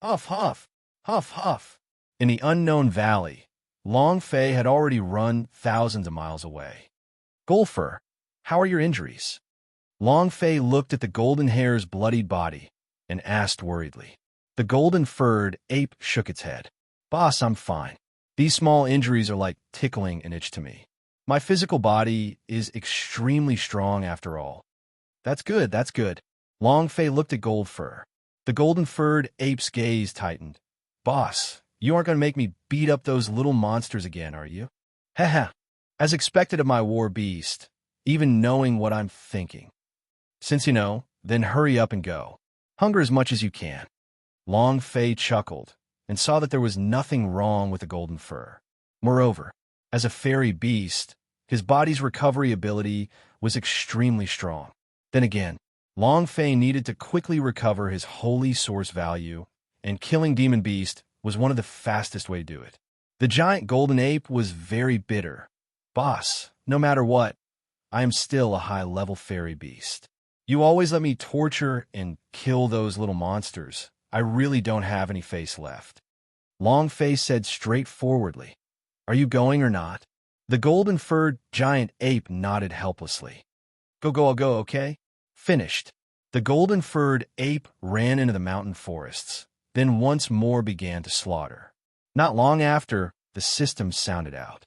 Huff, huff, huff, huff. In the unknown valley, Long Fei had already run thousands of miles away. Golfer, how are your injuries? Long Fei looked at the golden hare's bloodied body and asked worriedly. The golden-furred ape shook its head. Boss, I'm fine. These small injuries are like tickling an itch to me. My physical body is extremely strong after all. That's good, that's good. Long Fei looked at Goldfur. The golden-furred ape's gaze tightened. Boss, you aren't going to make me beat up those little monsters again, are you? Haha. As expected of my war beast, even knowing what I'm thinking. Since you know, then hurry up and go. Hunger as much as you can. Long Fei chuckled and saw that there was nothing wrong with the golden fur. Moreover, as a fairy beast, his body's recovery ability was extremely strong. Then again, Long Fei needed to quickly recover his holy source value, and killing Demon Beast was one of the fastest way to do it. The giant golden ape was very bitter. Boss, no matter what, I am still a high-level fairy beast. You always let me torture and kill those little monsters. I really don't have any face left. Long Fei said straightforwardly. Are you going or not? The golden-furred giant ape nodded helplessly. Go, I'll go, okay? Finished. The golden-furred ape ran into the mountain forests, then once more began to slaughter. Not long after, the system sounded out.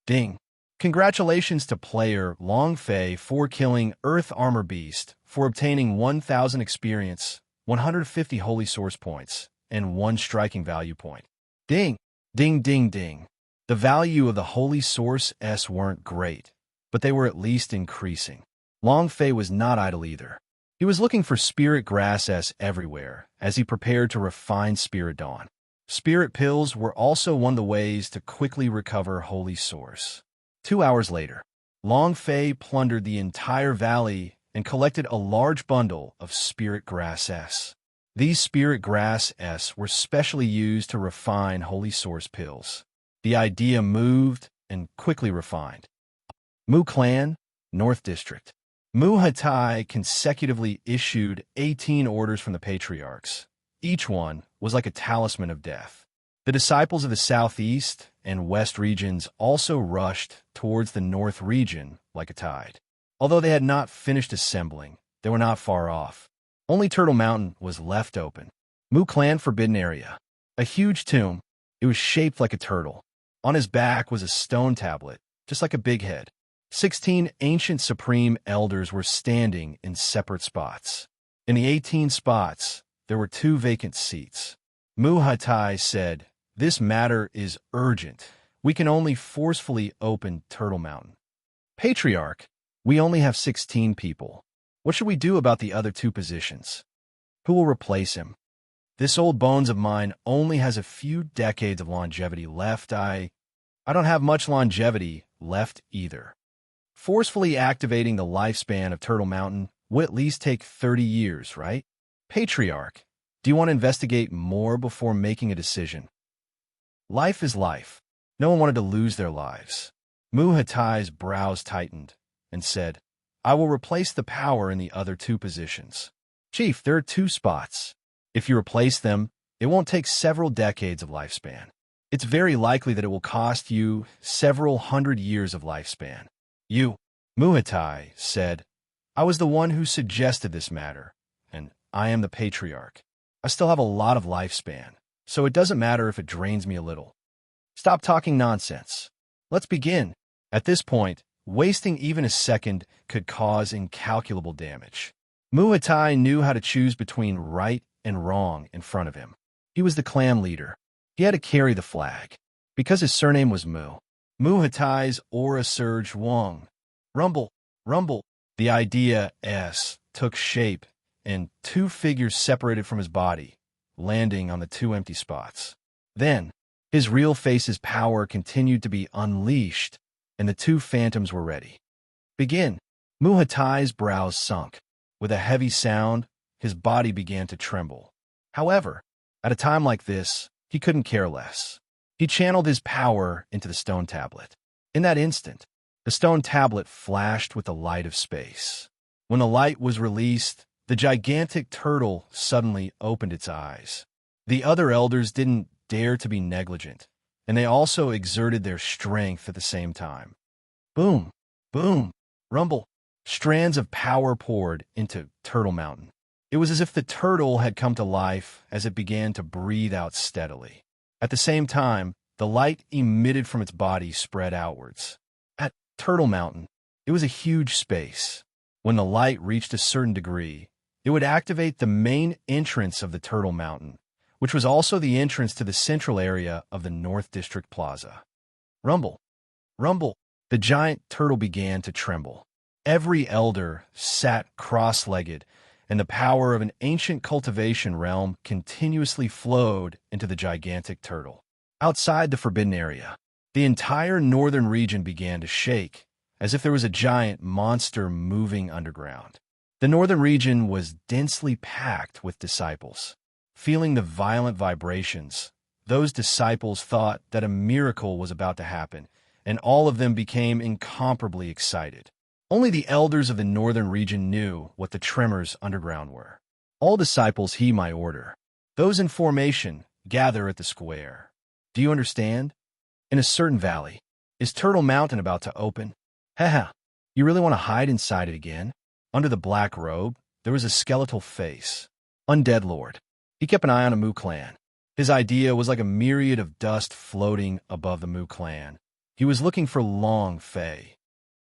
Ding. Congratulations to player Long Fei for killing Earth Armor Beast, for obtaining 1,000 experience, 150 holy source points, and 1 striking value point. Ding. Ding, ding, ding. The value of the holy source S weren't great, but they were at least increasing. Long Fei was not idle either. He was looking for spirit grass S everywhere as he prepared to refine Spirit Dawn. Spirit pills were also one of the ways to quickly recover holy source. 2 hours later, Long Fei plundered the entire valley and collected a large bundle of Spirit Grass S. These Spirit Grass S were specially used to refine holy source pills. The idea moved and quickly refined. Mu Clan, North District. Mu Hatai consecutively issued 18 orders from the patriarchs. Each one was like a talisman of death. The disciples of the southeast and west regions also rushed towards the north region like a tide. Although they had not finished assembling, they were not far off. Only Turtle Mountain was left open. Mu Clan Forbidden Area. A huge tomb. It was shaped like a turtle. On his back was a stone tablet, just like a big head. 16 ancient supreme elders were standing in separate spots. In the 18 spots, there were 2 vacant seats. Mu Hatai said, "This matter is urgent. We can only forcefully open Turtle Mountain." Patriarch, we only have 16 people. What should we do about the other 2 positions? Who will replace him? This old bones of mine only has a few decades of longevity left. I don't have much longevity left either. Forcefully activating the lifespan of Turtle Mountain would at least take 30 years, right? Patriarch, do you want to investigate more before making a decision? Life is life. No one wanted to lose their lives. Mu Hatai's brows tightened and said, I will replace the power in the other 2 positions. Chief, there are 2 spots. If you replace them, it won't take several decades of lifespan. It's very likely that it will cost you several hundred years of lifespan. You, Mu Hatai, said, I was the one who suggested this matter, and I am the patriarch. I still have a lot of lifespan, so it doesn't matter if it drains me a little. Stop talking nonsense. Let's begin. At this point, wasting even a second could cause incalculable damage. Mu Hatai knew how to choose between right and wrong in front of him. He was the clan leader. He had to carry the flag. Because his surname was Mu, Mu Hatai's aura surged Wong. Rumble, rumble. The idea S took shape, and 2 figures separated from his body, landing on the 2 empty spots. Then, his real face's power continued to be unleashed, and the 2 phantoms were ready. Begin. Mu Hatai's brows sunk. With a heavy sound, his body began to tremble. However, at a time like this, he couldn't care less. He channeled his power into the stone tablet. In that instant, the stone tablet flashed with the light of space. When the light was released, the gigantic turtle suddenly opened its eyes. The other elders didn't dare to be negligent, and they also exerted their strength at the same time. Boom, boom, rumble. Strands of power poured into Turtle Mountain. It was as if the turtle had come to life as it began to breathe out steadily. At the same time, the light emitted from its body spread outwards. At Turtle Mountain, it was a huge space. When the light reached a certain degree, it would activate the main entrance of the Turtle Mountain, which was also the entrance to the central area of the North District Plaza. Rumble, rumble. The giant turtle began to tremble. Every elder sat cross-legged, and the power of an ancient cultivation realm continuously flowed into the gigantic turtle. Outside the forbidden area, the entire northern region began to shake, as if there was a giant monster moving underground. The northern region was densely packed with disciples. Feeling the violent vibrations, those disciples thought that a miracle was about to happen, and all of them became incomparably excited. Only the elders of the northern region knew what the tremors underground were. All disciples heed my order. Those in formation, gather at the square. Do you understand? In a certain valley. Is Turtle Mountain about to open? Haha, you really want to hide inside it again? Under the black robe, there was a skeletal face. Undead Lord. He kept an eye on a Mu clan. His idea was like a myriad of dust floating above the Mu clan. He was looking for Long Fei.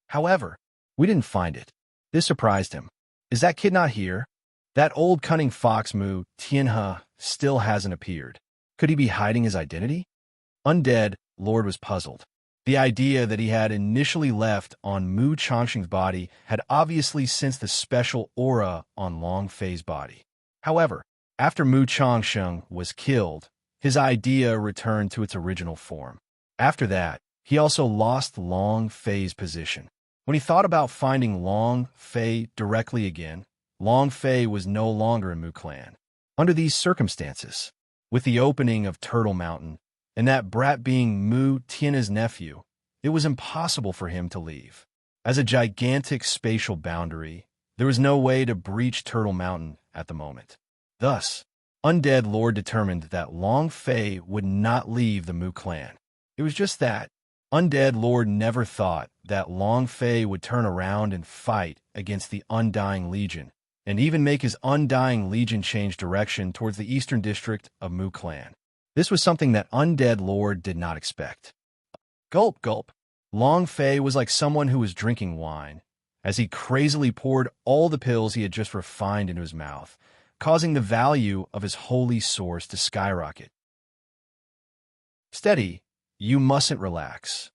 However, we didn't find it. This surprised him. Is that kid not here? That old cunning fox Mu Tianhe still hasn't appeared. Could he be hiding his identity? Undead Lord was puzzled. The idea that he had initially left on Mu Changsheng's body had obviously sensed the special aura on Long Fei's body. However, after Mu Changsheng was killed, his idea returned to its original form. After that, he also lost Long Fei's position. When he thought about finding Long Fei directly again, Long Fei was no longer in Mu clan. Under these circumstances, with the opening of Turtle Mountain, and that brat being Mu Tianhe's nephew, it was impossible for him to leave. As a gigantic spatial boundary, there was no way to breach Turtle Mountain at the moment. Thus, Undead Lord determined that Long Fei would not leave the Mu clan. It was just that Undead Lord never thought that Long Fei would turn around and fight against the Undying Legion, and even make his Undying Legion change direction towards the eastern district of Mu clan. This was something that Undead Lord did not expect. Gulp, gulp. Long Fei was like someone who was drinking wine, as he crazily poured all the pills he had just refined into his mouth, causing the value of his holy source to skyrocket. Steady, you mustn't relax.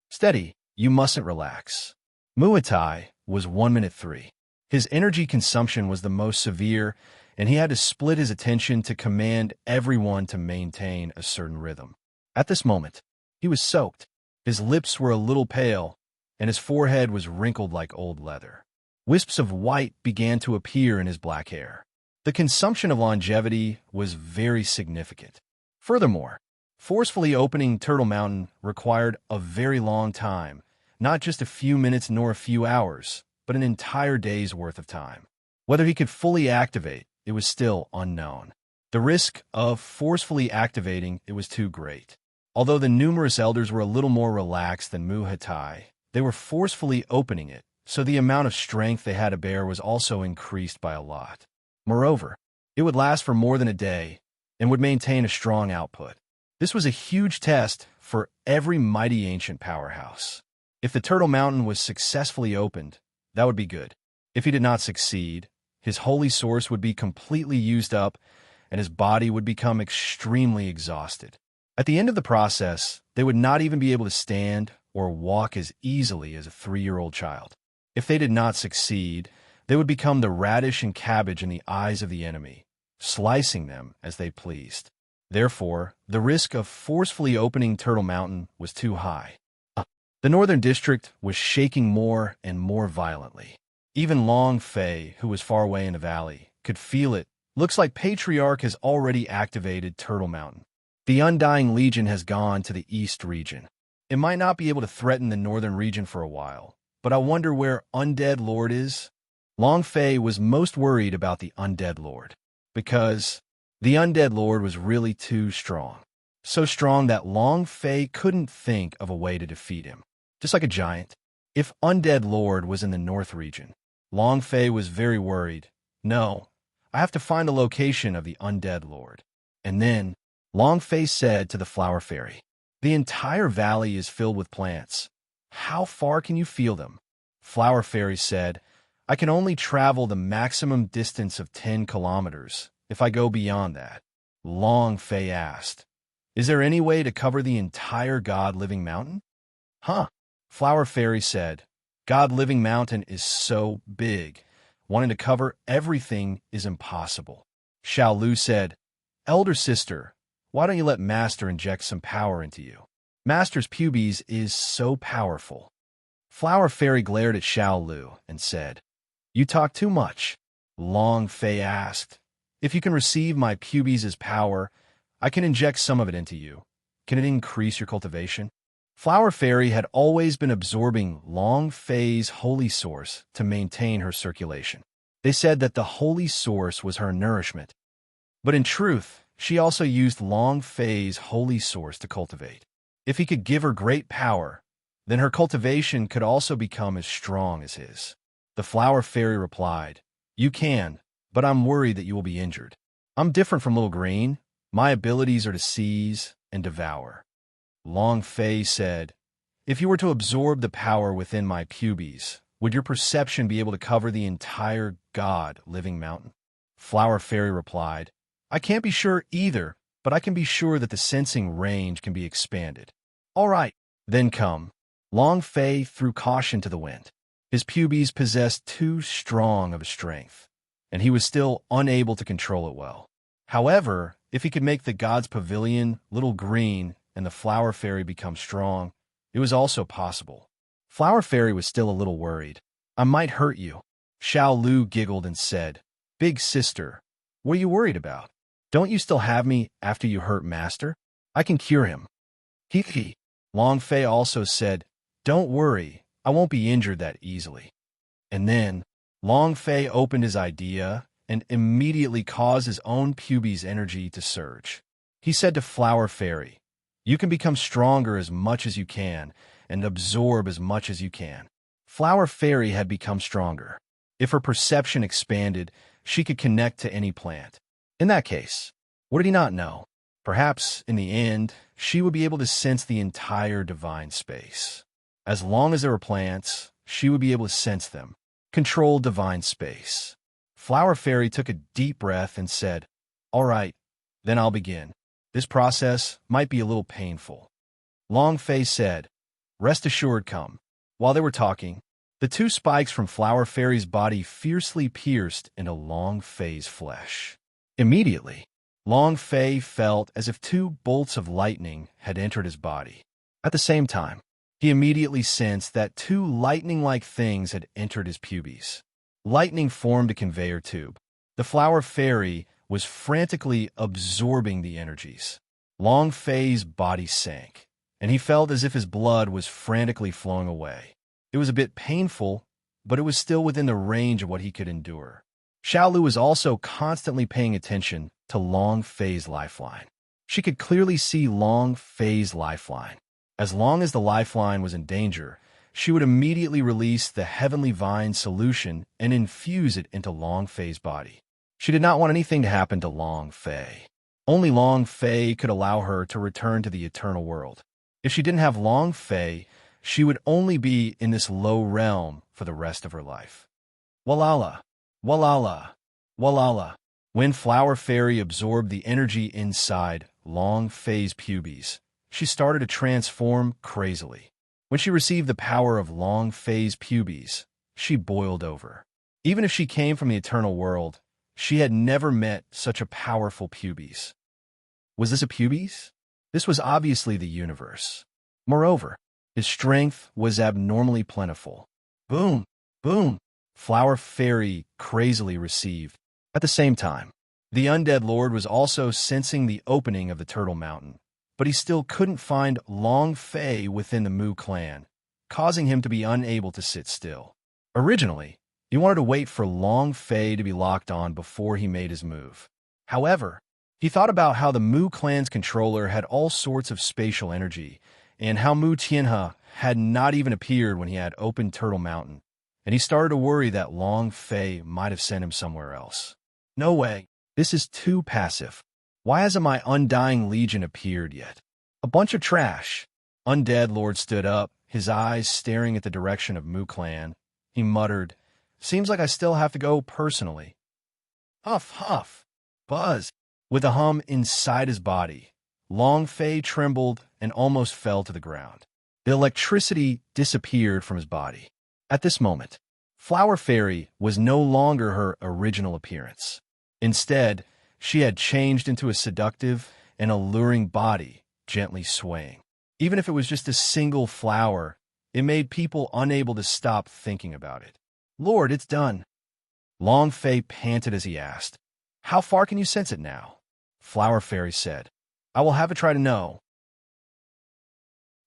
Steady, you mustn't relax. Muay Thai was 1 minute 3. His energy consumption was the most severe, and he had to split his attention to command everyone to maintain a certain rhythm. At this moment, he was soaked. His lips were a little pale, and his forehead was wrinkled like old leather. Wisps of white began to appear in his black hair. The consumption of longevity was very significant. Furthermore, forcefully opening Turtle Mountain required a very long time, not just a few minutes nor a few hours, but an entire day's worth of time. Whether he could fully activate, it was still unknown. The risk of forcefully activating it was too great. Although the numerous elders were a little more relaxed than Muay Thai, they were forcefully opening it, so the amount of strength they had to bear was also increased by a lot. Moreover, it would last for more than a day and would maintain a strong output. This was a huge test for every mighty ancient powerhouse. If the Turtle Mountain was successfully opened, that would be good. If he did not succeed, his holy source would be completely used up and his body would become extremely exhausted. At the end of the process, they would not even be able to stand or walk as easily as a 3-year-old child. If they did not succeed, they would become the radish and cabbage in the eyes of the enemy, slicing them as they pleased. Therefore, the risk of forcefully opening Turtle Mountain was too high. The northern district was shaking more and more violently. Even Long Fei, who was far away in the valley, could feel it. Looks like Patriarch has already activated Turtle Mountain. The Undying Legion has gone to the east region. It might not be able to threaten the northern region for a while, but I wonder where Undead Lord is? Long Fei was most worried about the Undead Lord, because The undead lord was really too strong. So strong that Long Fei couldn't think of a way to defeat him. Just like a giant. If undead lord was in the north region, Long Fei was very worried. No, I have to find the location of the undead lord. And then, Long Fei said to the flower fairy, the entire valley is filled with plants. How far can you feel them? Flower fairy said, I can only travel the maximum distance of 10 kilometers. If I go beyond that, Long Fei asked, is there any way to cover the entire God-living mountain? Huh? Flower fairy said, God-living mountain is so big. Wanting to cover everything is impossible. Xiao Lu said, elder sister, why don't you let Master inject some power into you? Master's pubes is so powerful. Flower fairy glared at Xiao Lu and said, you talk too much. Long Fei asked, if you can receive my pubes as power, I can inject some of it into you. Can it increase your cultivation? Flower fairy had always been absorbing Long Fei's holy source to maintain her circulation. They said that the holy source was her nourishment. But in truth, she also used Long Fei's holy source to cultivate. If he could give her great power, then her cultivation could also become as strong as his. The flower fairy replied, you can, but I'm worried that you will be injured. I'm different from Little Green. My abilities are to seize and devour. Long Fei said, if you were to absorb the power within my pubes, would your perception be able to cover the entire God-living mountain? Flower fairy replied, I can't be sure either, but I can be sure that the sensing range can be expanded. All right, then come. Long Fei threw caution to the wind. His pubes possessed too strong of a strength, and he was still unable to control it well. However, if he could make the god's pavilion, Little Green, and the flower fairy become strong, it was also possible. Flower fairy was still a little worried. I might hurt you. Xiao Lu giggled and said, big sister, what are you worried about? Don't you still have me after you hurt Master? I can cure him. He. Long Fei also said, don't worry, I won't be injured that easily. And then, Long Fei opened his idea and immediately caused his own pubes energy to surge. He said to Flower Fairy, you can become stronger as much as you can and absorb as much as you can. Flower Fairy had become stronger. If her perception expanded, she could connect to any plant. In that case, what did he not know? Perhaps, in the end, she would be able to sense the entire divine space. As long as there were plants, she would be able to sense them, control divine space. Flower Fairy took a deep breath and said, all right, then I'll begin. This process might be a little painful. Long Fei said, rest assured, come. While they were talking, the two spikes from Flower Fairy's body fiercely pierced into Long Fei's flesh. Immediately, Long Fei felt as if two bolts of lightning had entered his body. At the same time, he immediately sensed that two lightning-like things had entered his pubes. Lightning formed a conveyor tube. The Flower Fairy was frantically absorbing the energies. Long Fei's body sank, and he felt as if his blood was frantically flowing away. It was a bit painful, but it was still within the range of what he could endure. Xiao Lu was also constantly paying attention to Long Fei's lifeline. She could clearly see Long Fei's lifeline. As long as the lifeline was in danger, she would immediately release the Heavenly Vine solution and infuse it into Long Fei's body. She did not want anything to happen to Long Fei. Only Long Fei could allow her to return to the eternal world. If she didn't have Long Fei, she would only be in this low realm for the rest of her life. Walala, walala, walala. When Flower Fairy absorbed the energy inside Long Fei's pubes, she started to transform crazily. When she received the power of Long Fei's pubes, she boiled over. Even if she came from the eternal world, she had never met such a powerful pubes. Was this a pubes? This was obviously the universe. Moreover, his strength was abnormally plentiful. Boom, boom, Flower Fairy crazily received. At the same time, the undead lord was also sensing the opening of the Turtle Mountain, but he still couldn't find Long Fei within the Mu clan, causing him to be unable to sit still. Originally, he wanted to wait for Long Fei to be locked on before he made his move. However, He thought about how the Mu clan's controller had all sorts of spatial energy, and how Mu Tianhe had not even appeared when he had opened Turtle Mountain, and he started to worry that Long Fei might have sent him somewhere else. No way. This is too passive. Why hasn't my Undying Legion appeared yet? A bunch of trash. Undead Lord stood up, his eyes staring at the direction of Mu Clan. He muttered, "Seems like I still have to go personally." Huff, huff. Buzz. With a hum inside his body, Long Fei trembled and almost fell to the ground. The electricity disappeared from his body. At this moment, Flower Fairy was no longer her original appearance. Instead, she had changed into a seductive and alluring body, gently swaying. Even if it was just a single flower, it made people unable to stop thinking about it. "Lord, it's done." Long Fei panted as he asked, "How far can you sense it now?" Flower Fairy said, "I will have a try to know."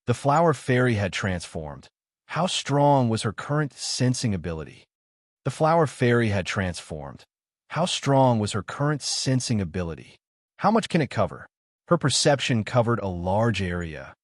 The Flower Fairy had transformed. How strong was her current sensing ability? The Flower Fairy had transformed. How strong was her current sensing ability? How much can it cover? Her perception covered a large area,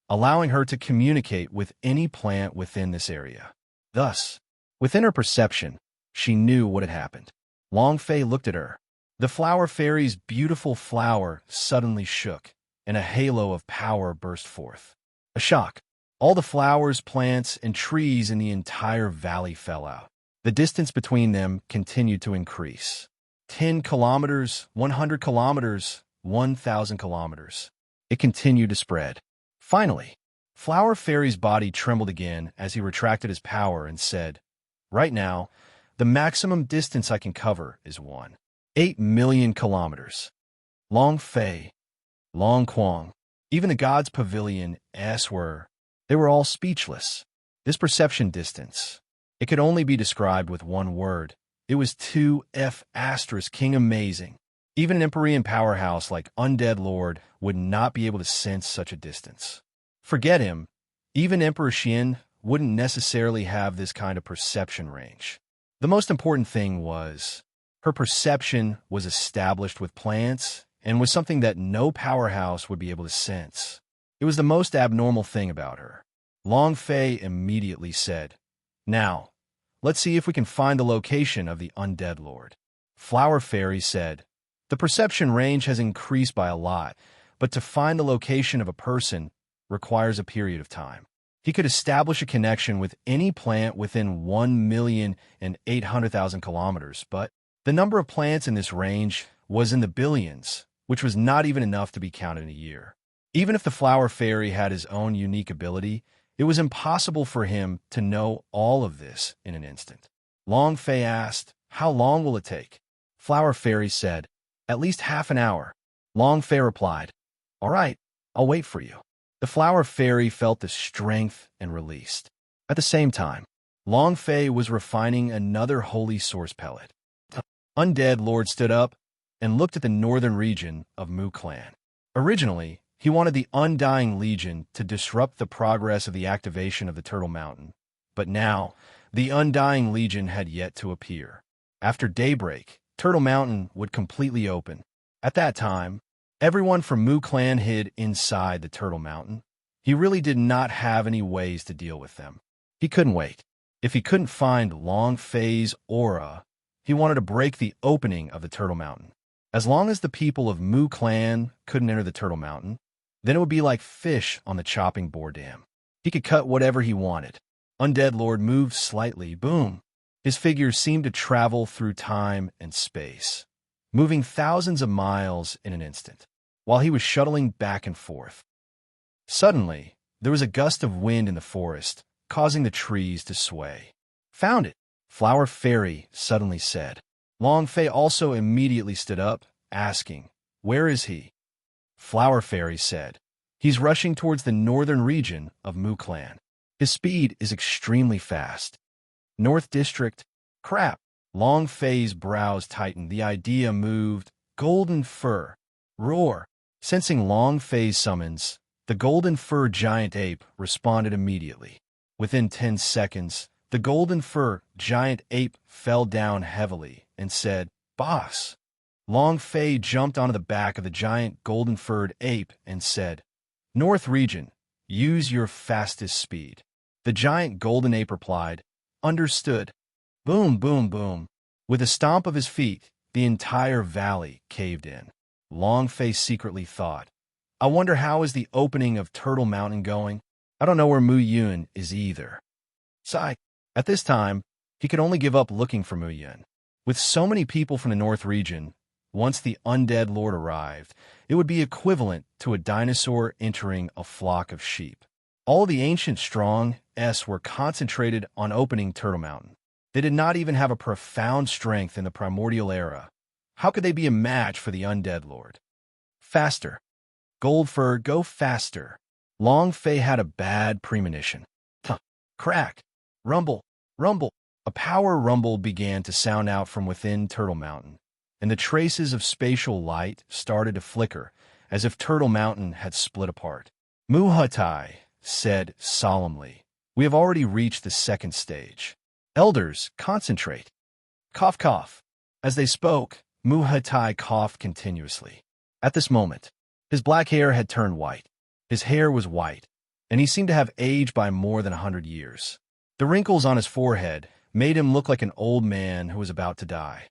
allowing her to communicate with any plant within this area. Thus, within her perception, she knew what had happened. Long Fei looked at her. The Flower Fairy's beautiful flower suddenly shook, and a halo of power burst forth. A shock. All the flowers, plants, and trees in the entire valley fell out. The distance between them continued to increase. 10 kilometers, 100 kilometers, 1,000 kilometers. It continued to spread. Finally, Flower Fairy's body trembled again as he retracted his power and said, "Right now, the maximum distance I can cover is 1.8 million kilometers." Long Fei, Long Quang, even the gods' pavilion they were all speechless. This perception distance, it could only be described with one word. It was 2F** King amazing. Even an Empyrean powerhouse like Undead Lord would not be able to sense such a distance. Forget him. Even Emperor Xian wouldn't necessarily have this kind of perception range. The most important thing was, her perception was established with plants and was something that no powerhouse would be able to sense. It was the most abnormal thing about her. Long Fei immediately said, "Now, let's see if we can find the location of the Undead Lord." Flower Fairy said, "The perception range has increased by a lot, but to find the location of a person requires a period of time. He could establish a connection with any plant within 1,800,000 kilometers, but the number of plants in this range was in the billions, which was not even enough to be counted in a year. Even if the Flower Fairy had his own unique ability, it was impossible for him to know all of this in an instant." Long Fei asked, "How long will it take?" Flower Fairy said, "At least half an hour." Long Fei replied, "All right, I'll wait for you." The Flower Fairy felt the strength and released. At the same time, Long Fei was refining another holy source pellet. Undead Lord stood up and looked at the northern region of Mu Clan. Originally, he wanted the Undying Legion to disrupt the progress of the activation of the Turtle Mountain, but now, the Undying Legion had yet to appear. After daybreak, Turtle Mountain would completely open. At that time, everyone from Mu Clan hid inside the Turtle Mountain. He really did not have any ways to deal with them. He couldn't wait. If he couldn't find Long Fei's aura, he wanted to break the opening of the Turtle Mountain. As long as the people of Mu Clan couldn't enter the Turtle Mountain, then it would be like fish on the chopping board dam. He could cut whatever he wanted. Undead Lord moved slightly. Boom. His figure seemed to travel through time and space, moving thousands of miles in an instant, while he was shuttling back and forth. Suddenly, there was a gust of wind in the forest, causing the trees to sway. "Found it," Flower Fairy suddenly said. Long Fei also immediately stood up, asking, "Where is he?" Flower Fairy said, "He's rushing towards the northern region of Mu Clan. His speed is extremely fast." North District? Crap. Long Fei's brows tightened. The idea moved. Golden Fur. Roar. Sensing Long Fei's summons, the Golden Fur giant ape responded immediately. Within 10 seconds, the Golden Fur giant ape fell down heavily and said, "Boss." Long Fei jumped onto the back of the giant golden-furred ape and said, "North region, use your fastest speed." The giant golden ape replied, "Understood." Boom, boom, boom. With a stomp of his feet, the entire valley caved in. Long Fei secretly thought, "I wonder how is the opening of Turtle Mountain going? I don't know where Mu Yun is either." Sigh. At this time, he could only give up looking for Mu Yun. With so many people from the North region, once the undead lord arrived, it would be equivalent to a dinosaur entering a flock of sheep. All the ancient strong were concentrated on opening Turtle Mountain. They did not even have a profound strength in the primordial era. How could they be a match for the undead lord? Faster. Goldfur, go faster. Long Fei had a bad premonition. Crack. Rumble. Rumble. A power rumble began to sound out from within Turtle Mountain, and the traces of spatial light started to flicker, as if Turtle Mountain had split apart. Muhatai said solemnly, "We have already reached the second stage. Elders, concentrate." Cough, cough. As they spoke, Muhatai coughed continuously. At this moment, his black hair had turned white. His hair was white, and he seemed to have aged by more than 100 years. The wrinkles on his forehead made him look like an old man who was about to die.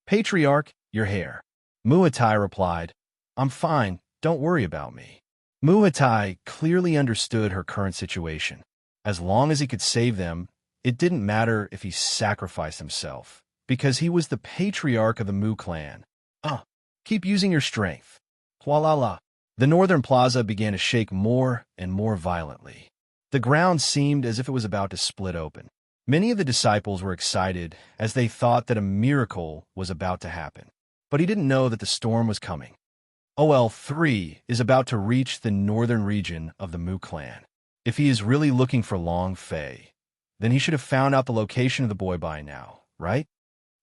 "Patriarch, your hair." Muhatai replied, "I'm fine, don't worry about me." Muhatai clearly understood her current situation. As long as he could save them, it didn't matter if he sacrificed himself, because he was the patriarch of the Mu clan. Keep using your strength. Hualala. The northern plaza began to shake more and more violently. The ground seemed as if it was about to split open. Many of the disciples were excited as they thought that a miracle was about to happen. But he didn't know that the storm was coming. OL3 is about to reach the northern region of the Mu clan. If he is really looking for Long Fei, then he should have found out the location of the boy by now, right?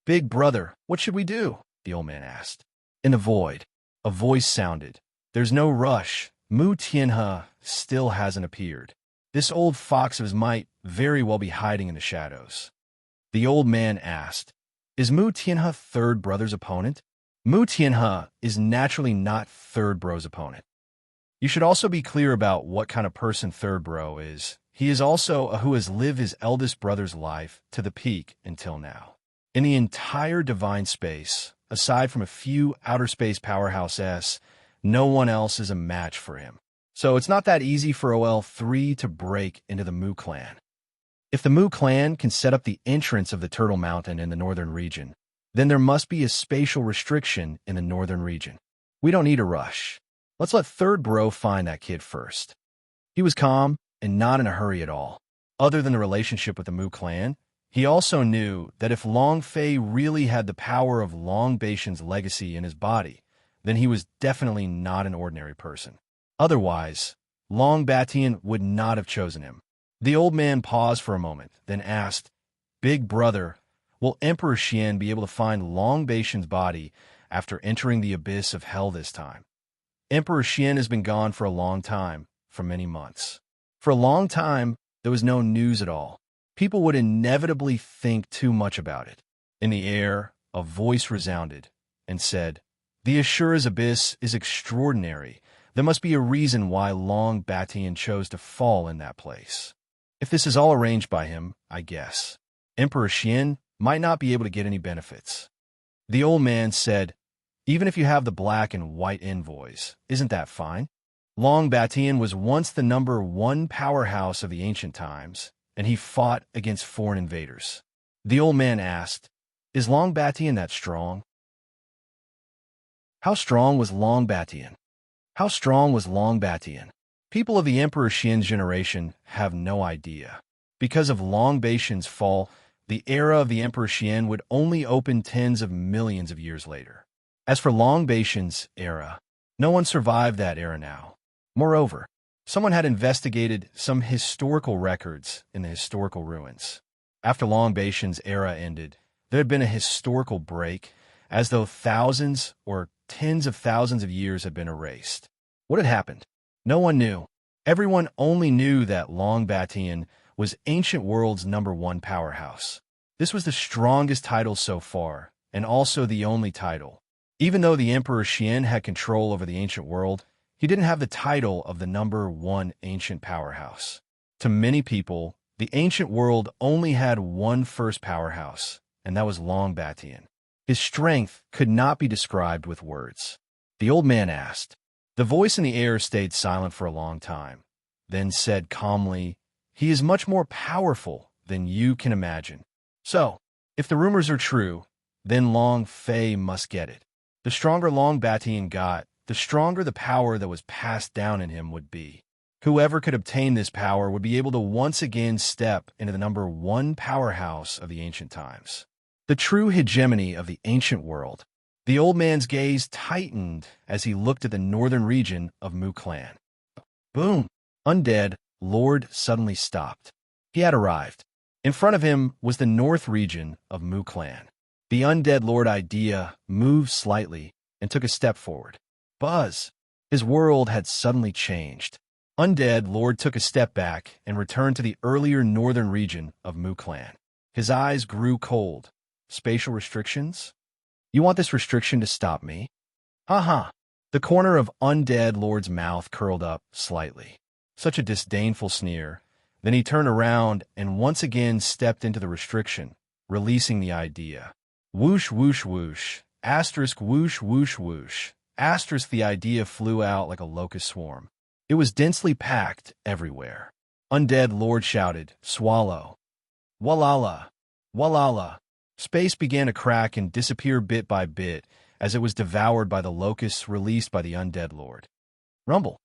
"Big brother, what should we do?" the old man asked. In the void, a voice sounded. "There's no rush. Mu Tianhe still hasn't appeared. This old fox of his might very well be hiding in the shadows." The old man asked, "Is Mu Tianhe third brother's opponent?" Mu Tianhe is naturally not third bro's opponent. You should also be clear about what kind of person third bro is. He is also a who has lived his eldest brother's life to the peak until now. In the entire divine space, aside from a few outer space powerhouses, no one else is a match for him. So it's not that easy for OL3 to break into the Mu clan. If the Mu clan can set up the entrance of the Turtle Mountain in the northern region, then there must be a spatial restriction in the northern region. We don't need a rush. Let's let third bro find that kid first. He was calm and not in a hurry at all. Other than the relationship with the Mu clan, he also knew that if Long Fei really had the power of Long Baishan's legacy in his body, then he was definitely not an ordinary person. Otherwise, Long Batian would not have chosen him. The old man paused for a moment, then asked, "Big brother, will Emperor Xian be able to find Long Baishan's body after entering the abyss of hell this time?" Emperor Xian has been gone for a long time, for many months. For a long time, there was no news at all. People would inevitably think too much about it. In the air, a voice resounded and said, "The Ashura's abyss is extraordinary. There must be a reason why Long Batian chose to fall in that place. If this is all arranged by him, I guess Emperor Xian might not be able to get any benefits." The old man said, "Even if you have the black and white envoys, isn't that fine?" Long Batian was once the #1 powerhouse of the ancient times, and he fought against foreign invaders. The old man asked, "Is Long Batian that strong?" How strong was Long Batian? How strong was Long Batian? People of the Emperor Xian's generation have no idea. Because of Long Baishan's fall, the era of the Emperor Xian would only open tens of millions of years later. As for Long Baishan's era, no one survived that era now. Moreover, someone had investigated some historical records in the historical ruins. After Long Baishan's era ended, there had been a historical break, as though thousands or tens of thousands of years had been erased. What had happened? No one knew. Everyone only knew that Long Batian was ancient world's #1 powerhouse. This was the strongest title so far, and also the only title. Even though the Emperor Xian had control over the ancient world, he didn't have the title of the #1 ancient powerhouse. To many people, the ancient world only had one first powerhouse, and that was Long Batian. His strength could not be described with words. The old man asked. The voice in the air stayed silent for a long time, then said calmly, "He is much more powerful than you can imagine. So, if the rumors are true, then Long Fei must get it. The stronger Long Batian got, the stronger the power that was passed down in him would be. Whoever could obtain this power would be able to once again step into the #1 powerhouse of the ancient times. The true hegemony of the ancient world." The old man's gaze tightened as he looked at the northern region of Mu Clan. Boom! Undead Lord suddenly stopped. He had arrived. In front of him was the north region of Mu Clan. The Undead Lord idea moved slightly and took a step forward. Buzz! His world had suddenly changed. Undead Lord took a step back and returned to the earlier northern region of Mu Clan. His eyes grew cold. Spatial restrictions? You want this restriction to stop me? Ha. The corner of Undead Lord's mouth curled up slightly. Such a disdainful sneer. Then he turned around and once again stepped into the restriction, releasing the idea. Whoosh, whoosh, whoosh. Asterisk, whoosh, whoosh, whoosh. Asterisk, the idea flew out like a locust swarm. It was densely packed everywhere. Undead Lord shouted, "Swallow." Walala. Walala. Space began to crack and disappear bit by bit as it was devoured by the locusts released by the Undead Lord. Rumble.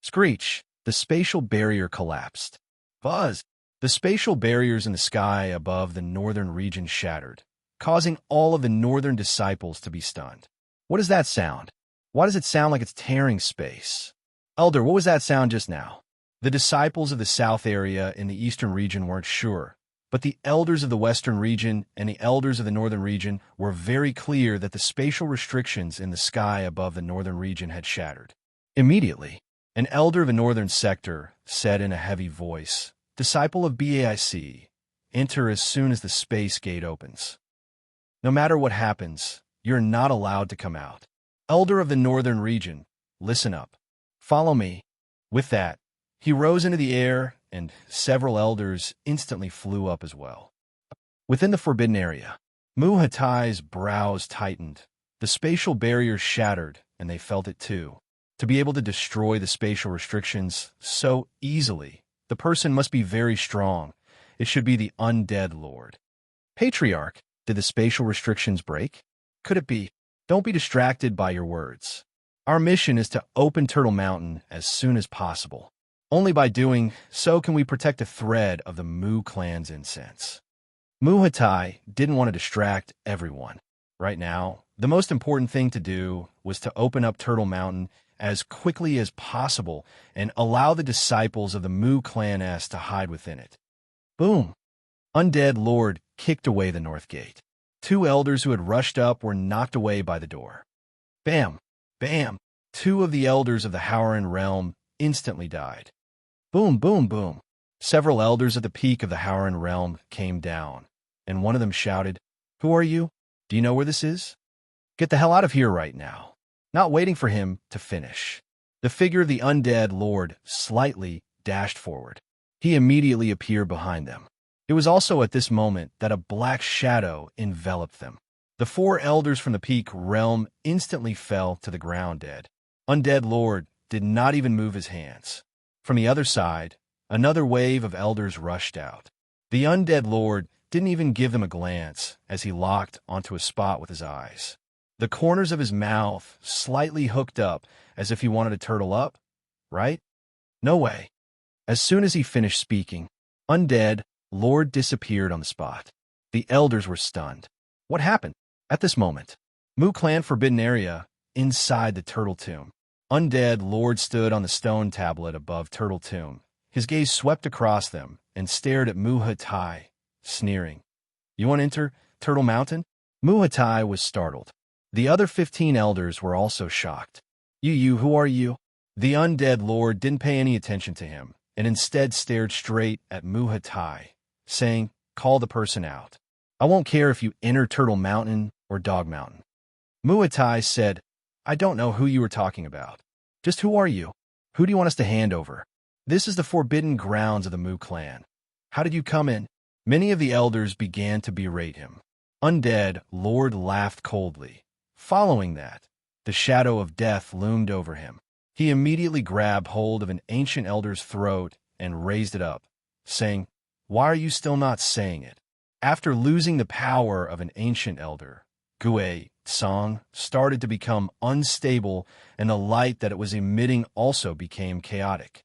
Screech. The spatial barrier collapsed. Buzz. The spatial barriers in the sky above the northern region shattered, causing all of the northern disciples to be stunned. What is that sound? Why does it sound like it's tearing space? Elder, what was that sound just now? The disciples of the south area in the eastern region weren't sure, but the elders of the western region and the elders of the northern region were very clear that the spatial restrictions in the sky above the northern region had shattered. Immediately, an elder of a northern sector said in a heavy voice, "Disciple of BAIC, enter as soon as the space gate opens. No matter what happens, you're not allowed to come out. Elder of the northern region, listen up. Follow me." With that, he rose into the air, and several elders instantly flew up as well. Within the forbidden area, Muhatai's brows tightened. The spatial barriers shattered, and they felt it too. To be able to destroy the spatial restrictions so easily, the person must be very strong. It should be the Undead Lord. Patriarch, did the spatial restrictions break? Could it be? Don't be distracted by your words. Our mission is to open Turtle Mountain as soon as possible. Only by doing so can we protect a thread of the Mu clan's incense. Muhatai didn't want to distract everyone. Right now, the most important thing to do was to open up Turtle Mountain as quickly as possible and allow the disciples of the Mu clan S to hide within it. Boom! Undead Lord kicked away the north gate. Two elders who had rushed up were knocked away by the door. Bam! Bam! Two of the elders of the Howran realm instantly died. Boom, boom, boom. Several elders at the peak of the Howran realm came down, and one of them shouted, "Who are you? Do you know where this is? Get the hell out of here right now." Not waiting for him to finish, the figure of the Undead Lord slightly dashed forward. He immediately appeared behind them. It was also at this moment that a black shadow enveloped them. The four elders from the peak realm instantly fell to the ground dead. Undead Lord did not even move his hands. From the other side, another wave of elders rushed out. The Undead Lord didn't even give them a glance as he locked onto a spot with his eyes. The corners of his mouth slightly hooked up as if he wanted to turtle up, right? No way. As soon as he finished speaking, Undead Lord disappeared on the spot. The elders were stunned. What happened? At this moment, Mu Clan Forbidden Area, inside the Turtle Tomb. Undead Lord stood on the stone tablet above Turtle Tomb. His gaze swept across them and stared at Muhatai, sneering. "You want to enter Turtle Mountain?" Muhatai was startled. The other 15 elders were also shocked. You, who are you?" The Undead Lord didn't pay any attention to him and instead stared straight at Muhatai, saying, "Call the person out. I won't care if you enter Turtle Mountain or Dog Mountain." Muatai said, I don't know who you were talking about. Just who are you? Who do you want us to hand over? This is the forbidden grounds of the Mu clan. How did you come in? Many of the elders began to berate him. Undead Lord laughed coldly. Following that, the shadow of death loomed over him. He immediately grabbed hold of an ancient elder's throat and raised it up, saying, Why are you still not saying it? After losing the power of an ancient elder, Gue Tsang started to become unstable, and the light that it was emitting also became chaotic.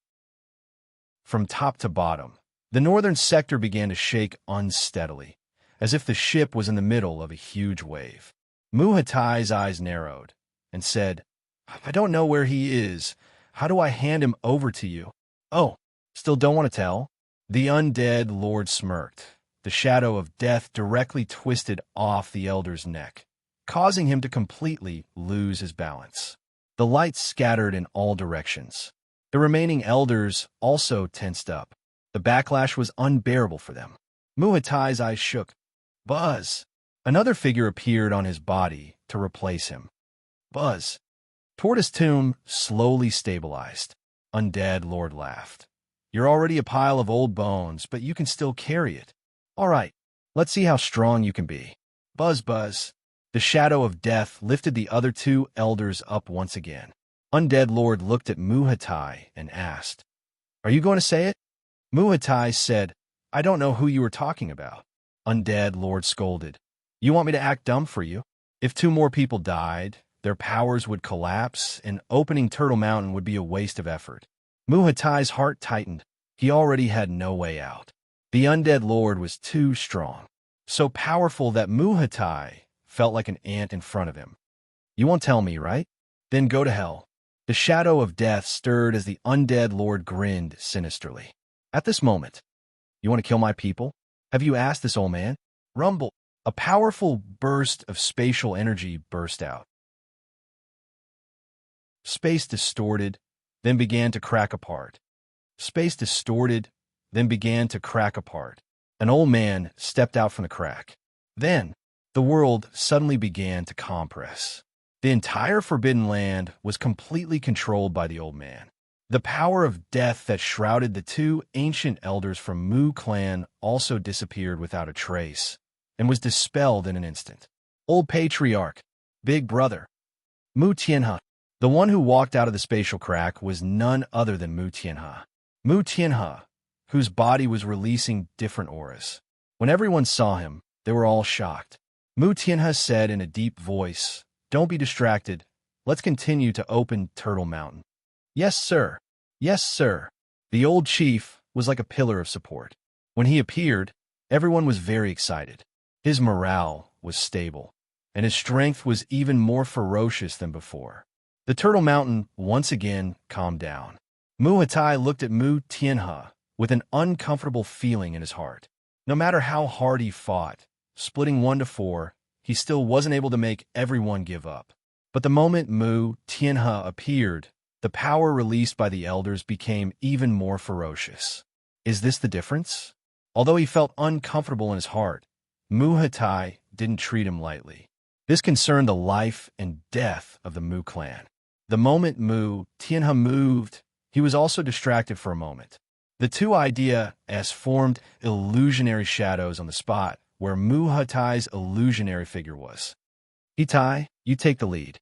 From top to bottom, the northern sector began to shake unsteadily, as if the ship was in the middle of a huge wave. Muhatai's eyes narrowed and said, I don't know where he is. How do I hand him over to you? Oh, still don't want to tell? The undead lord smirked. The shadow of death directly twisted off the elder's neck, causing him to completely lose his balance. The light scattered in all directions. The remaining elders also tensed up. The backlash was unbearable for them. Muhatai's eyes shook. Buzz! Another figure appeared on his body to replace him. Buzz! Tortoise Tomb slowly stabilized. Undead Lord laughed. You're already a pile of old bones, but you can still carry it. All right, let's see how strong you can be. Buzz, buzz. The shadow of death lifted the other two elders up once again. Undead Lord looked at Muhatai and asked, Are you going to say it? Muhatai said, I don't know who you were talking about. Undead Lord scolded. You want me to act dumb for you? If two more people died, their powers would collapse, and opening Turtle Mountain would be a waste of effort. Muhatai's heart tightened. He already had no way out. The undead lord was too strong, so powerful that Muhatai felt like an ant in front of him. You won't tell me, right? Then go to hell. The shadow of death stirred as the undead lord grinned sinisterly. At this moment, you want to kill my people? Have you asked this old man? Rumble. A powerful burst of spatial energy burst out. Space distorted, then began to crack apart. Space distorted, then began to crack apart. An old man stepped out from the crack. Then, the world suddenly began to compress. The entire Forbidden Land was completely controlled by the old man. The power of death that shrouded the two ancient elders from Mu clan also disappeared without a trace, and was dispelled in an instant. Old Patriarch, Big Brother, Mu Tianhe. The one who walked out of the spatial crack was none other than Mu Tianhe. Mu Tianhe, whose body was releasing different auras. When everyone saw him, they were all shocked. Mu Tianhe said in a deep voice, Don't be distracted. Let's continue to open Turtle Mountain. Yes, sir. Yes, sir. The old chief was like a pillar of support. When he appeared, everyone was very excited. His morale was stable, and his strength was even more ferocious than before. The Turtle Mountain once again calmed down. Muhatai looked at Mu Tianhe with an uncomfortable feeling in his heart. No matter how hard he fought, splitting 1 to 4, he still wasn't able to make everyone give up. But the moment Mu Tianhe appeared, the power released by the elders became even more ferocious. Is this the difference? Although he felt uncomfortable in his heart, Muhatai didn't treat him lightly. This concerned the life and death of the Mu clan. The moment Mu Tianhe moved, he was also distracted for a moment. The two ideas formed illusionary shadows on the spot where Muhatai's illusionary figure was. Hitai, you take the lead.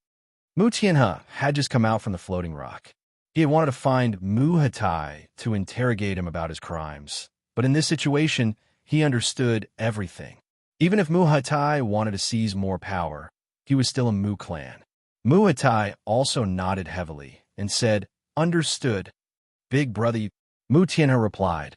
Mu Tianhe had just come out from the floating rock. He had wanted to find Muhatai to interrogate him about his crimes, but in this situation, he understood everything. Even if Muhatai wanted to seize more power, he was still a Mu clan. Muhatai also nodded heavily and said, Understood. Big brother. Mu Tianhe replied,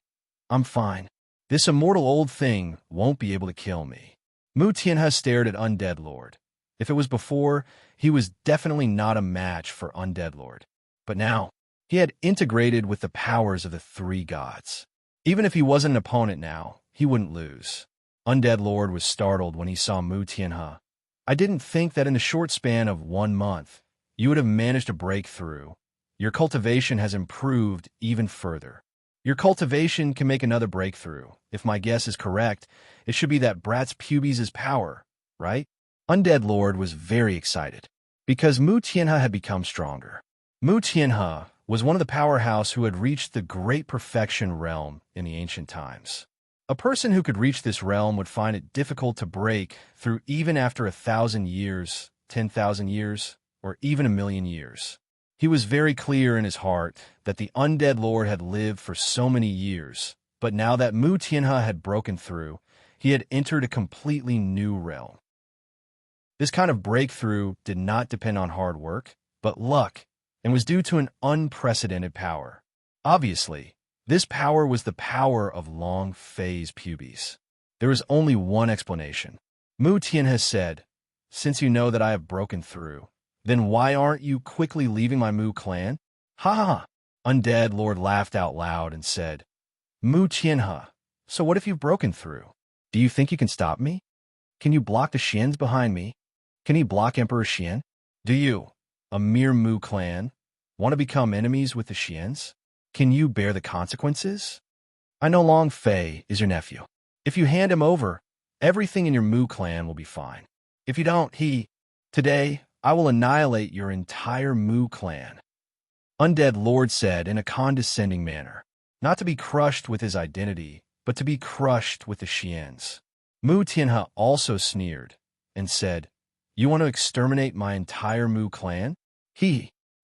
I'm fine. This immortal old thing won't be able to kill me. Mu Tianhe stared at Undead Lord. If it was before, he was definitely not a match for Undead Lord. But now, he had integrated with the powers of the three gods. Even if he wasn't an opponent now, he wouldn't lose. Undead Lord was startled when he saw Mu Tianhe. I didn't think that in the short span of 1 month, you would have managed to break through. Your cultivation has improved even further. Your cultivation can make another breakthrough. If my guess is correct, it should be that Brat's pubes' power, right? Undead Lord was very excited because Mu Tianhe had become stronger. Mu Tianhe was one of the powerhouse who had reached the great perfection realm in the ancient times. A person who could reach this realm would find it difficult to break through even after 1,000 years, 10,000 years, or even 1,000,000 years. He was very clear in his heart that the Undead Lord had lived for so many years, but now that Mu Tianhe had broken through, he had entered a completely new realm. This kind of breakthrough did not depend on hard work, but luck, and was due to an unprecedented power. Obviously, this power was the power of Long Fei's pubes. There is only one explanation. Mu Tianhe said, "Since you know that I have broken through, then why aren't you quickly leaving my Mu clan?" Ha ha ha! Undead Lord laughed out loud and said, "Mu Tianhe, so what if you've broken through? Do you think you can stop me? Can you block the Xians behind me? Can he block Emperor Xian? Do you, a mere Mu clan, want to become enemies with the Xians? Can you bear the consequences? I know Long Fei is your nephew. If you hand him over, everything in your Mu clan will be fine. If you don't, today, I will annihilate your entire Mu clan." Undead Lord said in a condescending manner, not to be crushed with his identity, but to be crushed with the Xians. Mu Tianhe also sneered and said, "You want to exterminate my entire Mu clan?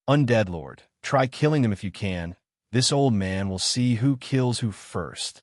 Undead Lord, try killing them if you can. This old man will see who kills who first."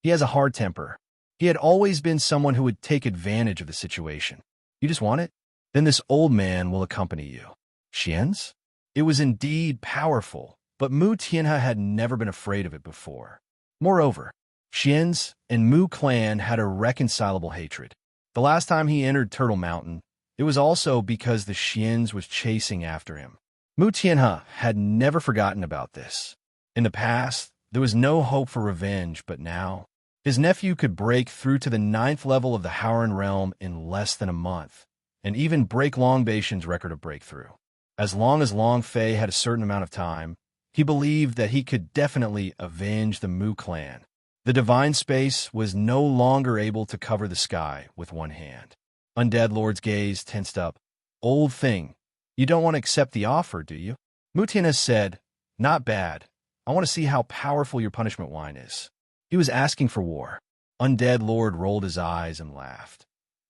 He has a hard temper. He had always been someone who would take advantage of the situation. You just want it? Then this old man will accompany you. Xians? It was indeed powerful, but Mu Tianhe had never been afraid of it before. Moreover, Xians and Mu clan had a reconcilable hatred. The last time he entered Turtle Mountain, it was also because the Xians was chasing after him. Mu Tianhe had never forgotten about this. In the past, there was no hope for revenge, but now, his nephew could break through to the 9th level of the Howren realm in less than a month, and even break Long Baishan's record of breakthrough. As long as Long Fei had a certain amount of time, he believed that he could definitely avenge the Mu clan. The divine space was no longer able to cover the sky with one hand. Undead Lord's gaze tensed up. "Old thing, you don't want to accept the offer, do you?" Mu Tianhe said, "Not bad. I want to see how powerful your punishment wine is." He was asking for war. Undead Lord rolled his eyes and laughed.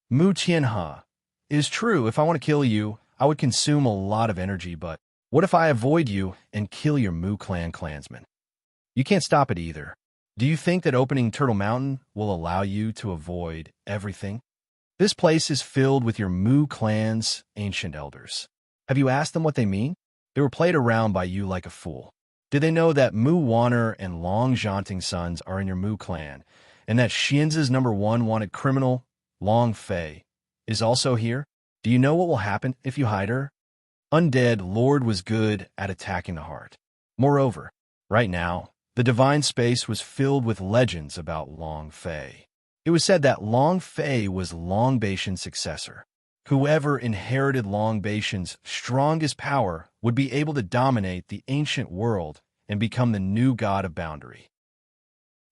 "Mu Tianhe, it is true, if I want to kill you, I would consume a lot of energy, but what if I avoid you and kill your Mu clan clansmen? You can't stop it either. Do you think that opening Turtle Mountain will allow you to avoid everything? This place is filled with your Mu clan's ancient elders. Have you asked them what they mean? They were played around by you like a fool. Did they know that Mu Wanner and Long Zhanting's sons are in your Mu clan, and that Xian's #1 wanted criminal, Long Fei, is also here? Do you know what will happen if you hide her?" Undead Lord was good at attacking the heart. Moreover, right now, the divine space was filled with legends about Long Fei. It was said that Long Fei was Long Baishan's successor. Whoever inherited Long Baishan's strongest power would be able to dominate the ancient world and become the new god of boundary.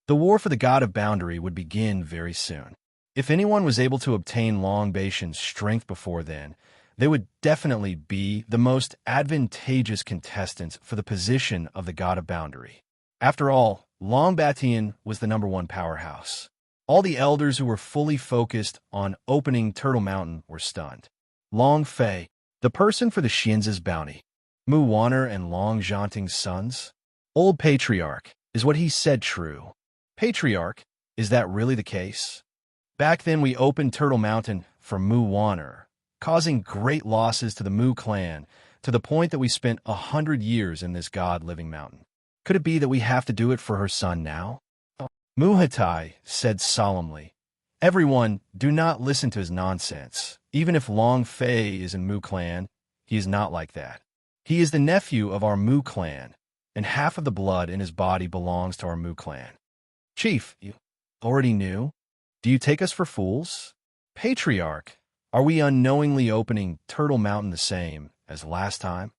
The war for the god of boundary would begin very soon. If anyone was able to obtain Long Baishan's strength before then, they would definitely be the most advantageous contestants for the position of the god of boundary. After all, Long Batian was the #1 powerhouse. All the elders who were fully focused on opening Turtle Mountain were stunned. Long Fei, the person for the Xian's bounty. Mu Wanner and Long Zhanting's sons? Old Patriarch, is what he said true? Patriarch, is that really the case? Back then we opened Turtle Mountain for Mu Wanner, causing great losses to the Mu clan, to the point that we spent 100 years in this god-living mountain. Could it be that we have to do it for her son now? Muhatai said solemnly, "Everyone, do not listen to his nonsense. Even if Long Fei is in Mu clan, he is not like that. He is the nephew of our Mu clan, and half of the blood in his body belongs to our Mu clan." Chief, you already knew? Do you take us for fools? Patriarch, are we unknowingly opening Turtle Mountain the same as last time?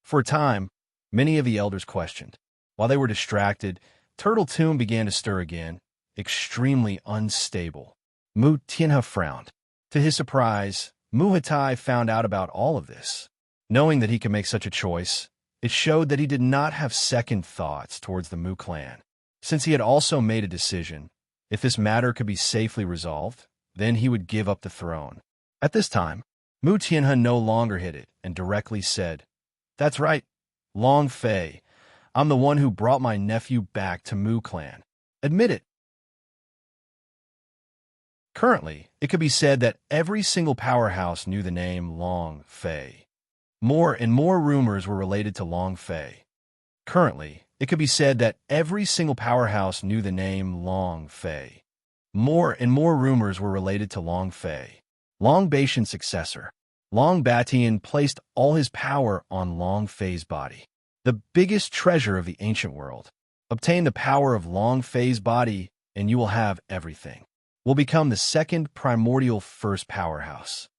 For a time, many of the elders questioned. While they were distracted, Turtle Tomb began to stir again, extremely unstable. Mu Tianhe frowned. To his surprise, Muhatai found out about all of this. Knowing that he could make such a choice, it showed that he did not have second thoughts towards the Mu clan. Since he had also made a decision, if this matter could be safely resolved, then he would give up the throne. At this time, Mu Tianhe no longer hid it and directly said, "That's right, Long Fei. I'm the one who brought my nephew back to Mu clan. Admit it." Currently, it could be said that every single powerhouse knew the name Long Fei. More and more rumors were related to Long Fei. Currently, it could be said that every single powerhouse knew the name Long Fei. More and more rumors were related to Long Fei. Long Baishan's successor, Long Batian, placed all his power on Long Fei's body. The biggest treasure of the ancient world. Obtain the power of Long Fei's body, and you will have everything. Will become the second primordial first powerhouse.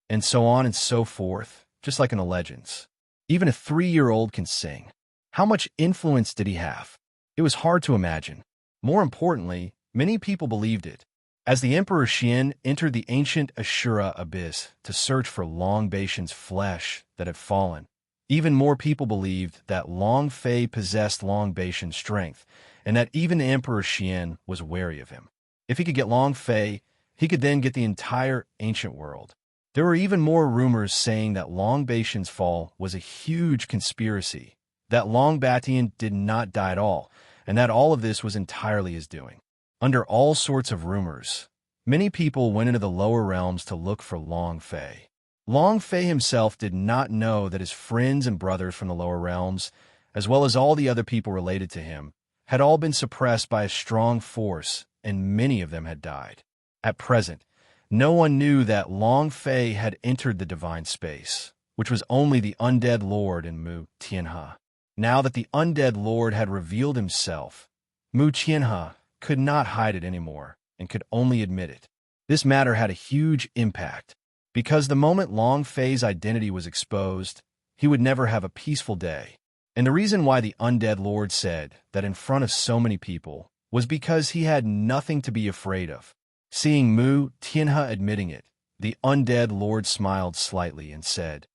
And so on and so forth, just like in the legends. Even a 3-year-old can sing. How much influence did he have? It was hard to imagine. More importantly, many people believed it. As the Emperor Xian entered the ancient Ashura abyss to search for Long Baishan's flesh that had fallen, even more people believed that Long Fei possessed Long Baishan's strength, and that even the Emperor Xian was wary of him. If he could get Long Fei, he could then get the entire ancient world. There were even more rumors saying that Long Baishan's fall was a huge conspiracy, that Long Batian did not die at all, and that all of this was entirely his doing. Under all sorts of rumors, many people went into the lower realms to look for Long Fei. Long Fei himself did not know that his friends and brothers from the lower realms, as well as all the other people related to him, had all been suppressed by a strong force, and many of them had died. At present, no one knew that Long Fei had entered the divine space, which was only the undead lord in Mu Tianhe. Now that the undead lord had revealed himself, Mu Tianhe could not hide it anymore and could only admit it. This matter had a huge impact, because the moment Long Fei's identity was exposed, he would never have a peaceful day. And the reason why the undead lord said that in front of so many people was because he had nothing to be afraid of. Seeing Mu Tianhe admitting it, the undead lord smiled slightly and said,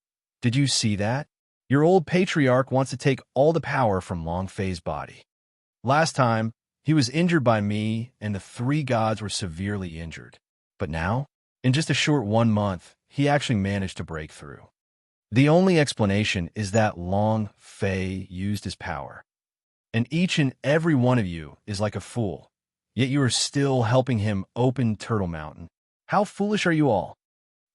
"Did you see that? Your old patriarch wants to take all the power from Long Fei's body. Last time, he was injured by me, and the 3 gods were severely injured. But now, in just a short 1 month, he actually managed to break through. The only explanation is that Long Fei used his power. And each and every one of you is like a fool, yet you are still helping him open Turtle Mountain. How foolish are you all?"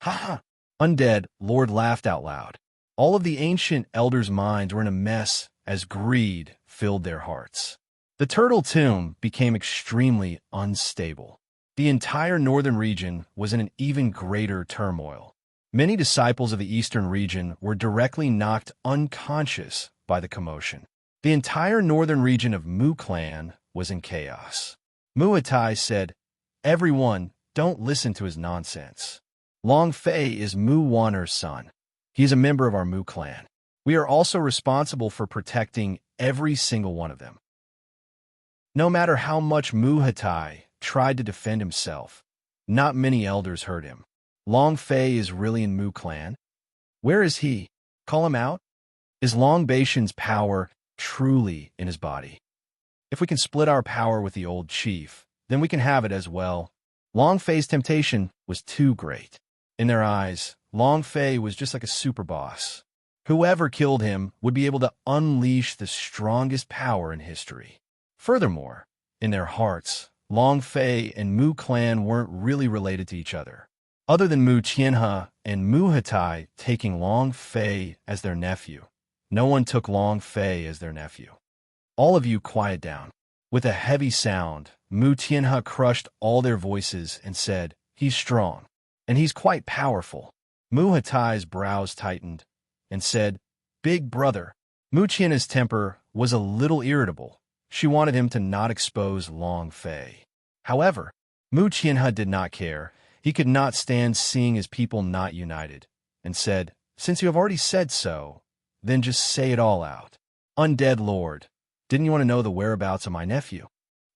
"Ha ha!" Undead Lord laughed out loud. All of the ancient elders' minds were in a mess as greed filled their hearts. The Turtle Tomb became extremely unstable. The entire northern region was in an even greater turmoil. Many disciples of the eastern region were directly knocked unconscious by the commotion. The entire northern region of Mu clan was in chaos. Muatai said, "Everyone, don't listen to his nonsense. Long Fei is Mu Wanner's son. He is a member of our Mu clan. We are also responsible for protecting every single one of them." No matter how much Muhatai tried to defend himself, not many elders heard him. Long Fei is really in Mu clan? Where is he? Call him out? Is Long Baishan's power truly in his body? If we can split our power with the old chief, then we can have it as well. Long Fei's temptation was too great. In their eyes, Long Fei was just like a super boss. Whoever killed him would be able to unleash the strongest power in history. Furthermore, in their hearts, Long Fei and Mu clan weren't really related to each other. Other than Mu Tianhe and Muhatai taking Long Fei as their nephew, no one took Long Fei as their nephew. "All of you quiet down." With a heavy sound, Mu Tianhe crushed all their voices and said, "He's strong, and he's quite powerful." Muhatai's brows tightened and said, "Big brother." Mu Tianhe's temper was a little irritable. She wanted him to not expose Long Fei. However, Mu Tianhe did not care. He could not stand seeing his people not united, and said, "Since you have already said so, then just say it all out. Undead Lord, didn't you want to know the whereabouts of my nephew?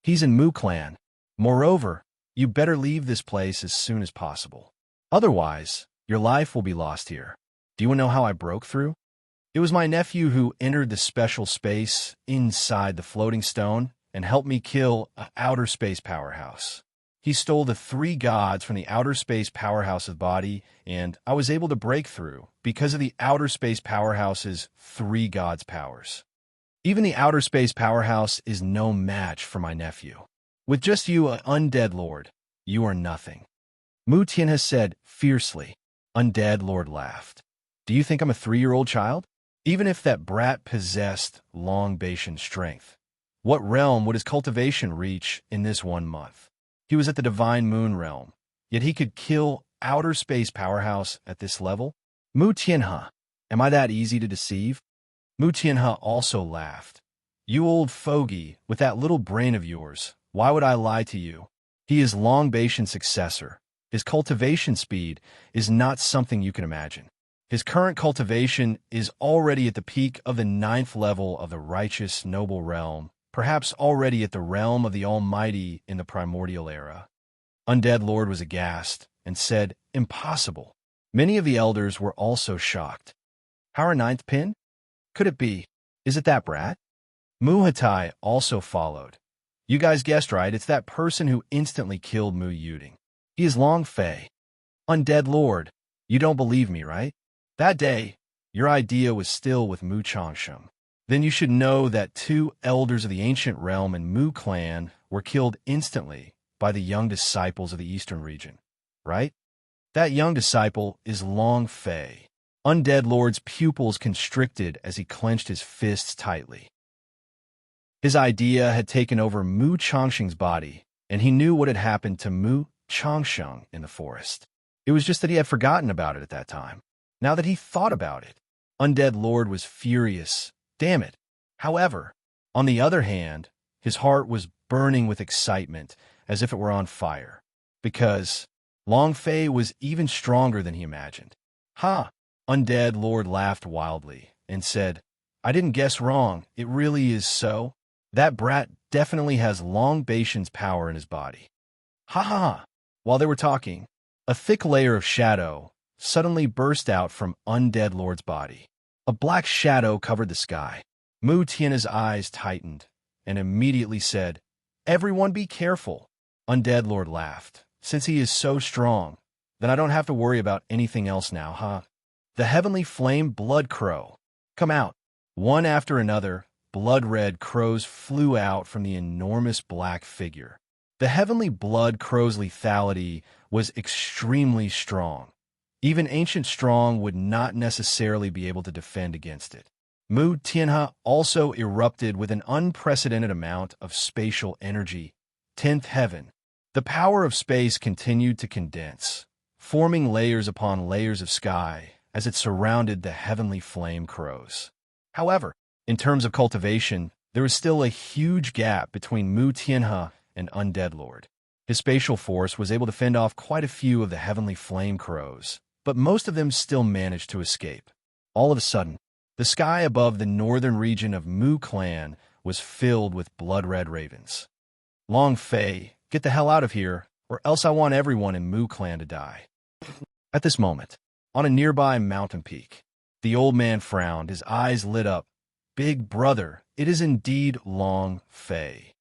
He's in Mu clan. Moreover, you better leave this place as soon as possible. Otherwise, Your life will be lost here. Do you want to know how I broke through? It was my nephew who entered the special space inside the floating stone and helped me kill an outer space powerhouse. He stole the 3 gods from the outer space powerhouse's body, and I was able to break through because of the outer space powerhouse's 3 gods' powers. Even the outer space powerhouse is no match for my nephew. With just you, an undead lord, you are nothing. Mu Tianhe said fiercely. Undead lord laughed. Do you think I'm a 3-year-old child? Even if that brat possessed long Bashan strength, what realm would his cultivation reach in this 1 month? He was at the divine moon realm, yet he could kill outer space powerhouse at this level? Mu Tianhe, am I that easy to deceive? Mu Tianhe also laughed. You old fogey, with that little brain of yours, why would I lie to you? He is Long Bashan's successor. His cultivation speed is not something you can imagine. His current cultivation is already at the peak of the 9th level of the righteous noble realm, perhaps already at the realm of the Almighty in the primordial era. Undead Lord was aghast and said, impossible. Many of the elders were also shocked. How our 9th pin? Could it be? Is it that brat? Muhatai also followed. You guys guessed right, it's that person who instantly killed Mu Yuding. He is Long Fei. Undead Lord, you don't believe me, right? That day, your idea was still with Mu Changsheng. Then you should know that 2 elders of the ancient realm and Mu clan were killed instantly by the young disciples of the eastern region, right? That young disciple is Long Fei. Undead Lord's pupils constricted as he clenched his fists tightly. His idea had taken over Mu Changsheng's body, and he knew what had happened to Mu Changsheng in the forest. It was just that he had forgotten about it at that time. Now that he thought about it, Undead Lord was furious. Damn it. However, on the other hand, his heart was burning with excitement, as if it were on fire, because Long Fei was even stronger than he imagined. Ha! Undead Lord laughed wildly and said, I didn't guess wrong. It really is so. That brat definitely has Long Bashan's power in his body. Ha ha ha! While they were talking, a thick layer of shadow suddenly burst out from Undead Lord's body. A black shadow covered the sky. Mu Tianhe's eyes tightened and immediately said, Everyone be careful. Undead Lord laughed. Since he is so strong, then I don't have to worry about anything else now, huh? The heavenly flame blood crow. Come out. One after another, blood-red crows flew out from the enormous black figure. The heavenly blood crow's lethality was extremely strong. Even ancient strong would not necessarily be able to defend against it. Mu Tianhe also erupted with an unprecedented amount of spatial energy. 10th heaven. The power of space continued to condense, forming layers upon layers of sky as it surrounded the heavenly flame crows. However, in terms of cultivation, there is still a huge gap between Mu Tianhe and Undead Lord. His spatial force was able to fend off quite a few of the heavenly flame crows, but most of them still managed to escape. All of a sudden, the sky above the northern region of Mu clan was filled with blood-red ravens. Long Fei, get the hell out of here, or else I want everyone in Mu clan to die. At this moment, on a nearby mountain peak, the old man frowned, his eyes lit up. Big brother, it is indeed Long Fei.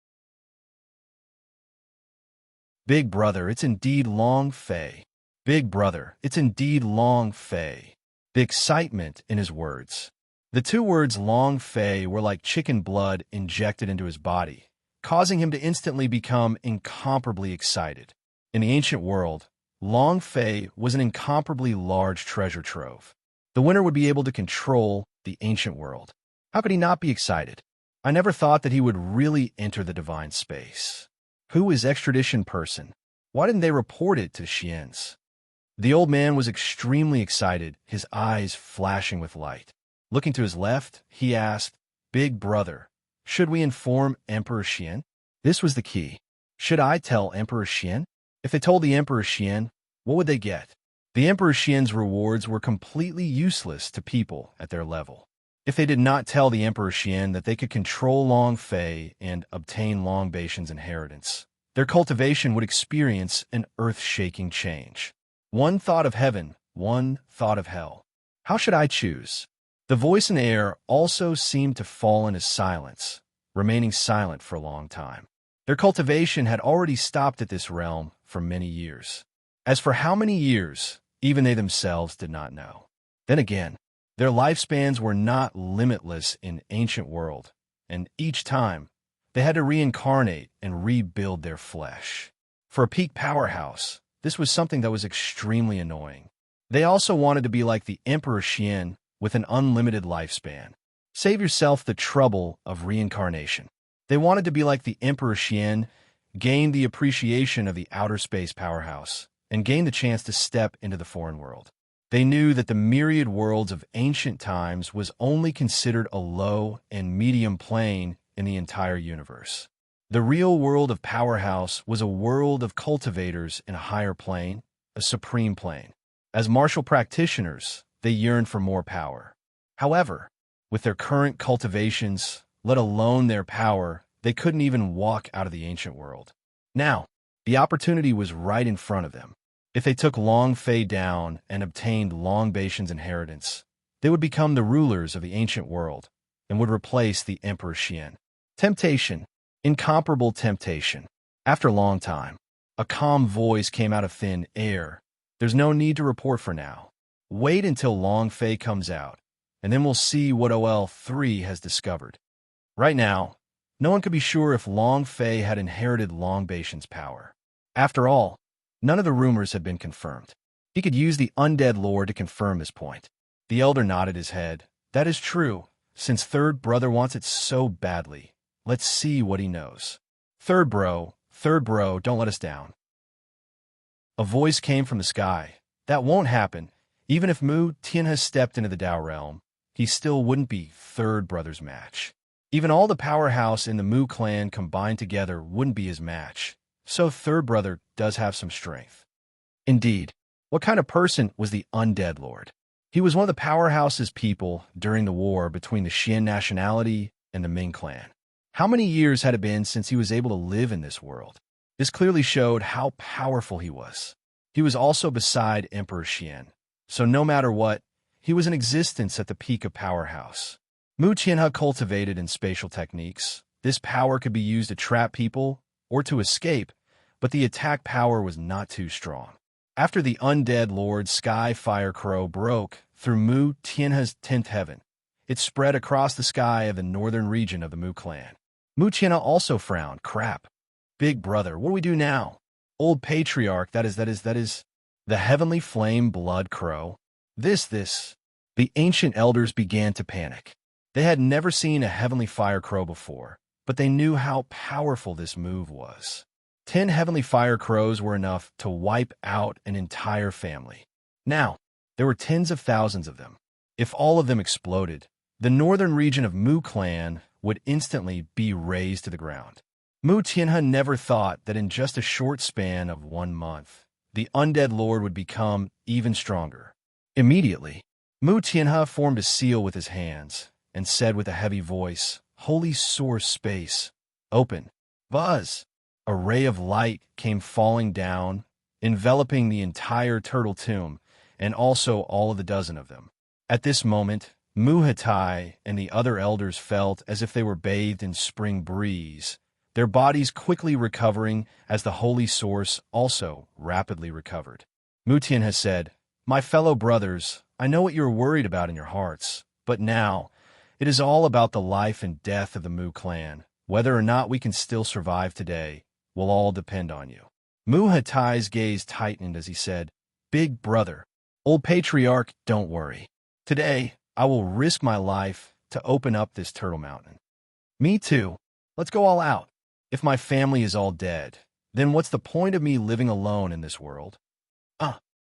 Big brother, it's indeed Long Fei. Big brother, it's indeed Long Fei. The excitement in his words. The 2 words Long Fei were like chicken blood injected into his body, causing him to instantly become incomparably excited. In the ancient world, Long Fei was an incomparably large treasure trove. The winner would be able to control the ancient world. How could he not be excited? I never thought that he would really enter the divine space. Who is extradition person? Why didn't they report it to Xian's? The old man was extremely excited, his eyes flashing with light. Looking to his left, he asked, Big brother, should we inform Emperor Xian? This was the key. Should I tell Emperor Xian? If they told the Emperor Xian, what would they get? The Emperor Xian's rewards were completely useless to people at their level. If they did not tell the Emperor Xian that they could control Long Fei and obtain Long Bashan's inheritance, their cultivation would experience an earth-shaking change. One thought of heaven one thought of hell. How should I choose? The voice in the air also seemed to fall into silence, remaining silent for a long time. Their cultivation had already stopped at this realm for many years. As for how many years, even they themselves did not know. Then again, their lifespans were not limitless in ancient world, and each time, they had to reincarnate and rebuild their flesh. For a peak powerhouse, this was something that was extremely annoying. They also wanted to be like the Emperor Xian with an unlimited lifespan. Save yourself the trouble of reincarnation. They wanted to be like the Emperor Xian, gain the appreciation of the outer space powerhouse, and gain the chance to step into the foreign world. They knew that the myriad worlds of ancient times was only considered a low and medium plane in the entire universe. The real world of powerhouse was a world of cultivators in a higher plane, a supreme plane. As martial practitioners, they yearned for more power. However, with their current cultivations, let alone their power, they couldn't even walk out of the ancient world. Now, the opportunity was right in front of them. If they took Long Fei down and obtained Long Baishan's inheritance, they would become the rulers of the ancient world and would replace the Emperor Xian. Temptation, incomparable temptation. After a long time, a calm voice came out of thin air. There's no need to report for now. Wait until Long Fei comes out, and then we'll see what OL3 has discovered. Right now, no one could be sure if Long Fei had inherited Long Baishan's power. After all, none of the rumors had been confirmed. He could use the undead lore to confirm his point. The elder nodded his head. That is true, since third brother wants it so badly. Let's see what he knows. Third bro, don't let us down. A voice came from the sky. That won't happen. Even if Mu Tianhe stepped into the Dao realm, he still wouldn't be third brother's match. Even all the powerhouse in the Mu clan combined together wouldn't be his match. So third brother does have some strength. Indeed, what kind of person was the undead lord? He was one of the powerhouse's people during the war between the Xian nationality and the Ming clan. How many years had it been since he was able to live in this world? This clearly showed how powerful he was. He was also beside Emperor Xian, so no matter what, he was in existence at the peak of powerhouse. Mu Tianhe cultivated in spatial techniques. This power could be used to trap people or to escape, but the attack power was not too strong. After the undead lord's sky fire crow broke through Mu Tianhe's 10th heaven, it spread across the sky of the northern region of the Mu clan. Mu Tianhe also frowned. Crap. Big brother, what do we do now? Old patriarch, that is, the heavenly flame blood crow. The ancient elders began to panic. They had never seen a heavenly fire crow before, but they knew how powerful this move was. 10 heavenly fire crows were enough to wipe out an entire family. Now, there were tens of thousands of them. If all of them exploded, the northern region of Mu clan would instantly be razed to the ground. Mu Tianhe never thought that in just a short span of 1 month, the undead lord would become even stronger. Immediately, Mu Tianhe formed a seal with his hands and said with a heavy voice, "Holy source space, open." Buzz! A ray of light came falling down, enveloping the entire turtle tomb, and also all of the dozen of them. At this moment, Muhatai and the other elders felt as if they were bathed in spring breeze, their bodies quickly recovering as the holy source also rapidly recovered. Mu Tianhe said, "My fellow brothers, I know what you are worried about in your hearts, but now, it is all about the life and death of the Mu clan. Whether or not we can still survive today will all depend on you." Muhatai's gaze tightened as he said, "Big brother, old patriarch, don't worry. Today, I will risk my life to open up this turtle mountain." "Me too. Let's go all out. If my family is all dead, then what's the point of me living alone in this world?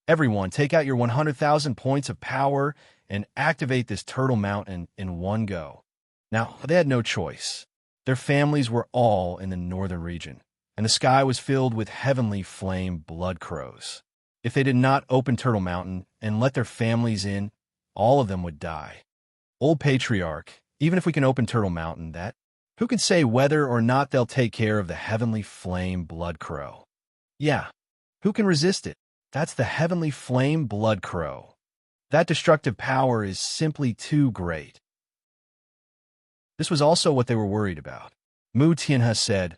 Everyone, take out your 100,000 points of power and activate this turtle mountain in one go." Now, they had no choice. Their families were all in the northern region, and the sky was filled with heavenly flame blood crows. If they did not open Turtle Mountain and let their families in, all of them would die. Old Patriarch, even if we can open Turtle Mountain, who can say whether or not they'll take care of the heavenly flame blood crow? Yeah, who can resist it? That's the heavenly flame blood crow. That destructive power is simply too great. This was also what they were worried about. Mu Tianhe said,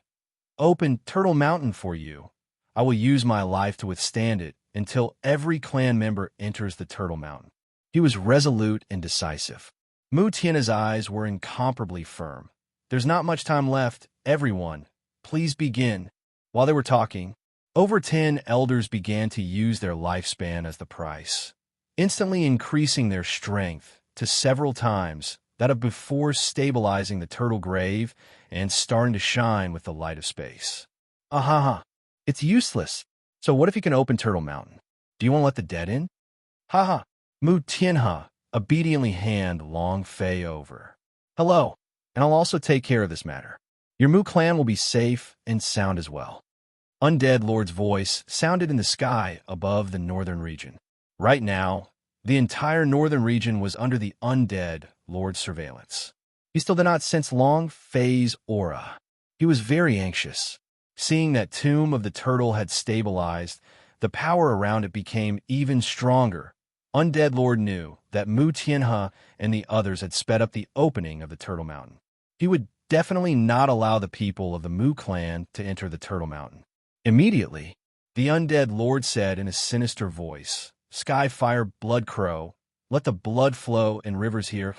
"Open Turtle Mountain for you. I will use my life to withstand it until every clan member enters the Turtle Mountain." He was resolute and decisive. Mu Tianhe's eyes were incomparably firm. "There's not much time left. Everyone, please begin." While they were talking, over 10 elders began to use their lifespan as the price, instantly increasing their strength to several times that of before, stabilizing the turtle grave and starting to shine with the light of space. Ahaha, it's useless. So what if you can open Turtle Mountain? Do you want to let the dead in? Haha, Mu Tianhe obediently hand Long Fei over. Hello, and I'll also take care of this matter. Your Mu clan will be safe and sound as well. Undead Lord's voice sounded in the sky above the northern region. Right now, the entire northern region was under the Undead Lord's surveillance. He still did not sense Long Fei's aura. He was very anxious. Seeing that Tomb of the Turtle had stabilized, the power around it became even stronger. Undead Lord knew that Mu Tianhe and the others had sped up the opening of the Turtle Mountain. He would definitely not allow the people of the Mu clan to enter the Turtle Mountain. Immediately, the Undead Lord said in a sinister voice, "Skyfire Blood Crow, let the blood flow in rivers here.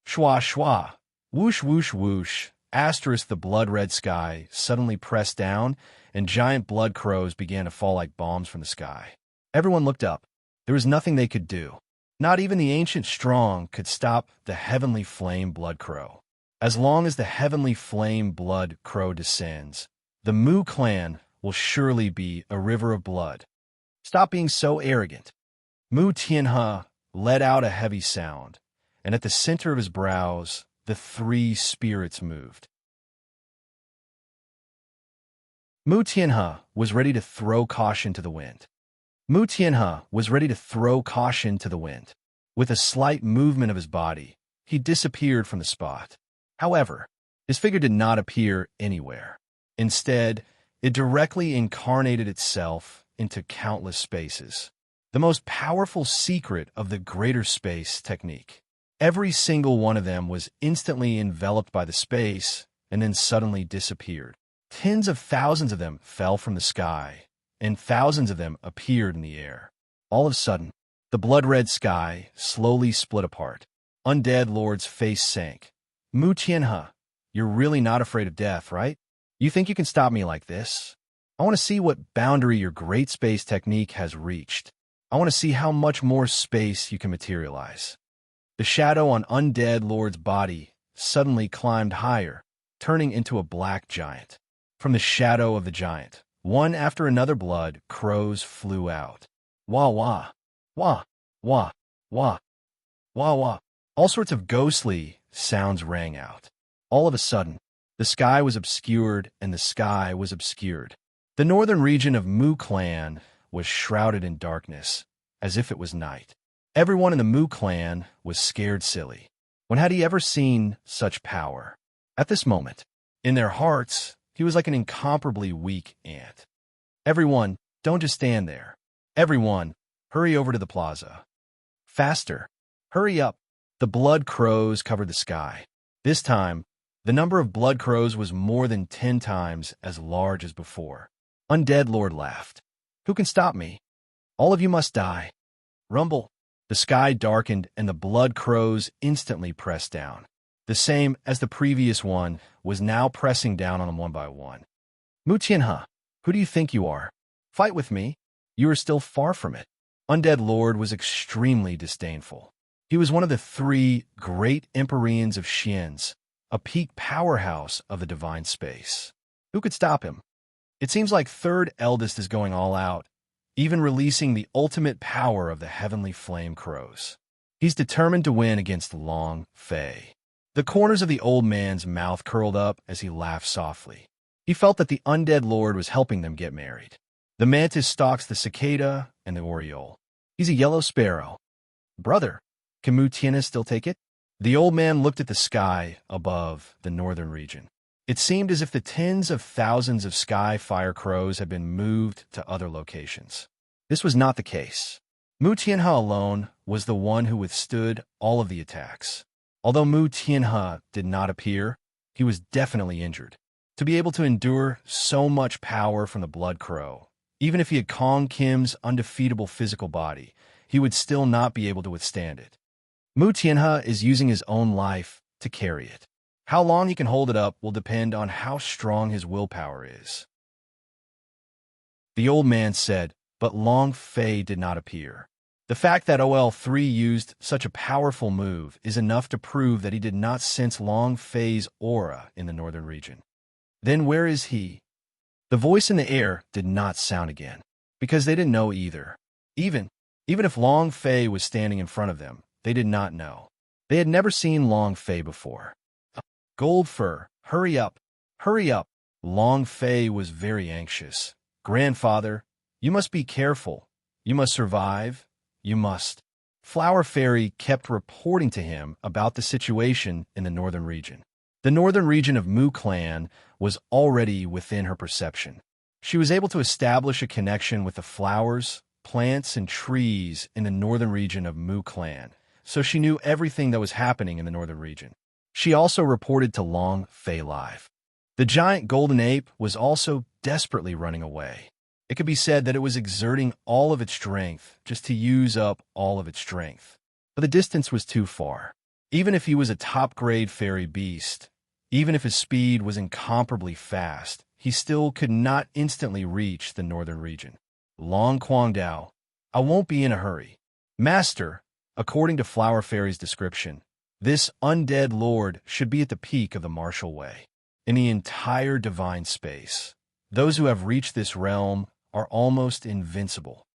Shwa shwa, whoosh whoosh whoosh." Asterisk, the blood-red sky suddenly pressed down, and giant blood crows began to fall like bombs from the sky. Everyone looked up. There was nothing they could do. Not even the ancient strong could stop the heavenly flame blood crow. As long as the heavenly flame blood crow descends, the Mu clan will surely be a river of blood. Stop being so arrogant. Mu Tianhe let out a heavy sound, and at the center of his brows, the 3 spirits moved. Mu Tianhe was ready to throw caution to the wind. Mu Tianhe was ready to throw caution to the wind. With a slight movement of his body, he disappeared from the spot. However, his figure did not appear anywhere. Instead, it directly incarnated itself into countless spaces. The most powerful secret of the greater space technique. Every single one of them was instantly enveloped by the space and then suddenly disappeared. Tens of thousands of them fell from the sky, and thousands of them appeared in the air. All of a sudden, the blood-red sky slowly split apart. Undead Lord's face sank. "Mu Tianhe, you're really not afraid of death, right? You think you can stop me like this? I want to see what boundary your great space technique has reached. I want to see how much more space you can materialize." The shadow on Undead Lord's body suddenly climbed higher, turning into a black giant. From the shadow of the giant, one after another blood crows flew out. Wah wah, wah, wah, wah, wah wah. All sorts of ghostly sounds rang out. All of a sudden, the sky was obscured and the sky was obscured. The northern region of Mu clan was shrouded in darkness, as if it was night. Everyone in the Mu clan was scared silly. When had he ever seen such power? At this moment, in their hearts, he was like an incomparably weak ant. "Everyone, don't just stand there. Everyone, hurry over to the plaza. Faster. Hurry up." The blood crows covered the sky. This time, the number of blood crows was more than 10 times as large as before. Undead Lord laughed. "Who can stop me? All of you must die." Rumble. The sky darkened and the blood crows instantly pressed down. The same as the previous one was now pressing down on them one by one. "Mu Tianhe, who do you think you are? Fight with me. You are still far from it." Undead Lord was extremely disdainful. He was one of the 3 great Empyreans of Xians, a peak powerhouse of the divine space. Who could stop him? It seems like Third Eldest is going all out, even releasing the ultimate power of the heavenly flame crows. He's determined to win against Long Fei. The corners of the old man's mouth curled up as he laughed softly. He felt that the Undead Lord was helping them get married. The mantis stalks the cicada and the oriole. He's a yellow sparrow. "Brother, can Mu Tianhe still take it?" The old man looked at the sky above the northern region. It seemed as if the tens of thousands of sky fire crows had been moved to other locations. This was not the case. Mu Tianhe alone was the one who withstood all of the attacks. Although Mu Tianhe did not appear, he was definitely injured. To be able to endure so much power from the Blood Crow, even if he had Kong Kim's undefeatable physical body, he would still not be able to withstand it. Mu Tianhe is using his own life to carry it. How long he can hold it up will depend on how strong his willpower is. The old man said, but Long Fei did not appear. The fact that OL3 used such a powerful move is enough to prove that he did not sense Long Fei's aura in the northern region. Then where is he? The voice in the air did not sound again, because they didn't know either. Even if Long Fei was standing in front of them, they did not know. They had never seen Long Fei before. Gold Fur, hurry up, hurry up. Long Fei was very anxious. Grandfather, you must be careful. You must survive. You must. Flower Fairy kept reporting to him about the situation in the northern region. The northern region of Mu Clan was already within her perception. She was able to establish a connection with the flowers, plants, and trees in the northern region of Mu Clan, so she knew everything that was happening in the northern region. She also reported to Long Fei live. The giant golden ape was also desperately running away. It could be said that it was exerting all of its strength just to use up all of its strength. But the distance was too far. Even if he was a top-grade fairy beast, even if his speed was incomparably fast, he still could not instantly reach the northern region. Long Guangdao, I won't be in a hurry. Master, according to Flower Fairy's description, this undead lord should be at the peak of the martial way. In the entire divine space, those who have reached this realm are almost invincible.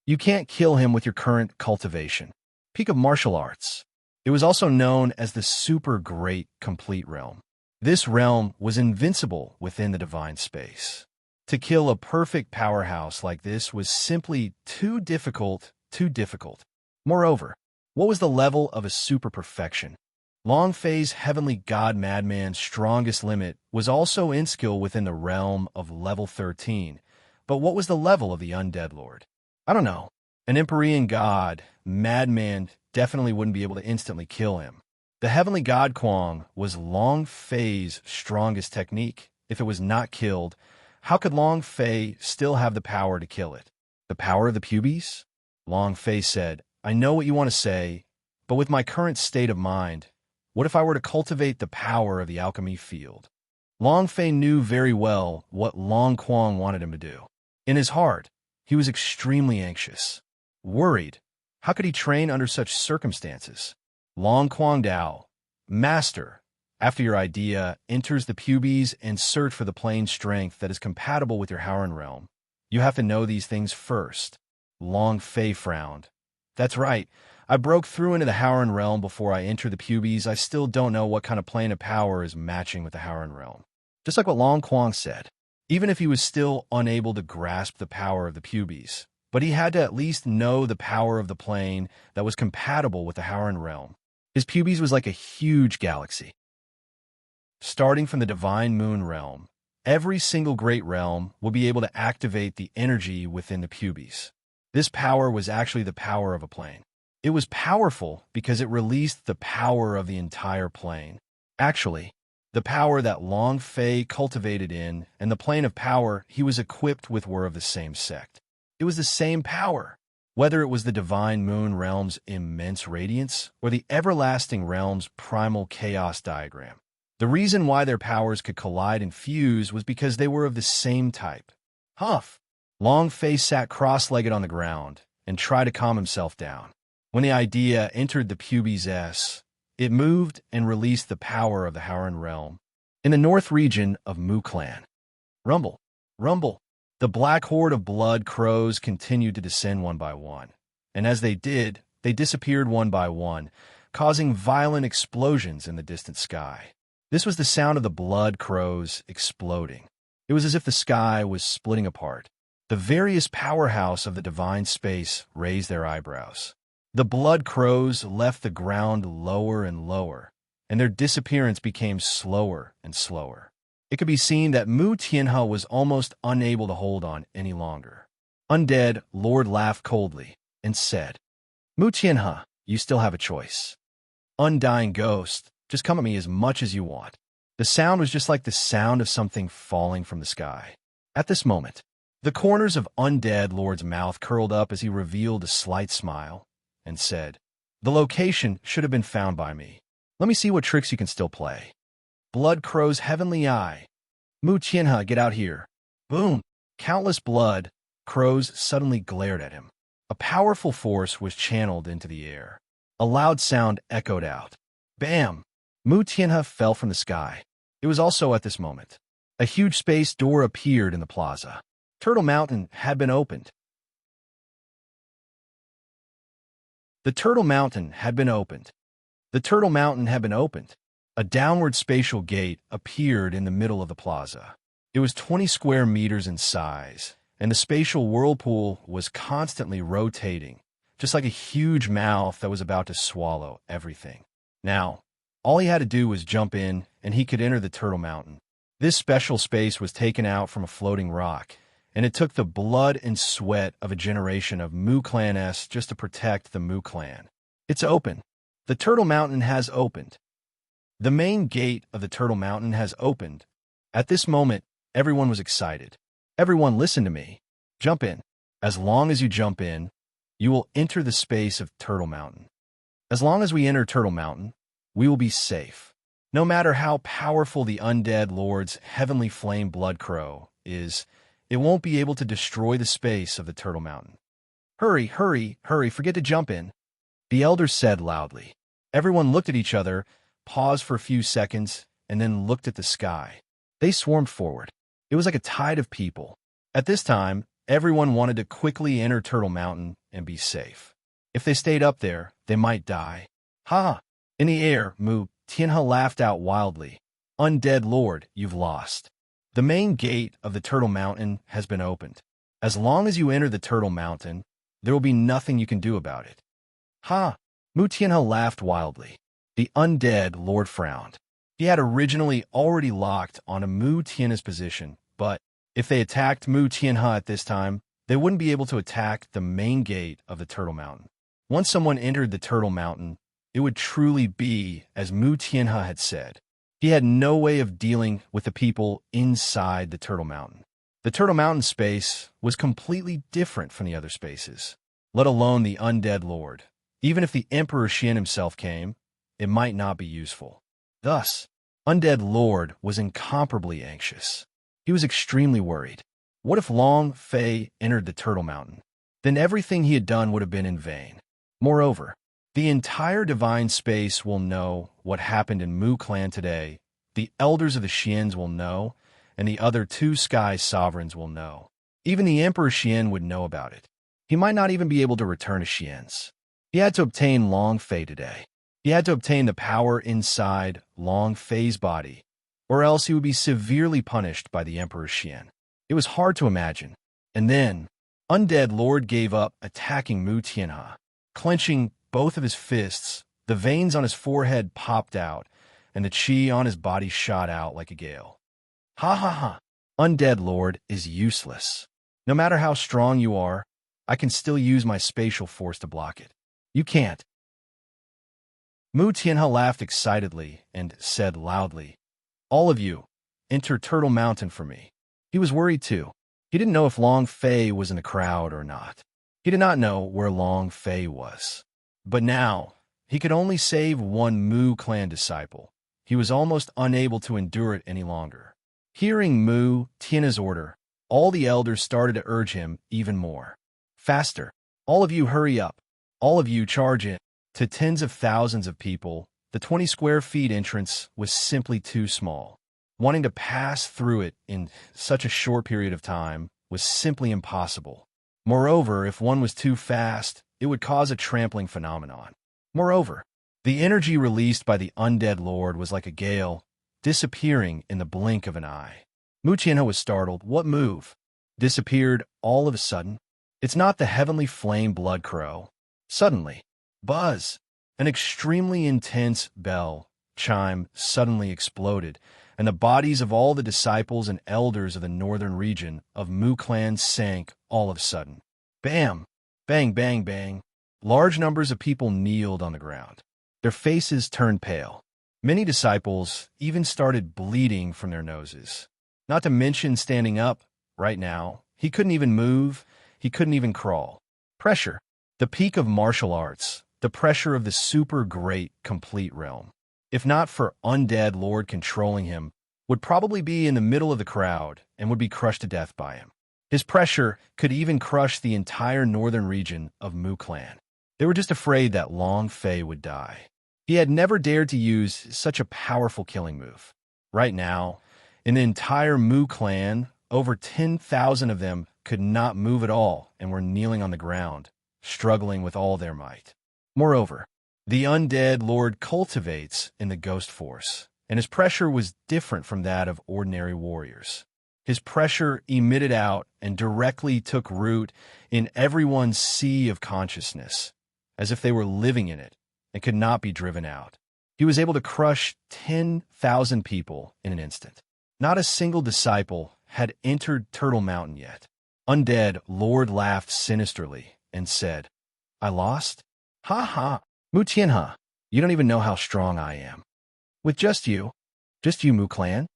You can't kill him with your current cultivation. Peak of martial arts. It was also known as the super great complete realm. This realm was invincible within the divine space. To kill a perfect powerhouse like this was simply too difficult. Moreover, what was the level of a super perfection? Long Fei's heavenly god madman's strongest limit was also in skill within the realm of level 13, but what was the level of the undead lord? I don't know. An Empyrean god, madman, definitely wouldn't be able to instantly kill him. The heavenly god Kwang was Long Fei's strongest technique. If it was not killed, how could Long Fei still have the power to kill it? The power of the pubes? Long Fei said, I know what you want to say, but with my current state of mind, what if I were to cultivate the power of the alchemy field? Long Fei knew very well what Long Kwang wanted him to do. In his heart, he was extremely anxious, worried. How could he train under such circumstances? Long Guangdao, Master, after your idea enters the pubes and search for the plane strength that is compatible with your Howren realm, you have to know these things first. Long Fei frowned. That's right. I broke through into the Howren realm before I entered the pubes. I still don't know what kind of plane of power is matching with the Howren realm. Just like what Long Kwang said, even if he was still unable to grasp the power of the pubes, but he had to at least know the power of the plane that was compatible with the Howren realm. His pubes was like a huge galaxy. Starting from the Divine Moon realm, every single great realm will be able to activate the energy within the pubes. This power was actually the power of a plane. It was powerful because it released the power of the entire plane. Actually, the power that Long Fei cultivated in and the plane of power he was equipped with were of the same sect. It was the same power, whether it was the Divine Moon realm's immense radiance or the everlasting realm's primal chaos diagram. The reason why their powers could collide and fuse was because they were of the same type. Huff! Long Fei sat cross-legged on the ground and tried to calm himself down. When the idea entered the pubes S, it moved and released the power of the Howren realm. In the north region of Mu Clan. Rumble, rumble. The black horde of blood crows continued to descend one by one, and as they did, they disappeared one by one, causing violent explosions in the distant sky. This was the sound of the blood crows exploding. It was as if the sky was splitting apart. The various powerhouse of the divine space raised their eyebrows. The blood crows left the ground lower and lower, and their disappearance became slower and slower. It could be seen that Mu Tianhe was almost unable to hold on any longer. Undead Lord laughed coldly and said, Mu Tianhe, you still have a choice. Undying ghost, just come at me as much as you want. The sound was just like the sound of something falling from the sky. At this moment, the corners of Undead Lord's mouth curled up as he revealed a slight smile and said, The location should have been found by me. Let me see what tricks you can still play. Blood Crow's heavenly eye. Mu Tianhe, get out here. Boom! Countless blood crows suddenly glared at him. A powerful force was channeled into the air. A loud sound echoed out. Bam! Mu Tianhe fell from the sky. It was also at this moment. A huge space door appeared in the plaza. Turtle Mountain had been opened. The Turtle Mountain had been opened. The Turtle Mountain had been opened. A downward spatial gate appeared in the middle of the plaza. It was 20 square meters in size, and the spatial whirlpool was constantly rotating, just like a huge mouth that was about to swallow everything. Now, all he had to do was jump in, and he could enter the Turtle Mountain. This special space was taken out from a floating rock, and it took the blood and sweat of a generation of Mu Clan-s just to protect the Mu Clan. It's open. The Turtle Mountain has opened. The main gate of the Turtle Mountain has opened. At this moment, everyone was excited. Everyone, listen to me. Jump in. As long as you jump in, you will enter the space of Turtle Mountain. As long as we enter Turtle Mountain, we will be safe. No matter how powerful the Undead Lord's heavenly flame Blood Crow is, it won't be able to destroy the space of the Turtle Mountain. Hurry, hurry, hurry, forget to jump in. The elders said loudly. Everyone looked at each other, paused for a few seconds, and then looked at the sky. They swarmed forward. It was like a tide of people. At this time, everyone wanted to quickly enter Turtle Mountain and be safe. If they stayed up there, they might die. Ha! In the air, Mu Tianhe laughed out wildly. Undead Lord, you've lost. The main gate of the Turtle Mountain has been opened. As long as you enter the Turtle Mountain, there will be nothing you can do about it. Ha! Mu Tianhe laughed wildly. The Undead Lord frowned. He had originally already locked on a Mu Tianhe's position, but if they attacked Mu Tianhe at this time, they wouldn't be able to attack the main gate of the Turtle Mountain. Once someone entered the Turtle Mountain, it would truly be as Mu Tianhe had said. He had no way of dealing with the people inside the Turtle Mountain. The Turtle Mountain space was completely different from the other spaces, let alone the Undead Lord. Even if the Emperor Xian himself came, it might not be useful. Thus, Undead Lord was incomparably anxious. He was extremely worried. What if Long Fei entered the Turtle Mountain? Then everything he had done would have been in vain. Moreover, the entire divine space will know what happened in Mu Clan today. The elders of the Xians will know, and the other two sky sovereigns will know. Even the Emperor Xian would know about it. He might not even be able to return to Xian's. He had to obtain Long Fei today. He had to obtain the power inside Long Fei's body, or else he would be severely punished by the Emperor Xian. It was hard to imagine. And then, Undead Lord gave up attacking Mu Tianhe. Clenching both of his fists, the veins on his forehead popped out, and the chi on his body shot out like a gale. Ha ha ha! Undead Lord is useless. No matter how strong you are, I can still use my spatial force to block it. You can't. Mu Tianhe laughed excitedly and said loudly, All of you, enter Turtle Mountain for me. He was worried too. He didn't know if Long Fei was in the crowd or not. He did not know where Long Fei was. But now, he could only save one Mu Clan disciple. He was almost unable to endure it any longer. Hearing Mu Tianhe's order, all the elders started to urge him even more. Faster! All of you hurry up! All of you charge in! To tens of thousands of people, the 20 square feet entrance was simply too small. Wanting to pass through it in such a short period of time was simply impossible. Moreover, if one was too fast, it would cause a trampling phenomenon. Moreover, the energy released by the Undead Lord was like a gale, disappearing in the blink of an eye. Mu Tianhe was startled. What move? Disappeared all of a sudden? It's not the heavenly flame Blood Crow. Suddenly, buzz! An extremely intense bell chime suddenly exploded and the bodies of all the disciples and elders of the northern region of Mu clan sank all of a sudden. Bam! Bang, bang, bang. Large numbers of people kneeled on the ground. Their faces turned pale. Many disciples even started bleeding from their noses. Not to mention standing up right now. He couldn't even move. He couldn't even crawl. Pressure. The peak of martial arts. The pressure of the super great complete realm. If not for Undead Lord controlling him, would probably be in the middle of the crowd and would be crushed to death by him. His pressure could even crush the entire northern region of Mu clan. They were just afraid that Long Fei would die. He had never dared to use such a powerful killing move. Right now, in the entire Mu clan, over 10,000 of them could not move at all and were kneeling on the ground, struggling with all their might. Moreover, the Undead Lord cultivates in the Ghost Force, and his pressure was different from that of ordinary warriors. His pressure emitted out and directly took root in everyone's sea of consciousness, as if they were living in it and could not be driven out. He was able to crush 10,000 people in an instant. Not a single disciple had entered Turtle Mountain yet. Undead Lord laughed sinisterly and said, "I lost? Ha ha! Mu Tianhe, you don't even know how strong I am. With just you Mu clan?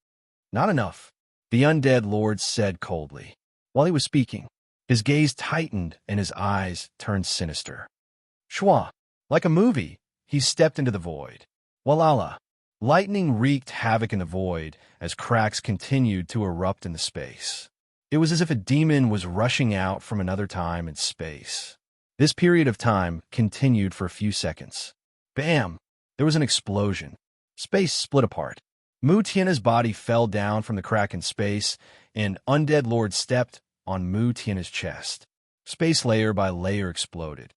Not enough," the Undead Lord said coldly. While he was speaking, his gaze tightened and his eyes turned sinister. Shua, like a movie, he stepped into the void. Walala, lightning wreaked havoc in the void as cracks continued to erupt in the space. It was as if a demon was rushing out from another time and space. This period of time continued for a few seconds. Bam! There was an explosion. Space split apart. Mu Tianhe's body fell down from the crack in space, and Undead Lord stepped on Mu Tianhe's chest. Space layer by layer exploded.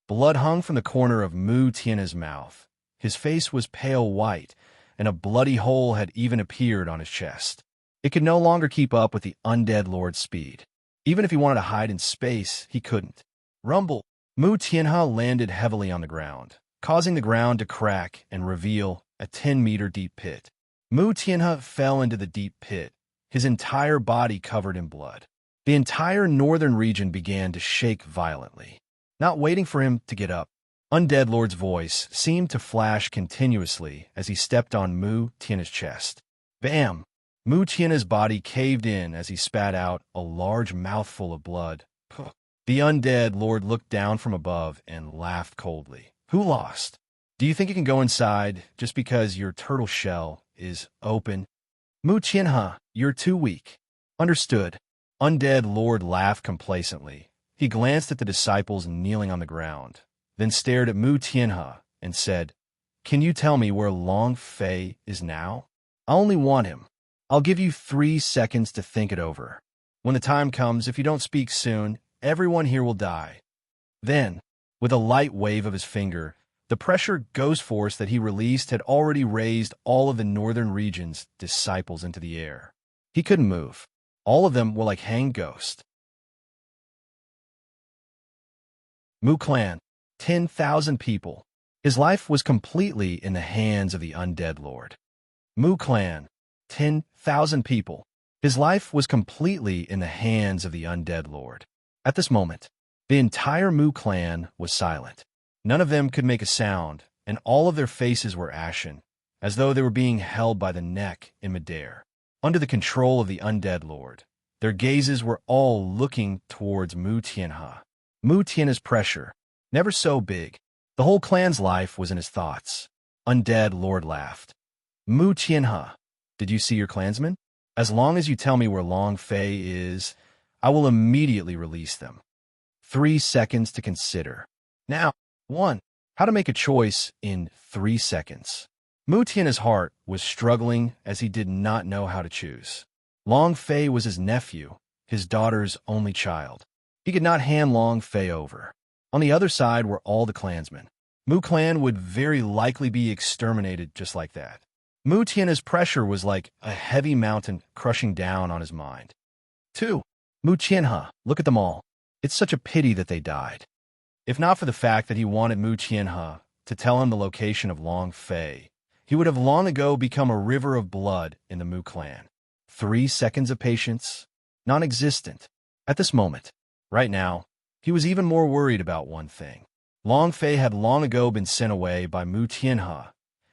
Blood hung from the corner of Mu Tianhe's mouth. His face was pale white, and a bloody hole had even appeared on his chest. It could no longer keep up with the Undead Lord's speed. Even if he wanted to hide in space, he couldn't. Rumble! Mu Tianhe landed heavily on the ground, causing the ground to crack and reveal a 10-meter deep pit. Mu Tianhe fell into the deep pit, his entire body covered in blood. The entire northern region began to shake violently. Not waiting for him to get up, Undead Lord's voice seemed to flash continuously as he stepped on Mu Tianhe's chest. Bam! Mu Tianhe's body caved in as he spat out a large mouthful of blood. The Undead Lord looked down from above and laughed coldly. Who lost? Do you think you can go inside just because your turtle shell is open? Mu Tianhe, you're too weak. Understood. Undead Lord laughed complacently. He glanced at the disciples kneeling on the ground, then stared at Mu Tianhe and said, "Can you tell me where Long Fei is now? I only want him. I'll give you 3 seconds to think it over. When the time comes, if you don't speak soon, everyone here will die." Then, with a light wave of his finger, the pressure ghost force that he released had already raised all of the northern region's disciples into the air. He couldn't move. All of them were like hanged ghosts. Mu clan, 10,000 people. His life was completely in the hands of the Undead Lord. Mu clan, 10,000 people. His life was completely in the hands of the Undead Lord. At this moment, the entire Mu clan was silent. None of them could make a sound, and all of their faces were ashen, as though they were being held by the neck in midair. Under the control of the Undead Lord, their gazes were all looking towards Mu Tianhe. Mu Tianhe's pressure, never so big. The whole clan's life was in his thoughts. Undead Lord laughed. Mu Tianhe, did you see your clansmen? As long as you tell me where Long Fei is, I will immediately release them. 3 seconds to consider. Now, 1. How to make a choice in 3 seconds. Mu Tianhe's heart was struggling as he did not know how to choose. Long Fei was his nephew, his daughter's only child. He could not hand Long Fei over. On the other side were all the clansmen. Mu clan would very likely be exterminated just like that. Mu Tianhe's pressure was like a heavy mountain crushing down on his mind. 2. Mu Tianhe, look at them all. It's such a pity that they died. If not for the fact that he wanted Mu Tianhe to tell him the location of Long Fei, he would have long ago become a river of blood in the Mu clan. 3 seconds of patience? Non-existent. At this moment, right now, he was even more worried about one thing. Long Fei had long ago been sent away by Mu Tianhe,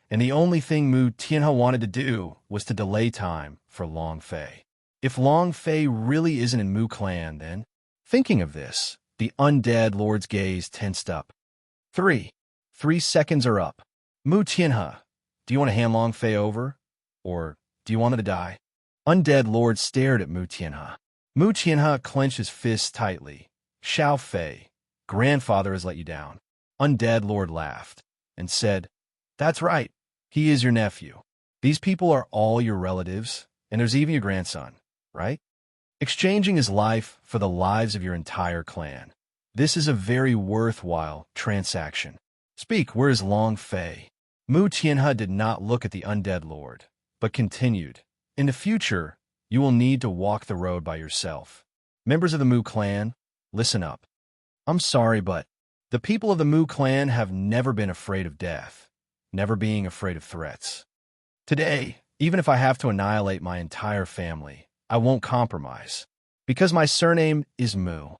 and the only thing Mu Tianhe wanted to do was to delay time for Long Fei. If Long Fei really isn't in Mu clan, then, thinking of this, the undead lord's gaze tensed up. 3 seconds are up. Mu Tianhe, do you want to hand Long Fei over? Or do you want him to die? Undead lord stared at Mu Tianhe. Mu Tianhe clenched his fists tightly. Xiao Fei, grandfather has let you down. Undead lord laughed and said, That's right. He is your nephew. These people are all your relatives, and there's even your grandson, right? Exchanging his life for the lives of your entire clan. This is a very worthwhile transaction. Speak, where is Long Fei? Mu Tianhe did not look at the undead lord, but continued. In the future, you will need to walk the road by yourself. Members of the Mu clan, listen up. I'm sorry, but the people of the Mu clan have never been afraid of death, never being afraid of threats. Today, even if I have to annihilate my entire family, I won't compromise, because my surname is Mu.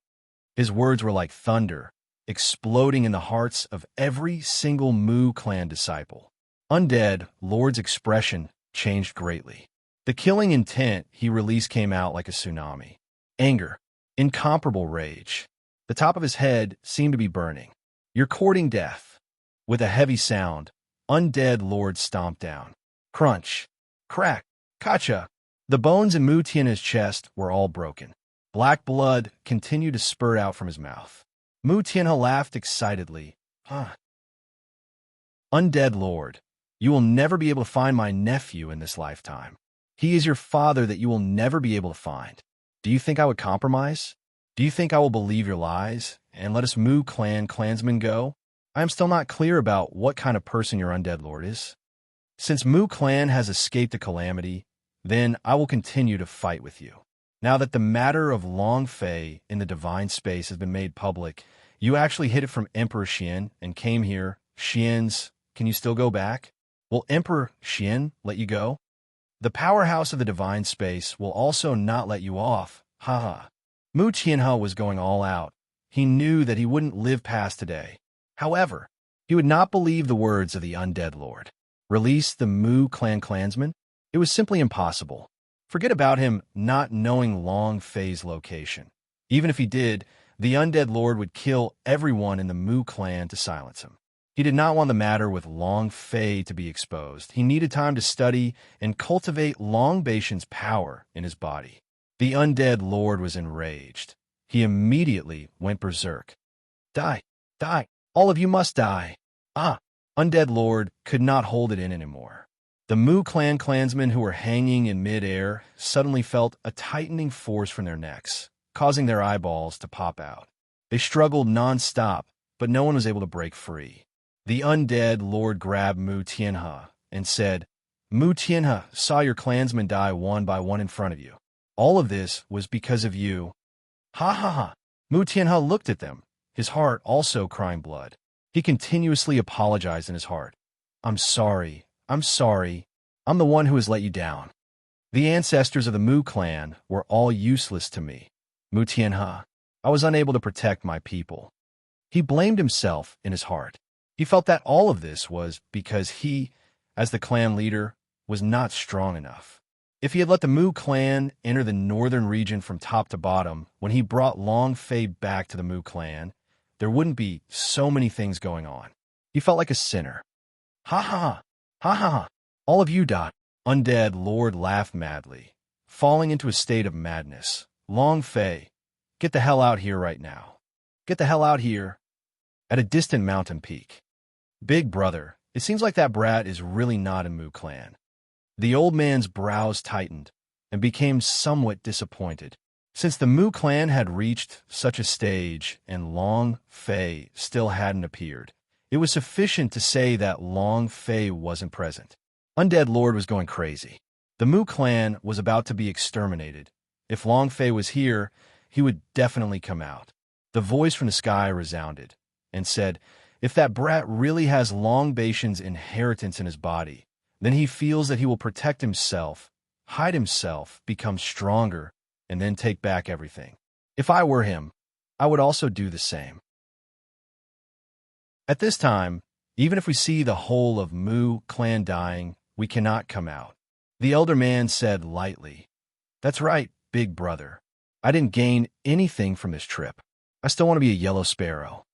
His words were like thunder, exploding in the hearts of every single Mu clan disciple. Undead Lord's expression changed greatly. The killing intent he released came out like a tsunami. Anger, incomparable rage. The top of his head seemed to be burning. You're courting death. With a heavy sound, Undead Lord stomped down. Crunch, crack, kacha. The bones in Mu Tianhe's chest were all broken. Black blood continued to spurt out from his mouth. Mu Tianhe laughed excitedly. Undead Lord, you will never be able to find my nephew in this lifetime. He is your father that you will never be able to find. Do you think I would compromise? Do you think I will believe your lies and let us Mu clan clansmen go? I am still not clear about what kind of person your undead lord is. Since Mu clan has escaped a calamity, then I will continue to fight with you. Now that the matter of Long Fei in the divine space has been made public, you actually hid it from Emperor Xian and came here. Xian's, can you still go back? Will Emperor Xian let you go? The powerhouse of the divine space will also not let you off. Haha. Mu Tianhe was going all out. He knew that he wouldn't live past today. However, he would not believe the words of the undead lord. Release the Mu clan clansman? It was simply impossible. Forget about him not knowing Long Fei's location. Even if he did, the undead lord would kill everyone in the Mu clan to silence him. He did not want the matter with Long Fei to be exposed. He needed time to study and cultivate Long Beishan's power in his body. The undead lord was enraged. He immediately went berserk. Die! Die! All of you must die! Undead lord could not hold it in anymore. The Mu clan clansmen who were hanging in mid-air suddenly felt a tightening force from their necks, causing their eyeballs to pop out. They struggled non-stop, but no one was able to break free. The undead lord grabbed Mu Tianhe and said, Mu Tianhe saw your clansmen die one by one in front of you. All of this was because of you. Ha ha ha. Mu Tianhe looked at them, his heart also crying blood. He continuously apologized in his heart. I'm sorry. I'm sorry. I'm the one who has let you down. The ancestors of the Mu clan were all useless to me. Mu Tianhe, I was unable to protect my people. He blamed himself in his heart. He felt that all of this was because he, as the clan leader, was not strong enough. If he had let the Mu clan enter the northern region from top to bottom, when he brought Long Fei back to the Mu clan, there wouldn't be so many things going on. He felt like a sinner. Ha ha ha. Ha ha ha. All of you die. Undead Lord laughed madly, falling into a state of madness. Long Fei, get the hell out here right now. Get the hell out here. At a distant mountain peak. Big brother, it seems like that brat is really not in Mu clan. The old man's brows tightened and became somewhat disappointed. Since the Mu clan had reached such a stage and Long Fei still hadn't appeared, it was sufficient to say that Long Fei wasn't present. Undead Lord was going crazy. The Mu clan was about to be exterminated. If Long Fei was here, he would definitely come out. The voice from the sky resounded and said, if that brat really has Long Beishan's inheritance in his body, Then he feels that he will protect himself, hide himself, become stronger, and then take back everything. If I were him, I would also do the same. At this time, even if we see the whole of Mu clan dying, we cannot come out. The elder man said lightly, "That's right, big brother. I didn't gain anything from this trip. I still want to be a yellow sparrow."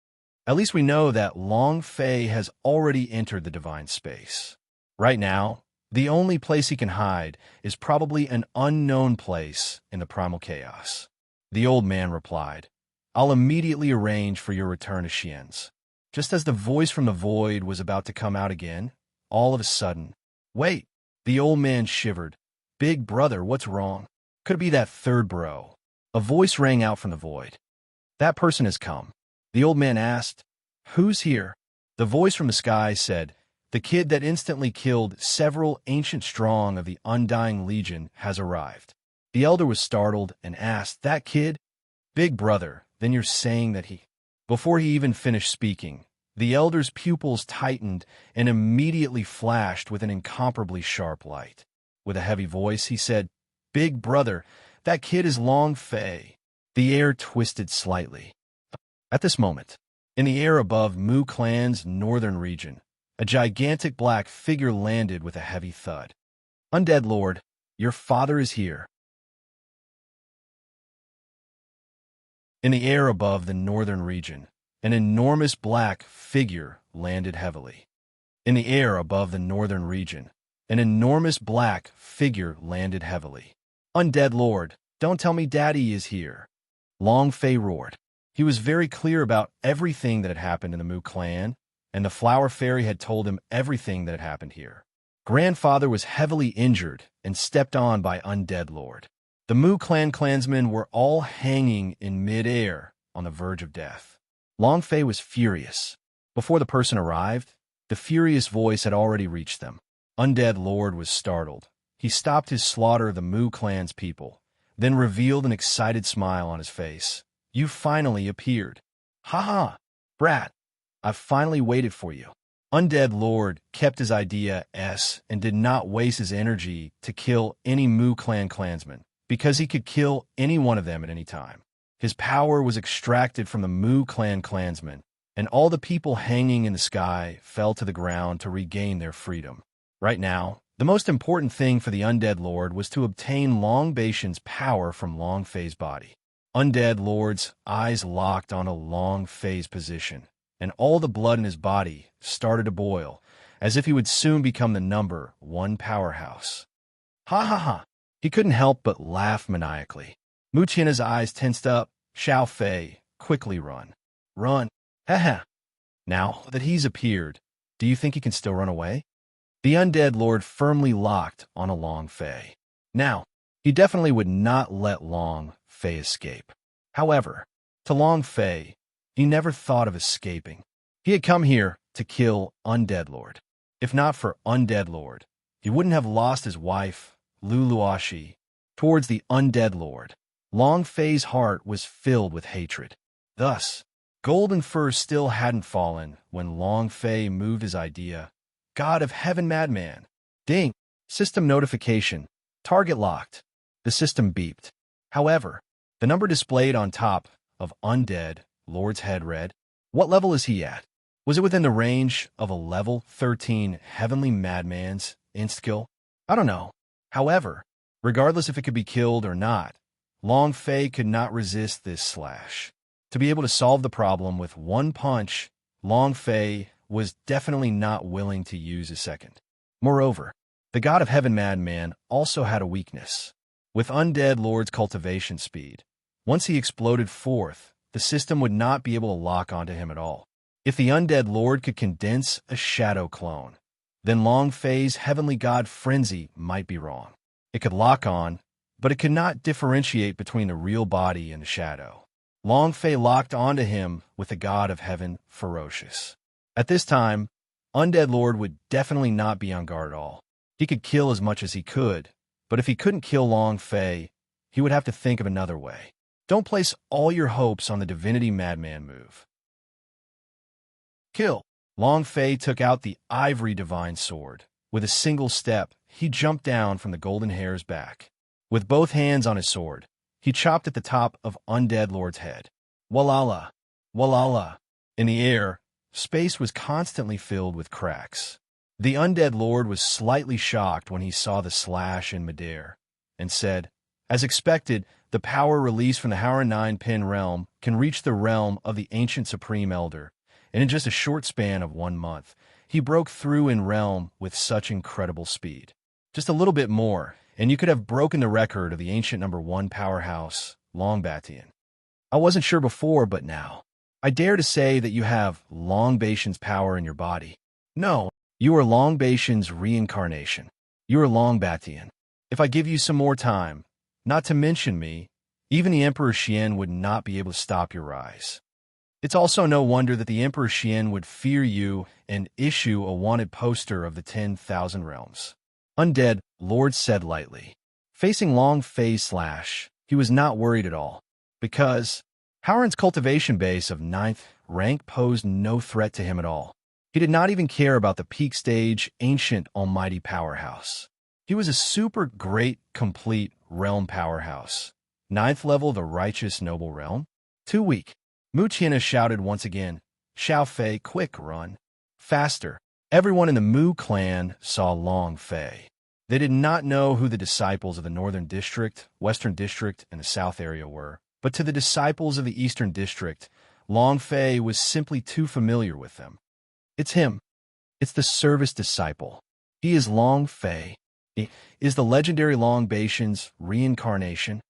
At least we know that Long Fei has already entered the divine space. Right now, the only place he can hide is probably an unknown place in the primal chaos. The old man replied, "I'll immediately arrange for your return to Xian's." Just as the voice from the void was about to come out again, all of a sudden, "Wait!" The old man shivered. "Big brother, what's wrong? Could it be that third bro?" A voice rang out from the void. "That person has come." The old man asked, "Who's here?" The voice from the sky said, "The kid that instantly killed several ancient strong of the Undying Legion has arrived." The elder was startled and asked, "That kid? Big brother, then you're saying that he—" Before he even finished speaking, the elder's pupils tightened and immediately flashed with an incomparably sharp light. With a heavy voice, he said, "Big brother, that kid is Long Fei." The air twisted slightly. At this moment, in the air above Mu Clan's northern region, a gigantic black figure landed with a heavy thud. "Undead Lord, your father is here." In the air above the northern region, an enormous black figure landed heavily. In the air above the northern region, an enormous black figure landed heavily. "Undead Lord, don't tell me Daddy is here." Long Fei roared. He was very clear about everything that had happened in the Mu clan, and the Flower Fairy had told him everything that had happened here. Grandfather was heavily injured and stepped on by Undead Lord. The Mu clan clansmen were all hanging in mid-air on the verge of death. Long Fei was furious. Before the person arrived, the furious voice had already reached them. Undead Lord was startled. He stopped his slaughter of the Mu clan's people, then revealed an excited smile on his face. "You finally appeared. Ha ha, brat. I've finally waited for you." Undead Lord kept his idea and did not waste his energy to kill any Mu clan clansman, because he could kill any one of them at any time. His power was extracted from the Mu clan clansmen, and all the people hanging in the sky fell to the ground to regain their freedom. Right now, the most important thing for the Undead Lord was to obtain Long Baishan's power from Long Fei's body. Undead Lord's eyes locked on a Long Fei's position, and all the blood in his body started to boil, as if he would soon become the #1 powerhouse. Ha ha ha! He couldn't help but laugh maniacally. Mu China's eyes tensed up. "Xiao Fei, quickly run. Run. Ha ha. Now that he's appeared, do you think he can still run away?" The Undead Lord firmly locked on a Long Fei. Now, he definitely would not let Long Fei escape. However, to Long Fei, he never thought of escaping. He had come here to kill Undead Lord. If not for Undead Lord, he wouldn't have lost his wife, Luluashi, towards the Undead Lord. Long Fei's heart was filled with hatred. Thus, Golden Fur still hadn't fallen when Long Fei moved his idea. "God of Heaven Madman! Ding! System notification. Target locked." The system beeped. However, the number displayed on top of Undead Lord's head read, "What level is he at?" Was it within the range of a level 13 Heavenly Madman's inst-kill? I don't know. However, regardless if it could be killed or not, Long Fei could not resist this slash. To be able to solve the problem with one punch, Long Fei was definitely not willing to use a second. Moreover, the God of Heaven Madman also had a weakness. With Undead Lord's cultivation speed, once he exploded forth, the system would not be able to lock onto him at all. If the Undead Lord could condense a shadow clone, then Long Fei's Heavenly God Frenzy might be wrong. It could lock on, but it could not differentiate between the real body and the shadow. Long Fei locked onto him with the God of Heaven Ferocious. At this time, Undead Lord would definitely not be on guard at all. He could kill as much as he could, but if he couldn't kill Long Fei, he would have to think of another way. Don't place all your hopes on the Divinity Madman move. Kill. Long Fei took out the Ivory Divine Sword, With a single step, he jumped down from the golden hare's back. With both hands on his sword, he chopped at the top of Undead Lord's head. Walala! Walala! In the air, space was constantly filled with cracks. The Undead Lord was slightly shocked when he saw the slash in midair, and said, as expected, the power released from the Howrah 9-pin realm can reach the realm of the ancient Supreme Elder, and in just a short span of 1 month, he broke through in realm with such incredible speed. Just a little bit more, and you could have broken the record of the ancient #1 powerhouse, Longbatian. I wasn't sure before, but now, I dare to say that you have Longbation's power in your body. No, you are Longbation's reincarnation. You are Longbatian. If I give you some more time, not to mention me, even the Emperor Xian would not be able to stop your rise. It's also no wonder that the Emperor Xian would fear you and issue a wanted poster of the 10,000 realms. Undead Lord said lightly. Facing Long Fei's slash, he was not worried at all, because Howren's cultivation base of 9th rank posed no threat to him at all. He did not even care about the peak stage ancient almighty powerhouse. He was a super great, complete realm powerhouse. 9th level of the righteous noble realm? Too weak. Mu Qianhe shouted once again, Xiao Fei, quick, run. Faster. Everyone in the Mu clan saw Long Fei. They did not know who the disciples of the Northern District, Western District, and the South area were, but to the disciples of the Eastern District, Long Fei was simply too familiar with them. It's him. It's the service disciple. He is Long Fei. He is the legendary Longbation's reincarnation.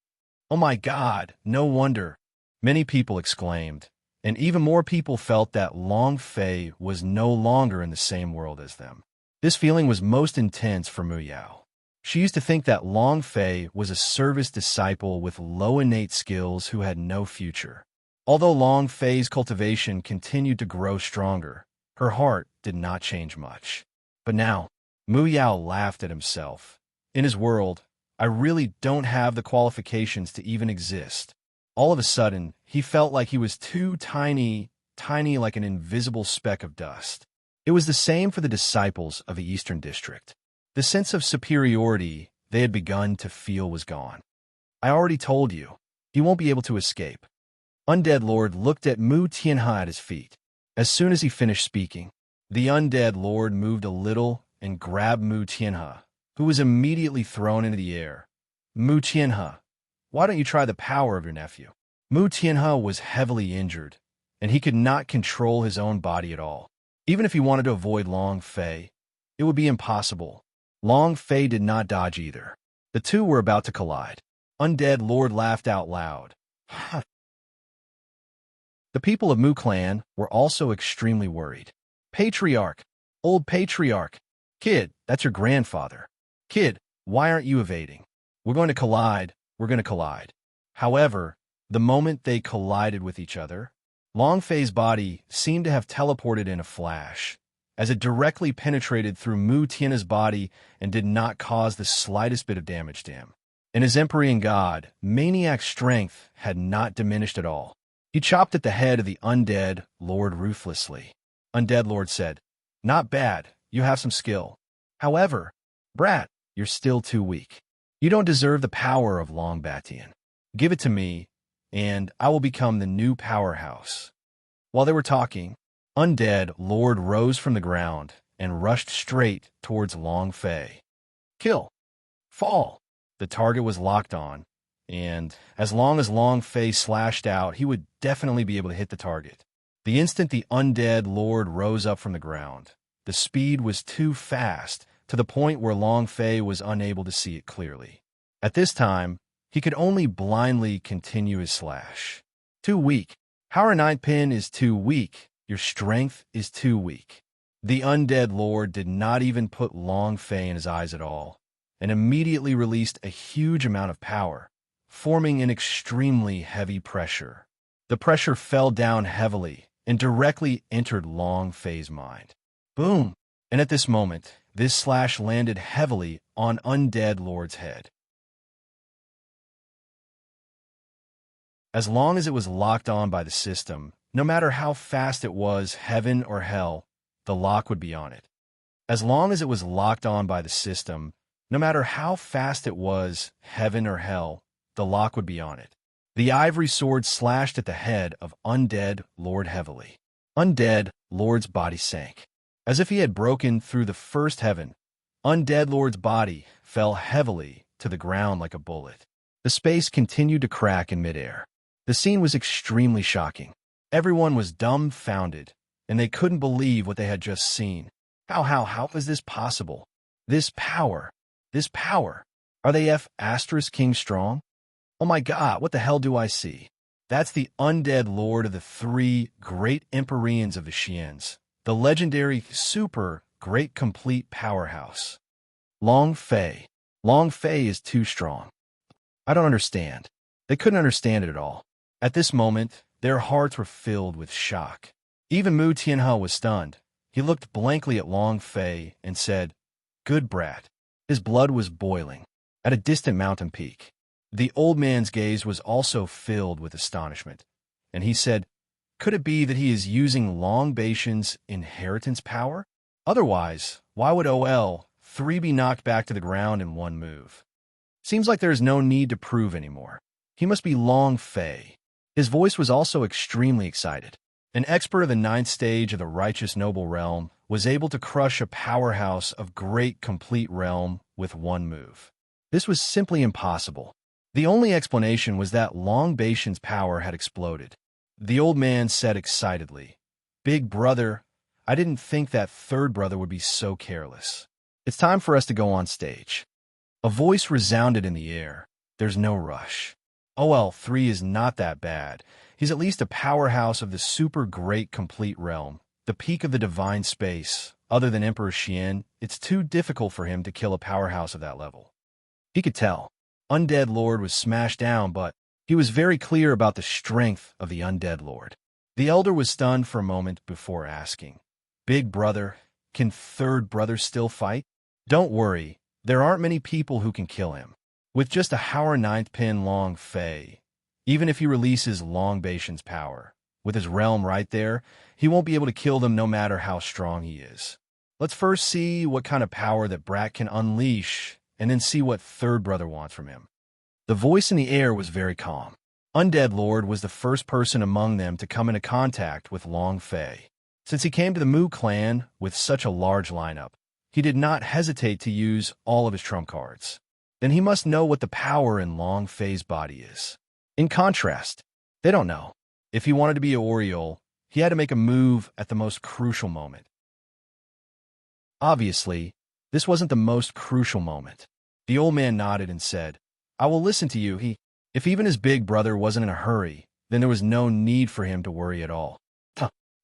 Oh my God, no wonder, many people exclaimed, and even more people felt that Long Fei was no longer in the same world as them. This feeling was most intense for Mu Yao. She used to think that Long Fei was a service disciple with low innate skills who had no future. Although Long Fei's cultivation continued to grow stronger, her heart did not change much. But now, Mu Yao laughed at himself. In his world, I really don't have the qualifications to even exist. All of a sudden, he felt like he was too tiny like an invisible speck of dust. It was the same for the disciples of the Eastern District. The sense of superiority they had begun to feel was gone. I already told you, he won't be able to escape. Undead Lord looked at Mu Qianhe at his feet. As soon as he finished speaking, the Undead Lord moved a little and grabbed Mu Qianhe, who was immediately thrown into the air. Mu Qianhe, why don't you try the power of your nephew? Mu Qianhe was heavily injured, and he could not control his own body at all. Even if he wanted to avoid Long Fei, it would be impossible. Long Fei did not dodge either. The two were about to collide. Undead Lord laughed out loud. The people of Mu Clan were also extremely worried. Patriarch, old patriarch. Kid, that's your grandfather. Kid, why aren't you evading? We're going to collide. We're going to collide. However, the moment they collided with each other, Long Fei's body seemed to have teleported in a flash, as it directly penetrated through Mu Qianhe's body and did not cause the slightest bit of damage to him. In his Empyrean God, Maniac's strength had not diminished at all. He chopped at the head of the Undead Lord ruthlessly. Undead Lord said, Not bad, you have some skill. However, brat, you're still too weak. You don't deserve the power of Longbatian. Give it to me, and I will become the new powerhouse. While they were talking, Undead Lord rose from the ground and rushed straight towards Long Fei. Kill. Fall. The target was locked on, and as long as Long Fei slashed out, he would definitely be able to hit the target. The instant the Undead Lord rose up from the ground, the speed was too fast to the point where Long Fei was unable to see it clearly. At this time, he could only blindly continue his slash. Too weak. Howrah 9th pin is too weak. Your strength is too weak. The Undead Lord did not even put Long Fei in his eyes at all, and immediately released a huge amount of power, forming an extremely heavy pressure. The pressure fell down heavily and directly entered Long Fei's mind. Boom! And at this moment, this slash landed heavily on Undead Lord's head. As long as it was locked on by the system, no matter how fast it was, heaven or hell, the lock would be on it. As long as it was locked on by the system, no matter how fast it was, heaven or hell, the lock would be on it. The ivory sword slashed at the head of Undead Lord heavily. Undead Lord's body sank. As if he had broken through the first heaven, Undead Lord's body fell heavily to the ground like a bullet. The space continued to crack in midair. The scene was extremely shocking. Everyone was dumbfounded, and they couldn't believe what they had just seen. How is this possible? This power. Are they King strong? Oh my god, what the hell do I see? That's the undead lord of the three great Empyreans of the Xians, the legendary super great complete powerhouse. Long Fei. Long Fei is too strong. I don't understand. They couldn't understand it at all. At this moment, their hearts were filled with shock. Even Mu Tianhe was stunned. He looked blankly at Long Fei and said, "Good brat." His blood was boiling. At a distant mountain peak, the old man's gaze was also filled with astonishment, and he said, "Could it be that he is using Long Beishan's inheritance power? Otherwise, why would OL3 be knocked back to the ground in one move? Seems like there is no need to prove anymore. He must be Long Fei." His voice was also extremely excited. An expert of the 9th stage of the righteous noble realm was able to crush a powerhouse of great complete realm with one move. This was simply impossible. The only explanation was that Long Beishan's power had exploded. The old man said excitedly, "Big brother, I didn't think that third brother would be so careless. It's time for us to go on stage." A voice resounded in the air. "There's no rush. OL3 is not that bad. He's at least a powerhouse of the super great complete realm, the peak of the divine space. Other than Emperor Xian, it's too difficult for him to kill a powerhouse of that level." He could tell. Undead Lord was smashed down, but he was very clear about the strength of the Undead Lord. The elder was stunned for a moment before asking, "Big brother, can third brother still fight?" "Don't worry, there aren't many people who can kill him. With just a Howard 9th pin Long Fei, even if he releases Long Beishan's power, with his realm right there, he won't be able to kill them no matter how strong he is. Let's first see what kind of power that brat can unleash, and then see what third brother wants from him." The voice in the air was very calm. Undead Lord was the first person among them to come into contact with Long Fei. Since he came to the Mu clan with such a large lineup, he did not hesitate to use all of his trump cards. Then he must know what the power in Long Fei's body is. In contrast, they don't know. If he wanted to be Oriole, he had to make a move at the most crucial moment. Obviously, this wasn't the most crucial moment. The old man nodded and said, "I will listen to you." If even his big brother wasn't in a hurry, then there was no need for him to worry at all.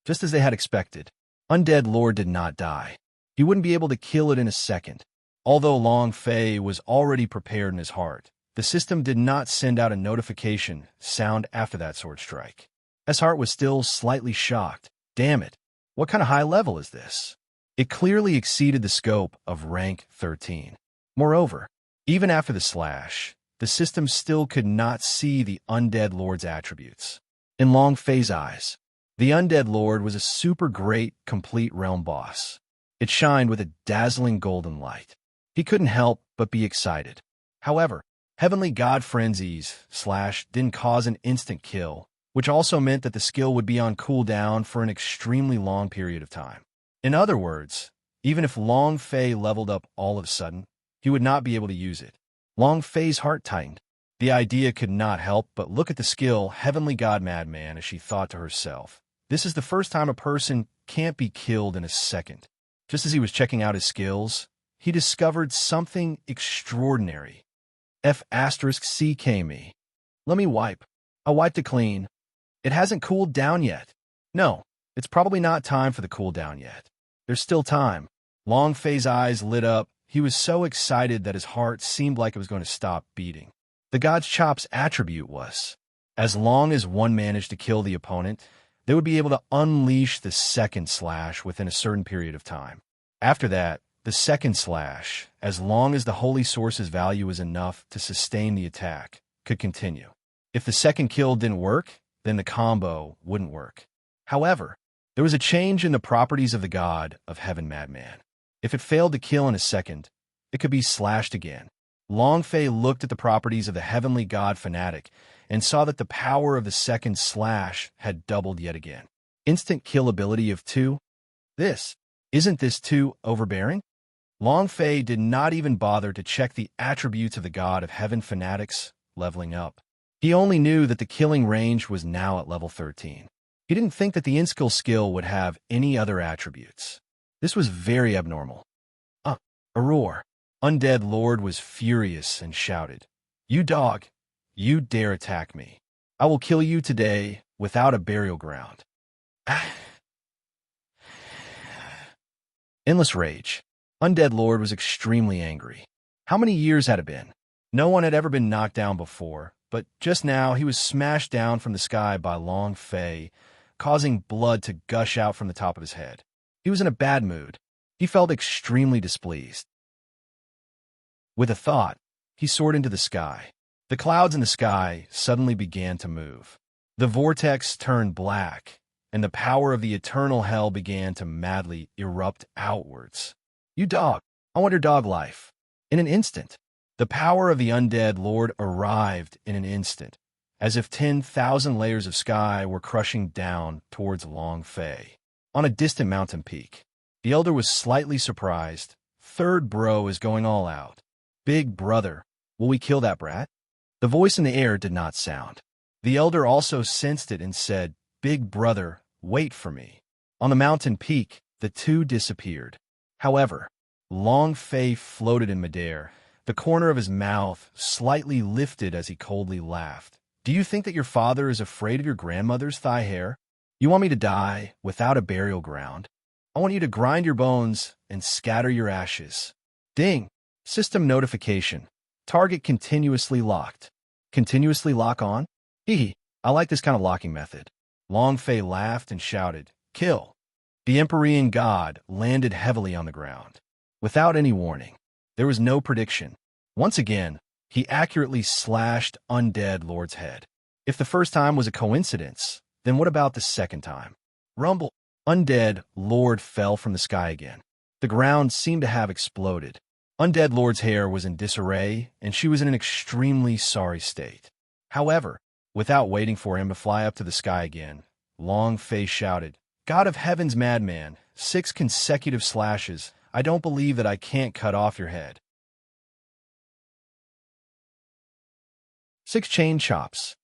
Just as they had expected, Undead Lord did not die. He wouldn't be able to kill it in a second. Although Long Fei was already prepared in his heart, the system did not send out a notification sound after that sword strike. His heart was still slightly shocked. Damn it, what kind of high level is this? It clearly exceeded the scope of rank 13. Moreover, even after the slash, the system still could not see the Undead Lord's attributes. In Long Fei's eyes, the Undead Lord was a super great complete realm boss. It shined with a dazzling golden light. He couldn't help but be excited. However, Heavenly God Frenzies / didn't cause an instant kill, which also meant that the skill would be on cooldown for an extremely long period of time. In other words, even if Long Fei leveled up all of a sudden, he would not be able to use it. Long Fei's heart tightened. The idea could not help but look at the skill Heavenly God Madman as she thought to herself, "This is the first time a person can't be killed in a second." Just as he was checking out his skills, he discovered something extraordinary. F***CK Let me wipe. I wiped it clean. It hasn't cooled down yet. No, it's probably not time for the cooldown yet. There's still time. Long Fei's eyes lit up. He was so excited that his heart seemed like it was going to stop beating. The God's Chop's attribute was, as long as one managed to kill the opponent, they would be able to unleash the second slash within a certain period of time. After that, the second slash, as long as the holy source's value was enough to sustain the attack, could continue. If the second kill didn't work, then the combo wouldn't work. However, there was a change in the properties of the God of Heaven Madman. If it failed to kill in a second, it could be slashed again. Long Fei looked at the properties of the heavenly god fanatic and saw that the power of the second slash had doubled yet again. Instant kill ability of 2? Isn't this too overbearing? Long Fei did not even bother to check the attributes of the god of heaven fanatics leveling up. He only knew that the killing range was now at level 13. He didn't think that the Inskill skill would have any other attributes. This was very abnormal. A roar. Undead Lord was furious and shouted, "You dog! You dare attack me! I will kill you today without a burial ground." Endless rage. Undead Lord was extremely angry. How many years had it been? No one had ever been knocked down before, but just now he was smashed down from the sky by Long Fei, causing blood to gush out from the top of his head. He was in a bad mood. He felt extremely displeased. With a thought, he soared into the sky. The clouds in the sky suddenly began to move. The vortex turned black, and the power of the eternal hell began to madly erupt outwards. "You dog! I want your dog life!" In an instant, the power of the undead Lord arrived in an instant, as if 10,000 layers of sky were crushing down towards Long Fei. On a distant mountain peak, the elder was slightly surprised. "Third bro is going all out. Big brother, will we kill that brat?" The voice in the air did not sound. The elder also sensed it and said, "Big brother, wait for me." On the mountain peak, the two disappeared. However, Long Fei floated in midair, the corner of his mouth slightly lifted as he coldly laughed. "Do you think that your father is afraid of your grandmother's thigh hair? You want me to die without a burial ground? I want you to grind your bones and scatter your ashes." Ding! System notification. Target continuously locked. Continuously lock on? Hee, I like this kind of locking method. Long Fei laughed and shouted, "Kill!" The Empyrean god landed heavily on the ground. Without any warning, there was no prediction. Once again, he accurately slashed Undead Lord's head. If the first time was a coincidence, then what about the second time? Rumble! Undead Lord fell from the sky again. The ground seemed to have exploded. Undead Lord's hair was in disarray, and she was in an extremely sorry state. However, without waiting for him to fly up to the sky again, Long Fei shouted, "God of Heaven's madman, 6 consecutive slashes. I don't believe that I can't cut off your head." 6 chain chops.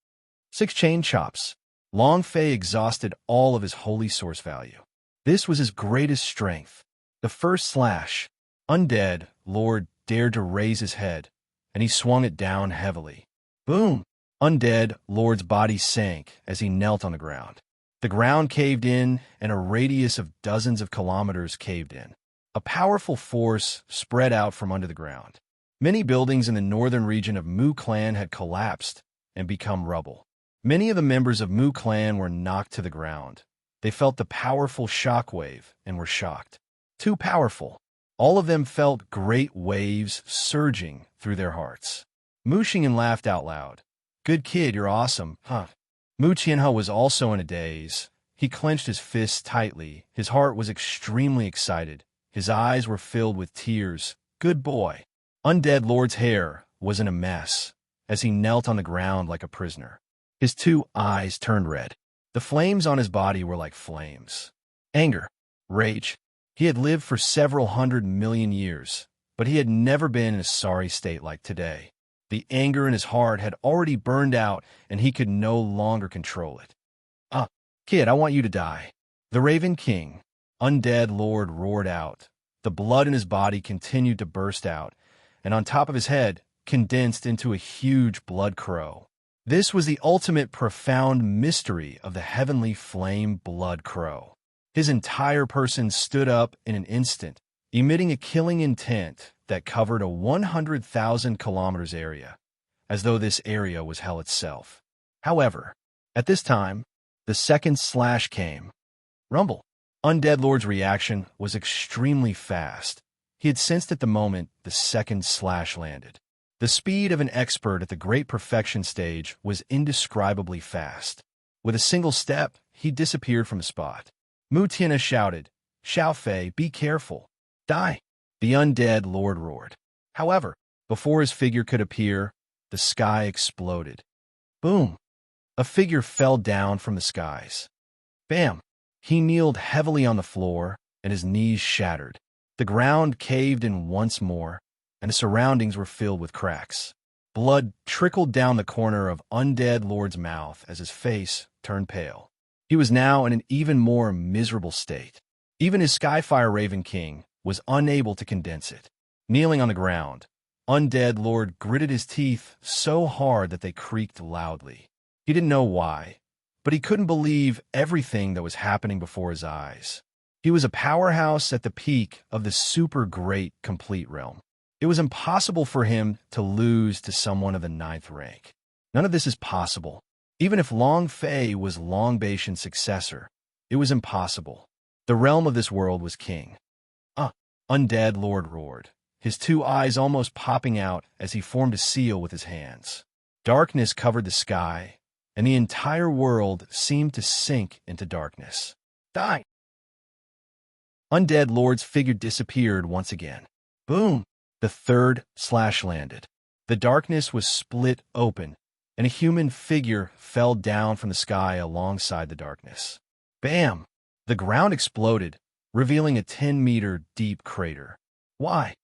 6 chain chops. Long Fei exhausted all of his holy source value. This was his greatest strength. The first slash, Undead Lord dared to raise his head, and he swung it down heavily. Boom! Undead Lord's body sank as he knelt on the ground. The ground caved in, and a radius of dozens of kilometers caved in. A powerful force spread out from under the ground. Many buildings in the northern region of Mu Clan had collapsed and become rubble. Many of the members of Mu Clan were knocked to the ground. They felt the powerful shockwave and were shocked. Too powerful. All of them felt great waves surging through their hearts. Mu Xian laughed out loud. "Good kid, you're awesome, huh?" Mu Qianhe was also in a daze. He clenched his fists tightly. His heart was extremely excited. His eyes were filled with tears. Good boy. Undead Lord's hair was in a mess as he knelt on the ground like a prisoner. His 2 eyes turned red. The flames on his body were like flames. Anger. Rage. He had lived for several 100 million years, but he had never been in a sorry state like today. The anger in his heart had already burned out, and he could no longer control it. Kid, I want you to die." The Raven King, Undead Lord, roared out. The blood in his body continued to burst out, and on top of his head, condensed into a huge blood crow. This was the ultimate profound mystery of the heavenly flame blood crow. His entire person stood up in an instant, emitting a killing intent that covered a 100,000 kilometers area, as though this area was hell itself. However, at this time, the second slash came. Rumble. Undead Lord's reaction was extremely fast. He had sensed at the moment the second slash landed. The speed of an expert at the great perfection stage was indescribably fast. With a single step, he disappeared from the spot. Mu Qianhe shouted, "Xiao Fei, be careful. Die." The undead lord roared. However, before his figure could appear, the sky exploded. Boom! A figure fell down from the skies. Bam! He kneeled heavily on the floor, and his knees shattered. The ground caved in once more, and the surroundings were filled with cracks. Blood trickled down the corner of Undead Lord's mouth as his face turned pale. He was now in an even more miserable state. Even his Skyfire Raven King was unable to condense it. Kneeling on the ground, Undead Lord gritted his teeth so hard that they creaked loudly. He didn't know why, but he couldn't believe everything that was happening before his eyes. He was a powerhouse at the peak of the super great complete realm. It was impossible for him to lose to someone of the 9th rank. None of this is possible. Even if Long Fei was Long Baishan's successor, it was impossible. The realm of this world was king. Undead Lord roared, his 2 eyes almost popping out as he formed a seal with his hands. Darkness covered the sky, and the entire world seemed to sink into darkness. Die! Undead Lord's figure disappeared once again. Boom! The 3rd slash landed. The darkness was split open, and a human figure fell down from the sky alongside the darkness. Bam! The ground exploded, revealing a 10-meter deep crater. Why?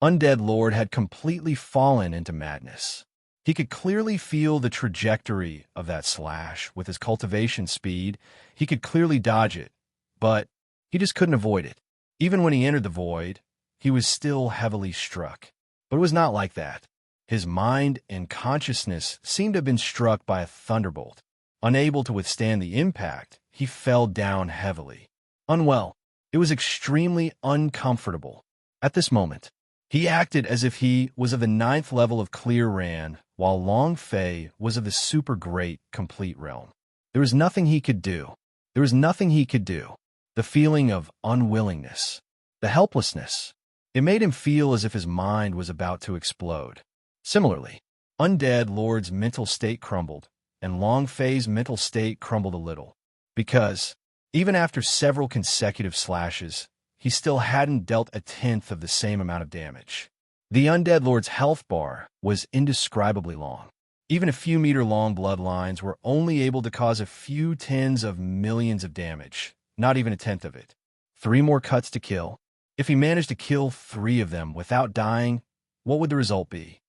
Undead Lord had completely fallen into madness. He could clearly feel the trajectory of that slash. With his cultivation speed, he could clearly dodge it, but he just couldn't avoid it. Even when he entered the void, he was still heavily struck. But it was not like that. His mind and consciousness seemed to have been struck by a thunderbolt. Unable to withstand the impact, he fell down heavily. Unwell, it was extremely uncomfortable. At this moment, he acted as if he was of the 9th level of Clear Ran, while Long Fei was of the super great complete realm. There was nothing he could do. The feeling of unwillingness, the helplessness, it made him feel as if his mind was about to explode. Similarly, Undead Lord's mental state crumbled, and Long Fei's mental state crumbled a little, because, even after several consecutive slashes, he still hadn't dealt 1/10 of the same amount of damage. The Undead Lord's health bar was indescribably long. Even a few meter-long bloodlines were only able to cause a few tens of millions of damage. Not even 1/10 of it. 3 more cuts to kill. If he managed to kill 3 of them without dying, what would the result be?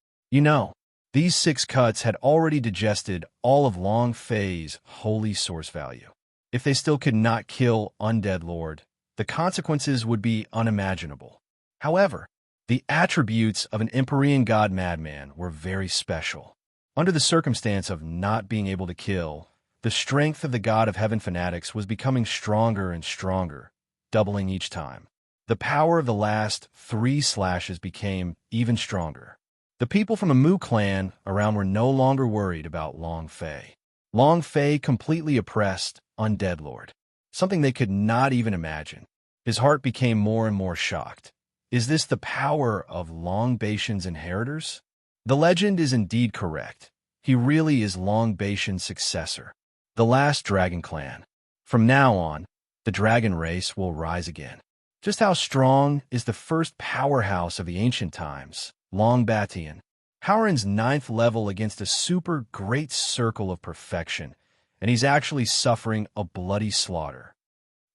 These 6 cuts had already digested all of Long Fei's holy source value. If they still could not kill Undead Lord, the consequences would be unimaginable. However, the attributes of an Empyrean God madman were very special. Under the circumstance of not being able to kill, the strength of the God of Heaven fanatics was becoming stronger and stronger, doubling each time. The power of the last 3 slashes became even stronger. The people from the Mu clan around were no longer worried about Long Fei. Long Fei completely oppressed Undead Lord, something they could not even imagine. His heart became more and more shocked. Is this the power of Long Baishan's inheritors? The legend is indeed correct. He really is Long Baishan's successor. The last dragon clan. From now on, the dragon race will rise again. Just how strong is the first powerhouse of the ancient times, Long Batian? Howren's 9th level against a super great circle of perfection, and he's actually suffering a bloody slaughter.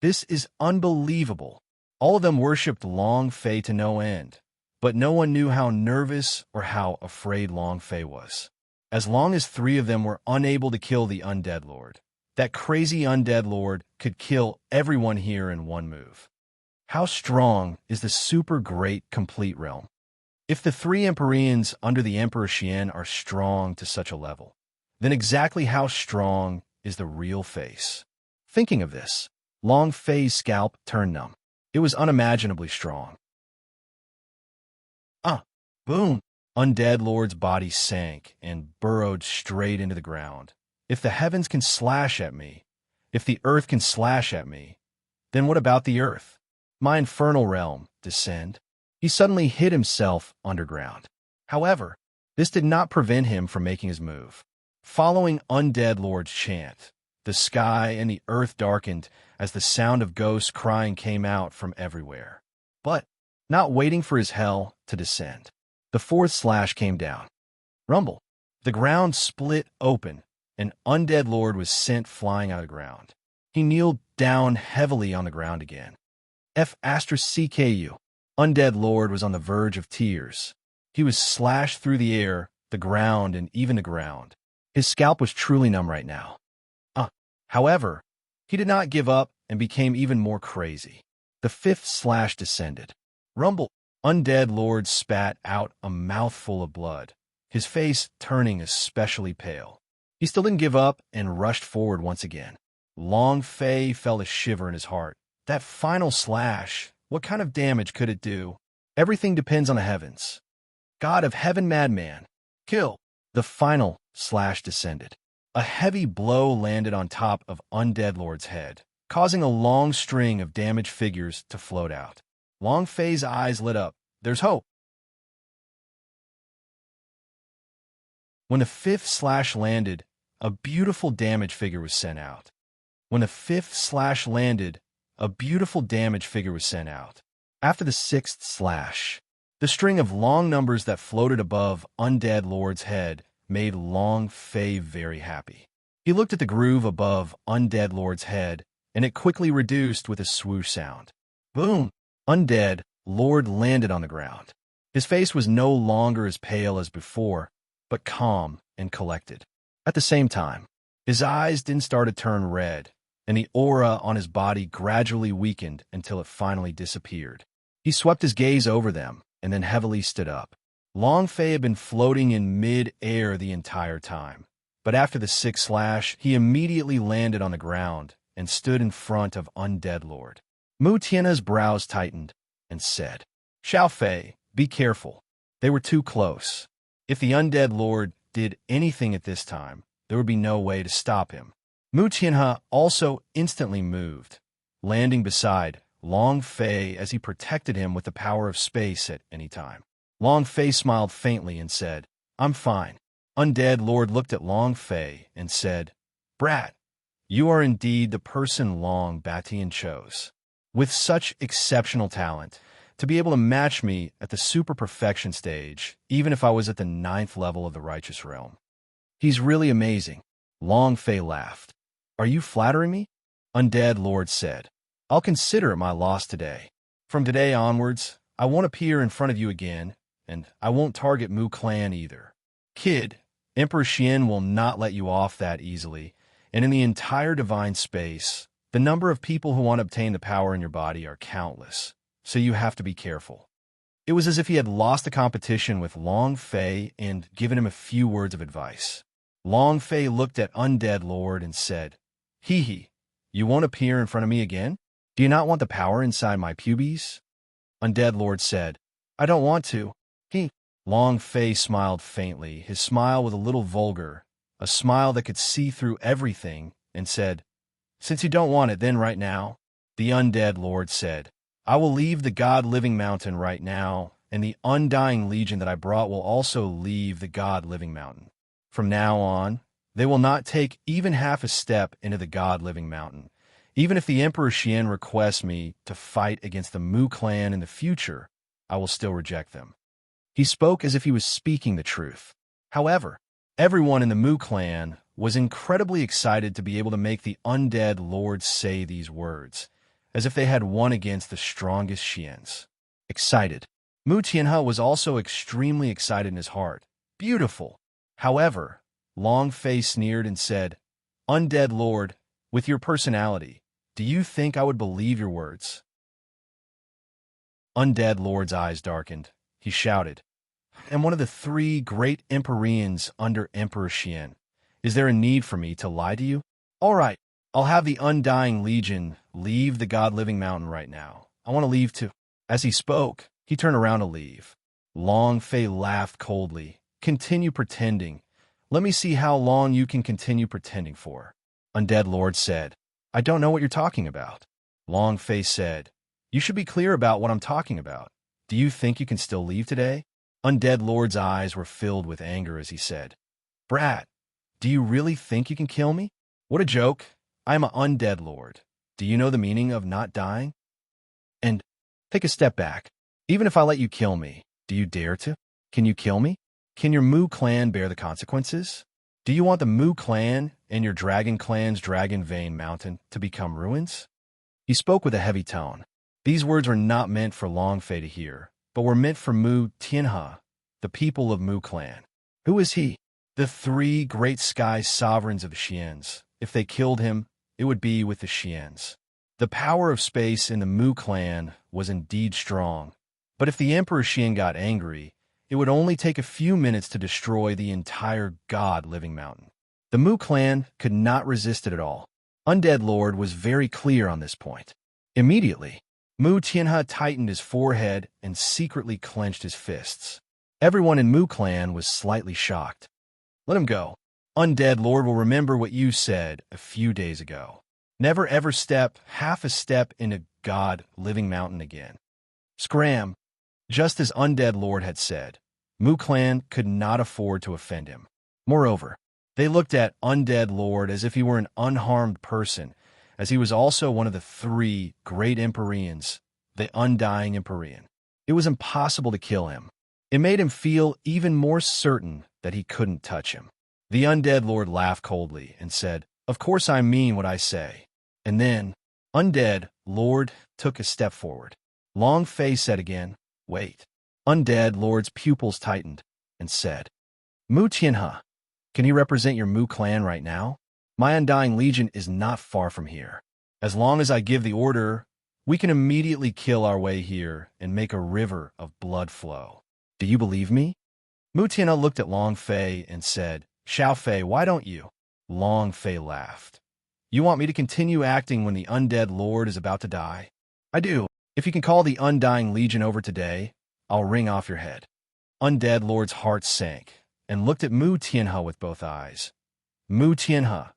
This is unbelievable. All of them worshipped Long Fei to no end, but no one knew how nervous or how afraid Long Fei was. As long as 3 of them were unable to kill the Undead Lord, that crazy Undead Lord could kill everyone here in one move. How strong is the super great complete realm? If the 3 Empyreans under the Emperor Xian are strong to such a level, then exactly how strong is the real face? Thinking of this, Long Fei's scalp turned numb. It was unimaginably strong. Boom! Undead Lord's body sank and burrowed straight into the ground. If the heavens can slash at me, if the earth can slash at me, then what about the earth? My infernal realm, descend. He suddenly hid himself underground. However, this did not prevent him from making his move. Following Undead Lord's chant, The sky and the earth darkened as the sound of ghosts crying came out from everywhere. But, not waiting for his hell to descend, the fourth slash came down. Rumble. The ground split open. An undead lord was sent flying out of the ground. He kneeled down heavily on the ground again. F***CKU. Undead lord was on the verge of tears. He was slashed through the air, the ground, and even the ground. His scalp was truly numb right now. However, he did not give up and became even more crazy. The fifth slash descended. Rumble. Undead lord spat out a mouthful of blood, his face turning especially pale. He still didn't give up and rushed forward once again. Long Fei felt a shiver in his heart. That final slash, what kind of damage could it do? Everything depends on the heavens. God of heaven, madman. Kill. The final slash descended. A heavy blow landed on top of Undead Lord's head, causing a long string of damaged figures to float out. Long Fei's eyes lit up. There's hope. When the fifth slash landed, a beautiful damage figure was sent out. When the fifth slash landed, a beautiful damage figure was sent out. After the sixth slash, the string of long numbers that floated above Undead Lord's head made Long Fei very happy. He looked at the groove above Undead Lord's head, and it quickly reduced with a swoosh sound. Boom! Undead Lord landed on the ground. His face was no longer as pale as before, but calm and collected. At the same time, his eyes didn't start to turn red, and the aura on his body gradually weakened until it finally disappeared. He swept his gaze over them, and then heavily stood up. Long Fei had been floating in mid-air the entire time, but after the sixth slash, he immediately landed on the ground and stood in front of Undead Lord. Mu Tian's brows tightened and said, Xiao Fei, be careful. They were too close. If the Undead Lord did anything at this time, there would be no way to stop him. Mu Tianhe also instantly moved, landing beside Long Fei as he protected him with the power of space at any time. Long Fei smiled faintly and said, I'm fine. Undead Lord looked at Long Fei and said, Brat, you are indeed the person Long Batian chose. With such exceptional talent, to be able to match me at the super perfection stage, even if I was at the 9th level of the righteous realm. He's really amazing. Long Fei laughed. Are you flattering me? Undead Lord said, I'll consider it my loss today. From today onwards, I won't appear in front of you again, and I won't target Mu Clan either. Kid, Emperor Xian will not let you off that easily, and in the entire divine space, the number of people who want to obtain the power in your body are countless, so you have to be careful. It was as if he had lost the competition with Long Fei and given him a few words of advice. Long Fei looked at Undead Lord and said, Hee hee, you won't appear in front of me again? Do you not want the power inside my pubes? Undead Lord said, I don't want to. Long Fei smiled faintly, his smile was a little vulgar, a smile that could see through everything, and said, Since you don't want it then right now, the Undead Lord said, I will leave the God-living mountain right now, and the undying legion that I brought will also leave the God-living mountain. From now on, they will not take even half a step into the God-living mountain. Even if the Emperor Xian requests me to fight against the Mu clan in the future, I will still reject them. He spoke as if he was speaking the truth. However, everyone in the Mu clan was incredibly excited to be able to make the Undead Lord say these words, as if they had won against the strongest Xians. Excited. Mu Tianhe was also extremely excited in his heart. Beautiful. However, Long Fei sneered and said, Undead Lord, with your personality, do you think I would believe your words? Undead Lord's eyes darkened. He shouted, I'm one of the 3 great Empyreans under Emperor Xian. Is there a need for me to lie to you? All right, I'll have the Undying Legion leave the God-living mountain right now. I want to leave too. As he spoke, he turned around to leave. Long Fei laughed coldly. Continue pretending. Let me see how long you can continue pretending for. Undead Lord said, I don't know what you're talking about. Long Fei said, You should be clear about what I'm talking about. Do you think you can still leave today? Undead Lord's eyes were filled with anger as he said, Brat, do you really think you can kill me? What a joke. I am an undead lord. Do you know the meaning of not dying? And take a step back. Even if I let you kill me, do you dare to? Can you kill me? Can your Moo clan bear the consequences? Do you want the Moo clan and your dragon clan's Dragon Vein Mountain to become ruins? He spoke with a heavy tone. These words were not meant for Long Fei to hear, but were meant for Moo Tianhe, the people of Moo clan. Who is he? The three great sky sovereigns of the Xians. If they killed him, it would be with the Xians. The power of space in the Moo clan was indeed strong, but if the Emperor Xian got angry, it would only take a few minutes to destroy the entire god-living mountain. The Moo clan could not resist it at all. Undead Lord was very clear on this point. Immediately, Moo Tianhe tightened his forehead and secretly clenched his fists. Everyone in Moo clan was slightly shocked. Let him go. Undead Lord will remember what you said a few days ago. Never ever step half a step into God-living mountain again. Scram. Just as Undead Lord had said, Moo clan could not afford to offend him. Moreover, they looked at Undead Lord as if he were an unharmed person, as he was also one of the three great Empyreans, the Undying Empyrean. It was impossible to kill him. It made him feel even more certain that he couldn't touch him. The Undead Lord laughed coldly and said, "Of course I mean what I say." And then, Undead Lord took a step forward. Long Fei said again, "Wait." Undead Lord's pupils tightened and said, "Moo Tianhe, can you represent your Moo clan right now? My Undying Legion is not far from here. As long as I give the order, we can immediately kill our way here and make a river of blood flow. Do you believe me?" Moo Tianhe looked at Long Fei and said, "Xiao Fei, why don't you?" Long Fei laughed. "You want me to continue acting when the Undead Lord is about to die?" "I do. If you can call the Undying Legion over today, I'll wring off your head." Undead Lord's heart sank and looked at Moo Tianhe with both eyes. "Moo Tianhe,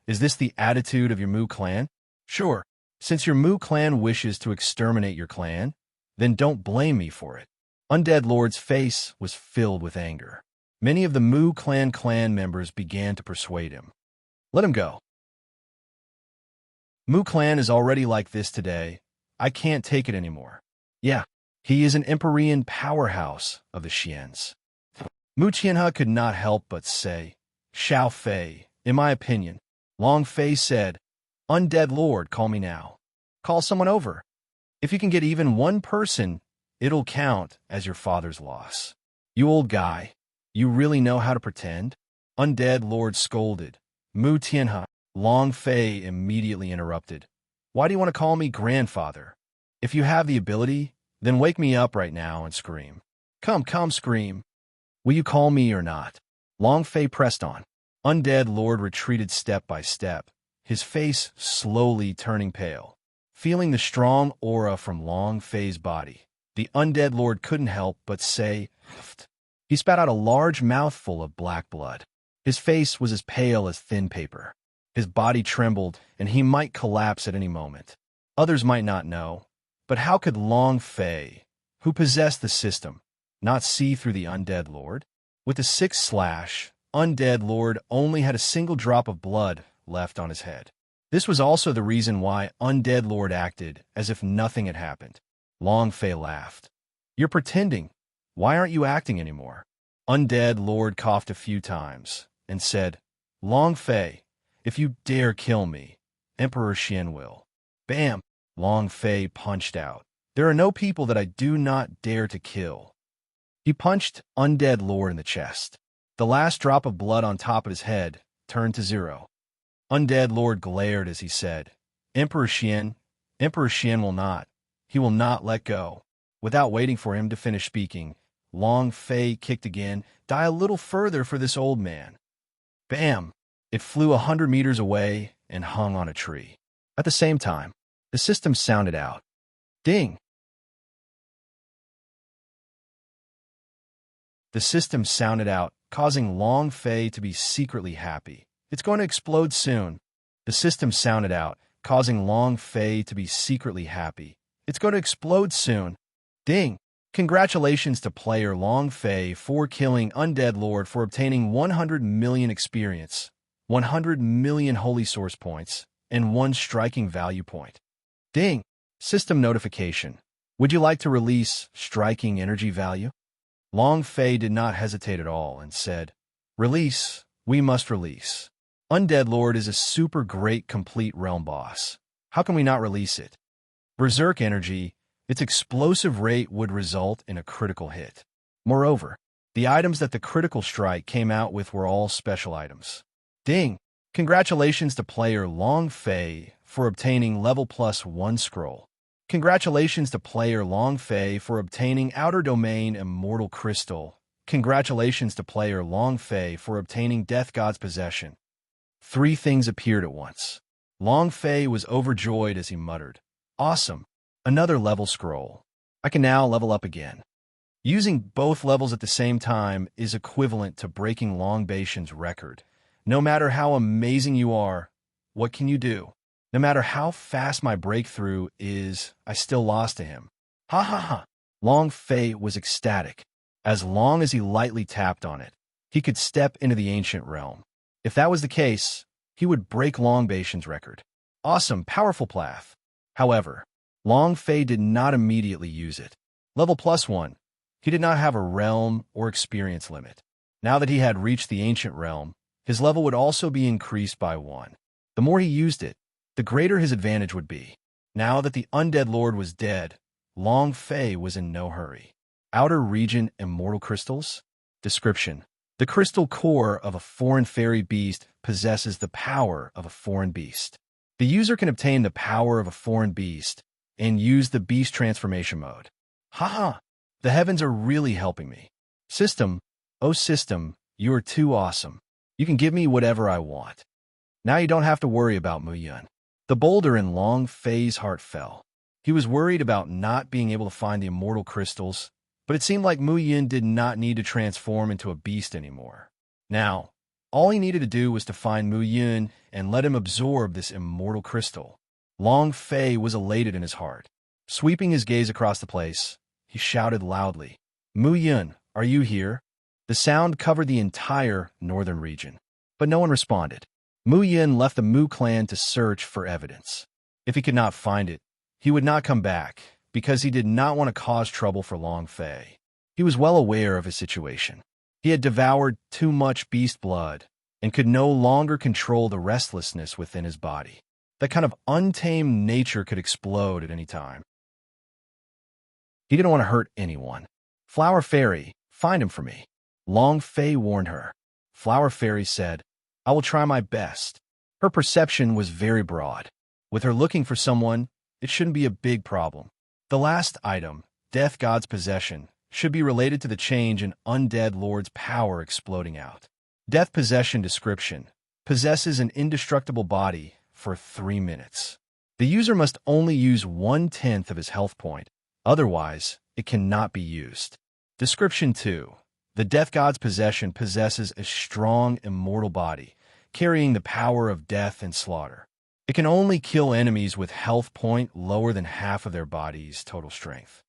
is this the attitude of your Moo clan?" "Sure. Since your Moo clan wishes to exterminate your clan, then don't blame me for it." Undead Lord's face was filled with anger. Many of the Moo clan members began to persuade him. "Let him go. Moo clan is already like this today. I can't take it anymore. Yeah, he is an Empyrean powerhouse of the Xians." Moo Tianhe could not help but say, "Xiao Fei, in my opinion." Long Fei said, "Undead Lord, call me now. Call someone over. If you can get even one person, it'll count as your father's loss." "You old guy, you really know how to pretend?" Undead Lord scolded. Moo Tianhe. Long Fei immediately interrupted. "Why do you want to call me grandfather? If you have the ability, then wake me up right now and scream. Come, scream. Will you call me or not?" Long Fei pressed on. Undead Lord retreated step by step, his face slowly turning pale. Feeling the strong aura from Long Fei's body, the Undead Lord couldn't help but say, "Huffed." He spat out a large mouthful of black blood. His face was as pale as thin paper. His body trembled, and he might collapse at any moment. Others might not know, but how could Long Fei, who possessed the system, not see through the Undead Lord? With the sixth slash, Undead Lord only had a single drop of blood left on his head. This was also the reason why Undead Lord acted as if nothing had happened. Long Fei laughed. "You're pretending. Why aren't you acting anymore?" Undead Lord coughed a few times and said, "Long Fei, if you dare kill me, Emperor Xian will." Bam! Long Fei punched out. "There are no people that I do not dare to kill." He punched Undead Lord in the chest. The last drop of blood on top of his head turned to 0. Undead Lord glared as he said, Emperor Xian will not. He will not let go." Without waiting for him to finish speaking, Long Fei kicked again. "Die a little further for this old man." Bam! It flew 100 meters away and hung on a tree. At the same time, the system sounded out. Ding! The system sounded out, causing Long Fei to be secretly happy. "It's going to explode soon." The system sounded out, causing Long Fei to be secretly happy. "It's going to explode soon." Ding! Congratulations to player Long Fei for killing Undead Lord for obtaining 100 million experience. 100 million holy source points, and 1 striking value point. Ding! System notification. Would you like to release striking energy value? Long Fei did not hesitate at all and said, "Release, we must release. Undead Lord is a super great complete realm boss. How can we not release it? Berserk energy, its explosive rate would result in a critical hit. Moreover, the items that the critical strike came out with were all special items. Ding! Congratulations to player Long Fei for obtaining level +1 scroll. Congratulations to player Long Fei for obtaining Outer Domain Immortal Crystal. Congratulations to player Long Fei for obtaining Death God's Possession." 3 things appeared at once. Long Fei was overjoyed as he muttered, "Awesome! Another level scroll. I can now level up again." Using both levels at the same time is equivalent to breaking Long Baishan's record. No matter how amazing you are, what can you do? No matter how fast my breakthrough is, I still lost to him. Ha ha ha! Long Fei was ecstatic. As long as he lightly tapped on it, he could step into the ancient realm. If that was the case, he would break Long Baishan's record. Awesome, powerful path. However, Long Fei did not immediately use it. Level +1. He did not have a realm or experience limit. Now that he had reached the ancient realm, his level would also be increased by 1. The more he used it, the greater his advantage would be. Now that the Undead Lord was dead, Long Fei was in no hurry. Outer Region Immortal Crystals? Description: the crystal core of a foreign fairy beast possesses the power of a foreign beast. The user can obtain the power of a foreign beast and use the beast transformation mode. Haha! The heavens are really helping me. System, oh system, you are too awesome. You can give me whatever I want. Now you don't have to worry about Mu Yun. The boulder in Long Fei's heart fell. He was worried about not being able to find the immortal crystals, but it seemed like Mu Yun did not need to transform into a beast anymore. Now, all he needed to do was to find Mu Yun and let him absorb this immortal crystal. Long Fei was elated in his heart. Sweeping his gaze across the place, he shouted loudly, "Mu Yun, are you here?" The sound covered the entire northern region, but no one responded. Mu Yun left the Mu clan to search for evidence. If he could not find it, he would not come back, because he did not want to cause trouble for Long Fei. He was well aware of his situation. He had devoured too much beast blood and could no longer control the restlessness within his body. That kind of untamed nature could explode at any time. He didn't want to hurt anyone. "Flower Fairy, find him for me," Long Fei warned her. Flower Fairy said, "I will try my best." Her perception was very broad. With her looking for someone, it shouldn't be a big problem. The last item, Death God's Possession, should be related to the change in Undead Lord's power exploding out. Death Possession description: possesses an indestructible body for 3 minutes. The user must only use 1/10 of his health point, otherwise it cannot be used. Description 2. The Death God's Possession possesses a strong immortal body, carrying the power of death and slaughter. It can only kill enemies with health point lower than half of their body's total strength.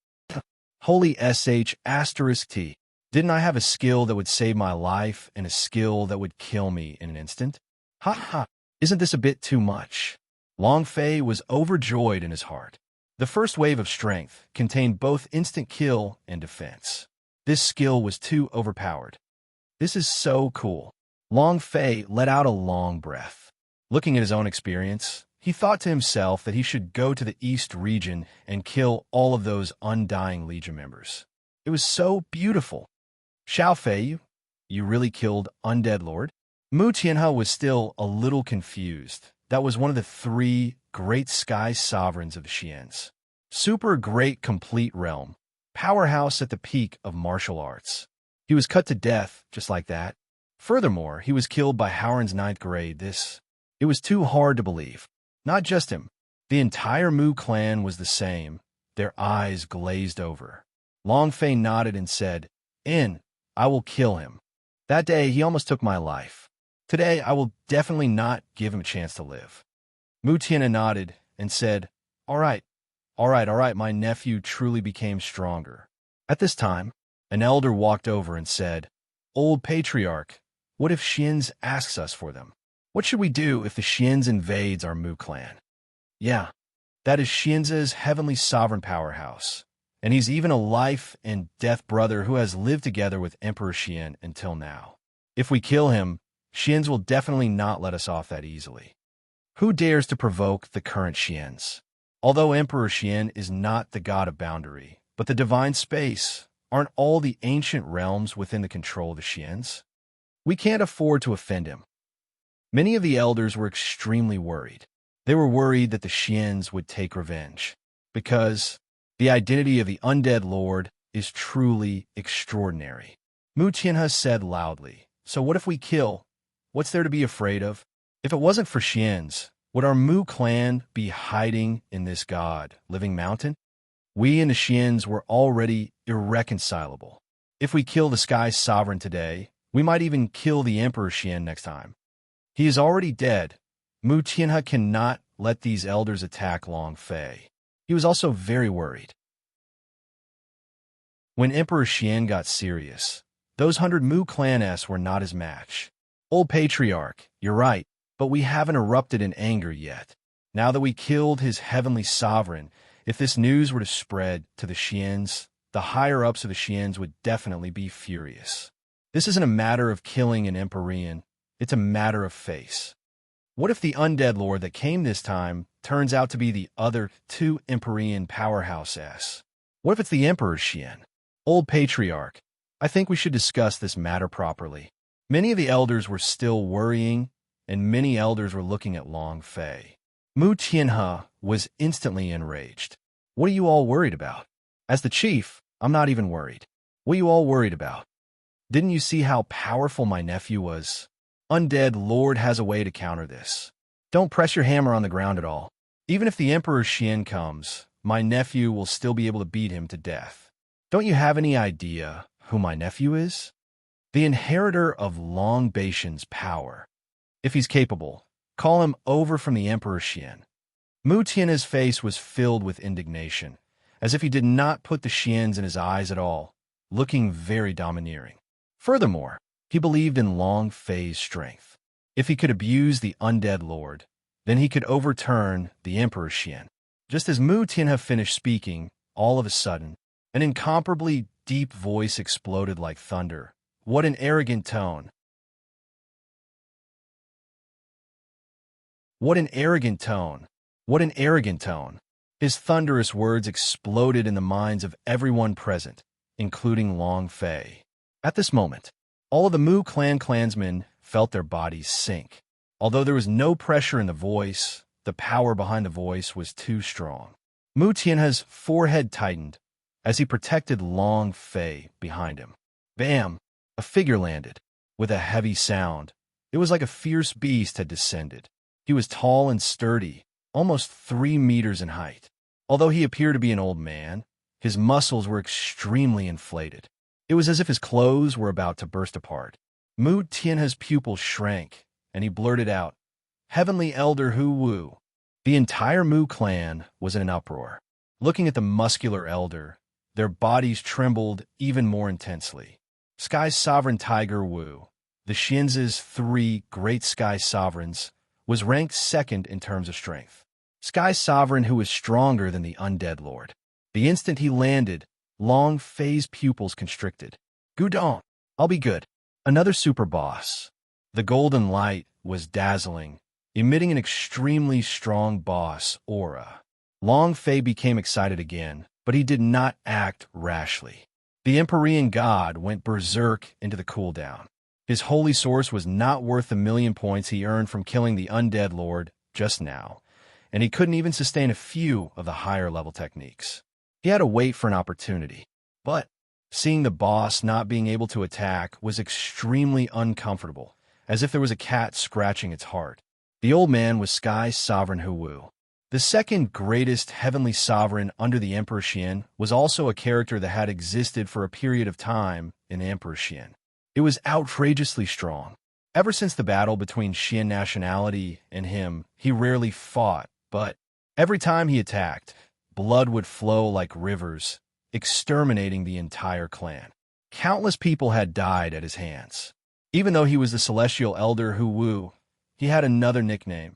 Holy **T. Didn't I have a skill that would save my life and a skill that would kill me in an instant? Ha ha! Isn't this a bit too much? Long Fei was overjoyed in his heart. The first wave of strength contained both instant kill and defense. This skill was too overpowered. This is so cool. Long Fei let out a long breath. Looking at his own experience, he thought to himself that he should go to the East region and kill all of those undying Legion members. It was so beautiful. Xiao Fei, you really killed Undead Lord? Mu Tianhe was still a little confused. That was one of the 3 great sky sovereigns of the Xians. Super great complete realm. Powerhouse at the peak of martial arts. He was cut to death just like that. Furthermore, he was killed by Howren's 9th grade. It was too hard to believe. Not just him. The entire Mu clan was the same. Their eyes glazed over. Long Fei nodded and said, I will kill him. That day, he almost took my life. Today, I will definitely not give him a chance to live. Mu Tianhe nodded and said, all right, my nephew truly became stronger. At this time, an elder walked over and said, Old Patriarch, what if Xians asks us for them? What should we do if the Xians invades our Mu clan? Yeah, that is Xian's heavenly sovereign powerhouse. And he's even a life and death brother who has lived together with Emperor Xian until now. If we kill him, Xian's will definitely not let us off that easily. Who dares to provoke the current Xians? Although Emperor Xian is not the god of boundary, but the divine space, aren't all the ancient realms within the control of the Xians? We can't afford to offend him. Many of the elders were extremely worried. They were worried that the Xians would take revenge, because the identity of the undead lord is truly extraordinary. Mu Tianhe said loudly, "So what if we kill? What's there to be afraid of? If it wasn't for Xians, would our Mu clan be hiding in this god-living mountain? We and the Xians were already irreconcilable. If we kill the Sky Sovereign today, we might even kill the Emperor Xian next time. He is already dead. Mu Tianhe cannot let these elders attack Long Fei." He was also very worried. When Emperor Xian got serious, those 100 Mu clan-s were not his match. "Old Patriarch, you're right, but we haven't erupted in anger yet. Now that we killed his heavenly sovereign, if this news were to spread to the Xians, the higher-ups of the Xians would definitely be furious. This isn't a matter of killing an Empyrean, it's a matter of face. What if the undead lord that came this time turns out to be the other 2 Empyrean powerhouses? What if it's the Emperor Xian? Old Patriarch, I think we should discuss this matter properly." Many of the elders were still worrying, and many elders were looking at Long Fei. Mu Tianhe was instantly enraged. "What are you all worried about? As the chief, I'm not even worried. What are you all worried about? Didn't you see how powerful my nephew was? Undead Lord has a way to counter this. Don't press your hammer on the ground at all. Even if the Emperor Xian comes, my nephew will still be able to beat him to death. Don't you have any idea who my nephew is? The inheritor of Long Beishan's power. If he's capable, call him over from the Emperor Xian." Mu Tianhe's face was filled with indignation, as if he did not put the Xians in his eyes at all, looking very domineering. Furthermore, he believed in Long Fei's strength. If he could abuse the undead lord, then he could overturn the Emperor Xian. Just as Mu Tianhe finished speaking, all of a sudden, an incomparably deep voice exploded like thunder. What an arrogant tone! What an arrogant tone! What an arrogant tone! His thunderous words exploded in the minds of everyone present, including Long Fei. At this moment, all of the Mu clan clansmen felt their bodies sink. Although there was no pressure in the voice, the power behind the voice was too strong. Mu Tianhe's forehead tightened as he protected Long Fei behind him. Bam! A figure landed. With a heavy sound, it was like a fierce beast had descended. He was tall and sturdy, almost 3 meters in height. Although he appeared to be an old man, his muscles were extremely inflated. It was as if his clothes were about to burst apart. Mu Tianhe's pupils shrank, and he blurted out, "Heavenly Elder Hu Wu." The entire Mu clan was in an uproar. Looking at the muscular elder, their bodies trembled even more intensely. Sky Sovereign Tiger Wu, the Xian's 3 great Sky Sovereigns, was ranked second in terms of strength. Sky Sovereign who was stronger than the Undead Lord. The instant he landed, Long Fei's pupils constricted. "Gudong, I'll be good." Another super boss. The golden light was dazzling, emitting an extremely strong boss aura. Long Fei became excited again, but he did not act rashly. The Empyrean god went berserk into the cooldown. His holy source was not worth the 1,000,000 points he earned from killing the Undead Lord just now, and he couldn't even sustain a few of the higher-level techniques. He had to wait for an opportunity, but seeing the boss not being able to attack was extremely uncomfortable, as if there was a cat scratching its heart. The old man was Sky Sovereign Hu Wu. The second greatest heavenly sovereign under the Emperor Xian was also a character that had existed for a period of time in Emperor Xian. It was outrageously strong. Ever since the battle between Xian nationality and him, he rarely fought, but every time he attacked, blood would flow like rivers, exterminating the entire clan. Countless people had died at his hands. Even though he was the celestial elder Hu Wu, he had another nickname,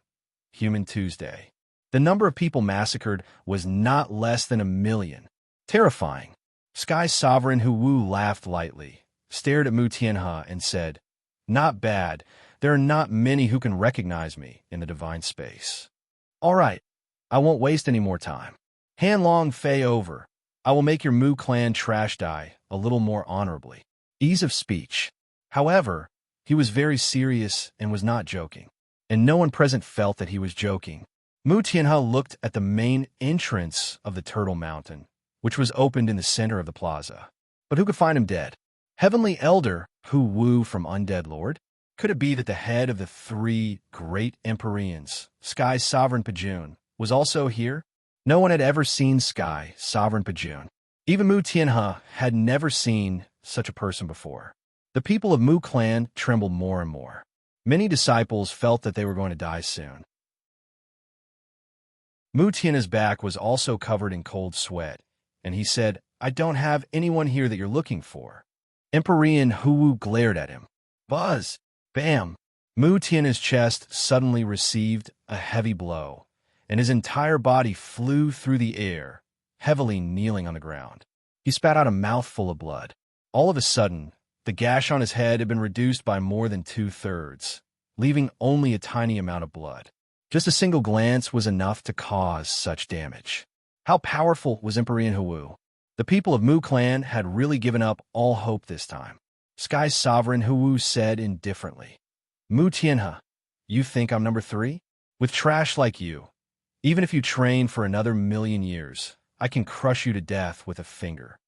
Human Tuesday. The number of people massacred was not less than 1,000,000. Terrifying. Sky Sovereign Hu Wu laughed lightly, stared at Mu Tianhe, and said, "Not bad. There are not many who can recognize me in the divine space. All right, I won't waste any more time. Hand Long Fei over. I will make your Mu clan trash die a little more honorably." Ease of speech. However, he was very serious and was not joking, and no one present felt that he was joking. Mu Tianhe looked at the main entrance of the Turtle Mountain, which was opened in the center of the plaza. But who could find him dead? Heavenly Elder Hu Wu from Undead Lord? Could it be that the head of the three great Empyreans, Sky Sovereign Pajun, was also here? No one had ever seen Sky Sovereign Pajun. Even Mu Tianhe had never seen such a person before. The people of Mu clan trembled more and more. Many disciples felt that they were going to die soon. Mu Tianhe's back was also covered in cold sweat, and he said, "I don't have anyone here that you're looking for." Empyrean Hu Wu glared at him. Buzz! Bam! Mu Tianhe's chest suddenly received a heavy blow, and his entire body flew through the air, heavily kneeling on the ground. He spat out a mouthful of blood. All of a sudden, the gash on his head had been reduced by more than 2/3, leaving only a tiny amount of blood. Just a single glance was enough to cause such damage. How powerful was Empyrean Hu Wu? The people of Mu clan had really given up all hope this time. Sky Sovereign Hu Wu said indifferently, "Mu Tianhe, you think I'm number 3? With trash like you, even if you train for another 1,000,000 years, I can crush you to death with a finger.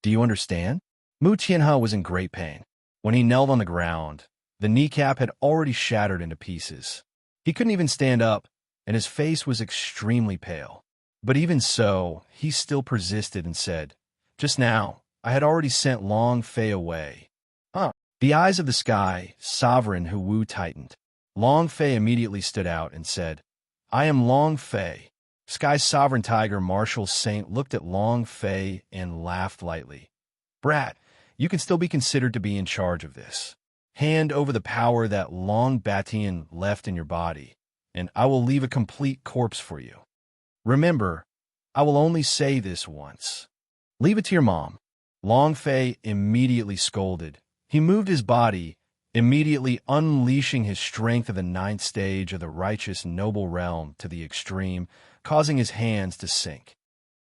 Do you understand?" Mu Tianhe was in great pain. When he knelt on the ground, the kneecap had already shattered into pieces. He couldn't even stand up, and his face was extremely pale. But even so, he still persisted and said, "Just now, I had already sent Long Fei away." Huh. The eyes of the Sky Sovereign Hu Wu tightened. Long Fei immediately stood out and said, "I am Long Fei." Sky Sovereign Tiger Marshal Saint looked at Long Fei and laughed lightly. "Brat, you can still be considered to be in charge of this. Hand over the power that Long Batian left in your body, and I will leave a complete corpse for you. Remember, I will only say this once. Leave it to your mom." Long Fei immediately scolded. He moved his body, immediately unleashing his strength of the 9th stage of the righteous noble realm to the extreme, causing his hands to sink.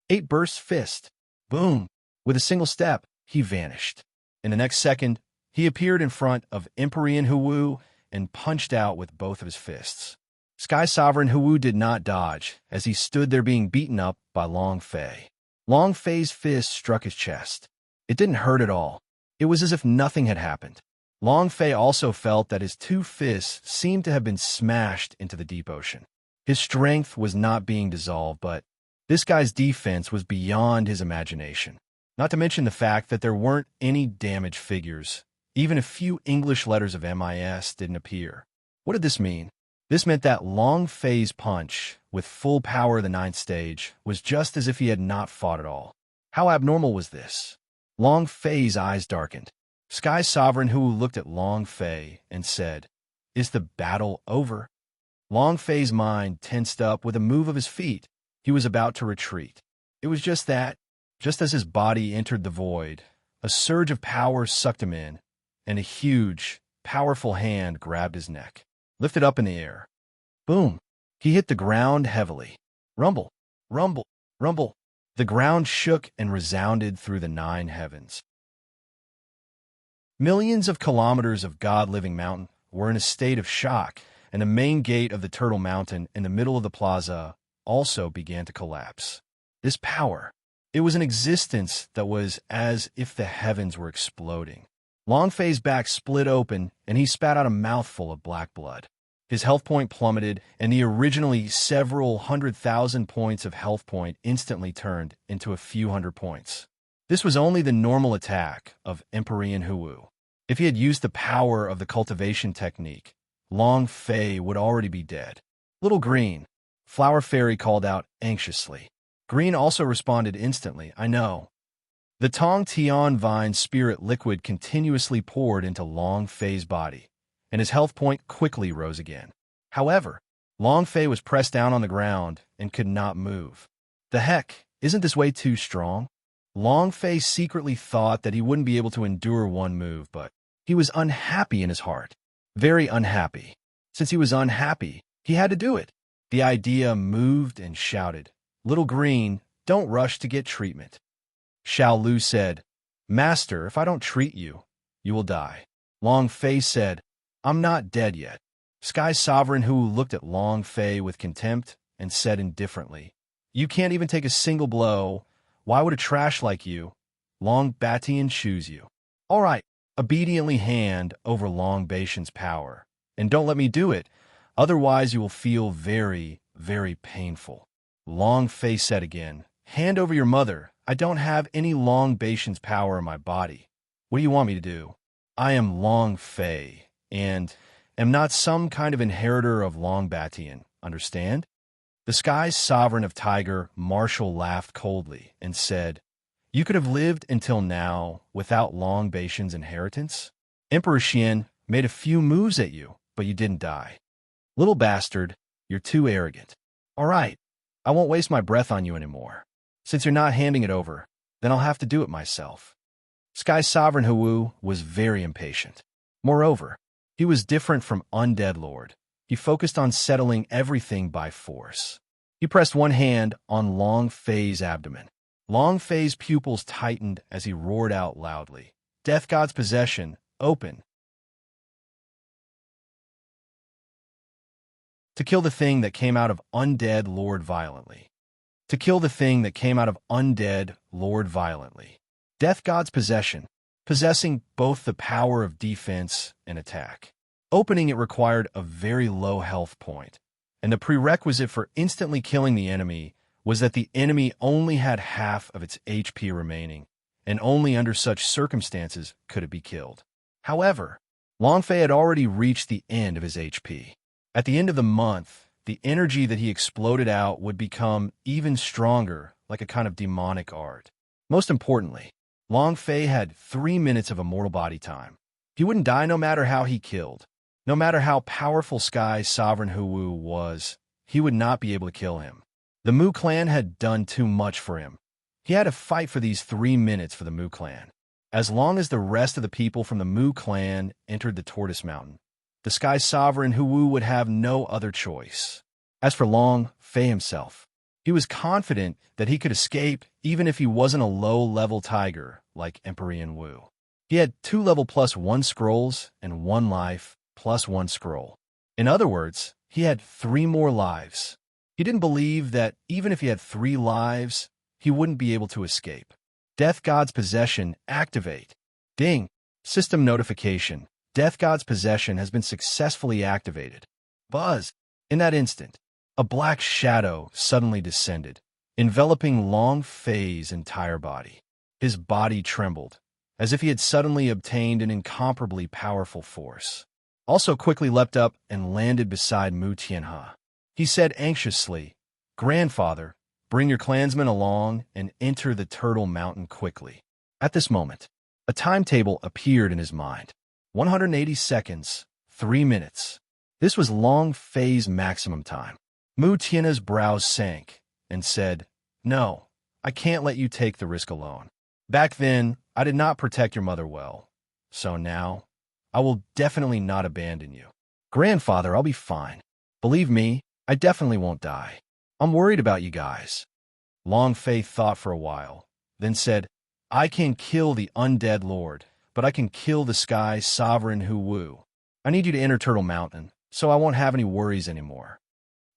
8 burst fist. Boom! With a single step, he vanished. In the next second, he appeared in front of Empyrean Hu Wu and punched out with both of his fists. Sky Sovereign Hu Wu did not dodge as he stood there being beaten up by Long Fei. Long Fei's fist struck his chest. It didn't hurt at all. It was as if nothing had happened. Long Fei also felt that his 2 fists seemed to have been smashed into the deep ocean. His strength was not being dissolved, but this guy's defense was beyond his imagination. Not to mention the fact that there weren't any damage figures. Even a few English letters of MIS didn't appear. What did this mean? This meant that Long Fei's punch, with full power of the 9th stage, was just as if he had not fought at all. How abnormal was this? Long Fei's eyes darkened. Sky Sovereign Hu looked at Long Fei and said, "Is the battle over?" Long Fei's mind tensed up with a move of his feet. He was about to retreat. It was just that, just as his body entered the void, a surge of power sucked him in, and a huge, powerful hand grabbed his neck, lifted up in the air. Boom! He hit the ground heavily. Rumble, rumble, rumble. The ground shook and resounded through the 9 heavens. Millions of kilometers of God-living mountain were in a state of shock, and the main gate of the Turtle Mountain in the middle of the plaza also began to collapse. This power, it was an existence that was as if the heavens were exploding. Long Fei's back split open, and he spat out a mouthful of black blood. His health point plummeted, and the originally several 100,000 points of health point instantly turned into a few hundred points. This was only the normal attack of Empyrean Hu Wu. If he had used the power of the cultivation technique, Long Fei would already be dead. Little Green, Flower Fairy called out anxiously. Green also responded instantly, "I know." The Tong Tian Vine spirit liquid continuously poured into Long Fei's body, and his health point quickly rose again. However, Long Fei was pressed down on the ground and could not move. The heck, isn't this way too strong? Long Fei secretly thought that he wouldn't be able to endure one move, but he was unhappy in his heart. Very unhappy. Since he was unhappy, he had to do it. The idea moved and shouted, "Little Green, don't rush to get treatment." Xiao Lu said, "Master, if I don't treat you, you will die." Long Fei said, "I'm not dead yet." Sky Sovereign Hu looked at Long Fei with contempt and said indifferently, "You can't even take a single blow. Why would a trash like you, Long Batian, choose you?" "All right, obediently hand over Long Batian's power, and don't let me do it, otherwise you will feel very, very painful." Long Fei said again, "Hand over your mother. I don't have any Long Batian's power in my body. What do you want me to do? I am Long Fei, and am not some kind of inheritor of Long Batian, understand?" The Sky's Sovereign of Tiger, Marshall, laughed coldly and said, "You could have lived until now without Long Batian's inheritance? Emperor Xian made a few moves at you, but you didn't die. Little bastard, you're too arrogant. All right, I won't waste my breath on you anymore. Since you're not handing it over, then I'll have to do it myself." Sky Sovereign Hu was very impatient. Moreover, he was different from Undead Lord. He focused on settling everything by force. He pressed one hand on Long Fei's abdomen. Long Fei's pupils tightened as he roared out loudly, "Death God's possession, open." To kill the thing that came out of Undead Lord violently. To kill the thing that came out of Undead Lord violently. Death God's possession, possessing both the power of defense and attack. Opening it required a very low health point, and the prerequisite for instantly killing the enemy was that the enemy only had half of its HP remaining, and only under such circumstances could it be killed. However, Long Fei had already reached the end of his HP. At the end of the month, the energy that he exploded out would become even stronger, like a kind of demonic art. Most importantly, Long Fei had 3 minutes of immortal body time. He wouldn't die no matter how he killed. No matter how powerful Sky Sovereign Hu was, he would not be able to kill him. The Mu clan had done too much for him. He had to fight for these 3 minutes for the Mu clan. As long as the rest of the people from the Mu clan entered the Tortoise Mountain, the Sky Sovereign Hu would have no other choice. As for Long Fei himself, he was confident that he could escape even if he wasn't a low-level tiger like Emperor Wu. He had 2 level +1 scrolls and 1 life +1 scroll. In other words, he had 3 more lives. He didn't believe that even if he had 3 lives, he wouldn't be able to escape. Death God's possession activate. Ding! System notification. Death God's possession has been successfully activated. Buzz! In that instant, a black shadow suddenly descended, enveloping Long Fei's entire body. His body trembled, as if he had suddenly obtained an incomparably powerful force. Also quickly leapt up and landed beside Mu Tianhe. He said anxiously, "Grandfather, bring your clansmen along and enter the Turtle Mountain quickly." At this moment, a timetable appeared in his mind. 180 seconds, 3 minutes. This was Long Fei's maximum time. Mu Tianhe's brows sank and said, "No, I can't let you take the risk alone. Back then, I did not protect your mother well. So now, I will definitely not abandon you. Grandfather, I'll be fine. Believe me, I definitely won't die. I'm worried about you guys." Long Fei thought for a while, then said, "I can kill the Undead Lord, but I can kill the Sky Sovereign Hu. I need you to enter Turtle Mountain, so I won't have any worries anymore."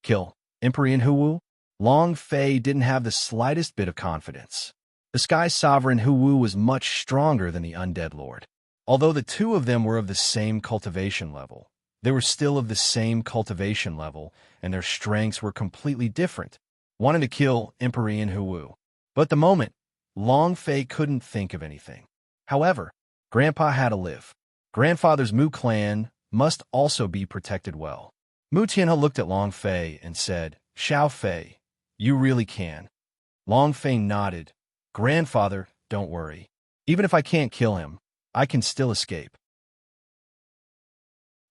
Kill Emperor Hu? Long Fei didn't have the slightest bit of confidence. The Sky Sovereign Hu was much stronger than the Undead Lord. Although the two of them were of the same cultivation level, they were still of the same cultivation level, and their strengths were completely different, wanting to kill Emperor Hu. But at the moment, Long Fei couldn't think of anything. However, Grandpa had to live. Grandfather's Mu clan must also be protected well. Mu Tianhe looked at Long Fei and said, "Xiao Fei, you really can." Long Fei nodded. "Grandfather, don't worry. Even if I can't kill him, I can still escape."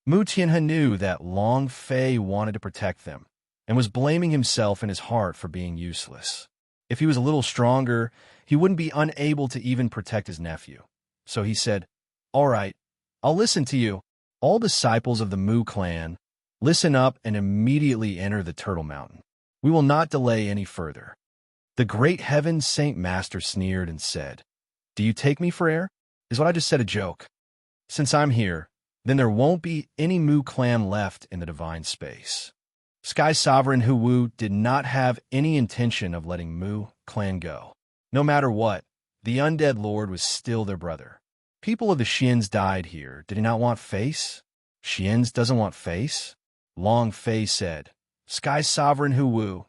Mu Tianhe knew that Long Fei wanted to protect them, and was blaming himself in his heart for being useless. If he was a little stronger, he wouldn't be unable to even protect his nephew. So he said, "All right, I'll listen to you. All disciples of the Mu clan, listen up and immediately enter the Turtle Mountain. We will not delay any further." The great heaven Saint Master sneered and said, "Do you take me for air? Is what I just said a joke? Since I'm here, then there won't be any Mu clan left in the divine space." Sky Sovereign Hu Wu did not have any intention of letting Mu clan go. No matter what, the undead lord was still their brother. People of the Xians died here. Did he not want face? Xians doesn't want face? Long Fei said, "Sky Sovereign Hu Wu,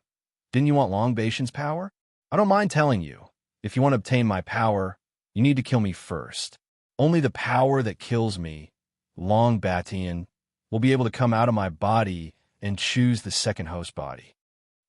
didn't you want Long Baishan's power? I don't mind telling you. If you want to obtain my power, you need to kill me first. Only the power that kills me, Long Batian, will be able to come out of my body and choose the second host body.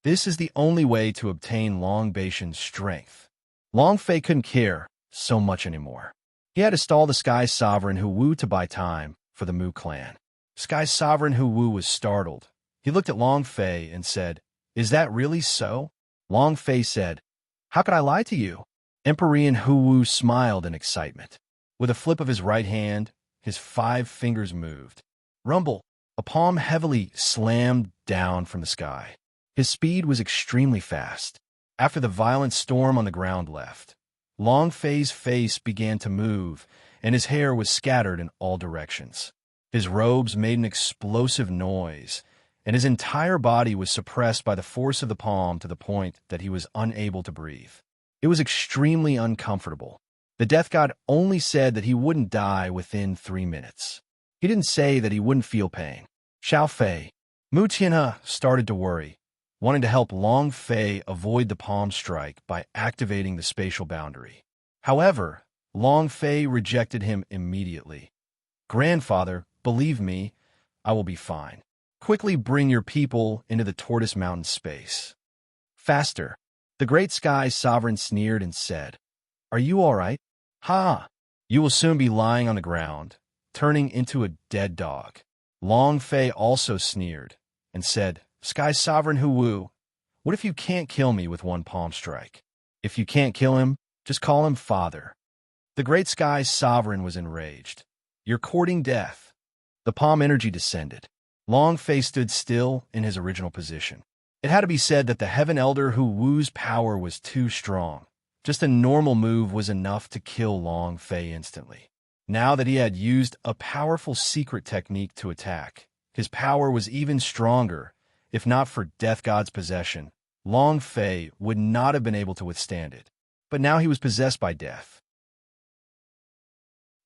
This is the only way to obtain Long Baishan's strength." Long Fei couldn't care so much anymore. He had to stall the Sky Sovereign Hu Wu to buy time for the Mu clan. Sky Sovereign Hu Wu was startled. He looked at Long Fei and said, "Is that really so?" Long Fei said, "How could I lie to you?" Emperor Hu Wu smiled in excitement. With a flip of his right hand, his 5 fingers moved. Rumble! A palm heavily slammed down from the sky. His speed was extremely fast. After the violent storm on the ground left, Long Fei's face began to move, and his hair was scattered in all directions. His robes made an explosive noise, and his entire body was suppressed by the force of the palm to the point that he was unable to breathe. It was extremely uncomfortable. The death god only said that he wouldn't die within 3 minutes. He didn't say that he wouldn't feel pain. Xiao Fei, Mu Tianhe started to worry, wanting to help Long Fei avoid the palm strike by activating the spatial boundary. However, Long Fei rejected him immediately. "Grandfather, believe me, I will be fine. Quickly bring your people into the Tortoise Mountain space." "Faster." The great Sky Sovereign sneered and said, "Are you all right? Ha! You will soon be lying on the ground, turning into a dead dog." Long Fei also sneered and said, "Sky Sovereign Hu Wu, what if you can't kill me with one palm strike? If you can't kill him, just call him father." The great Sky Sovereign was enraged. "You're courting death." The palm energy descended. Long Fei stood still in his original position. It had to be said that the Heaven Elder Hu Wu's power was too strong. Just a normal move was enough to kill Long Fei instantly. Now that he had used a powerful secret technique to attack, his power was even stronger. If not for Death God's possession, Long Fei would not have been able to withstand it. But now he was possessed by death.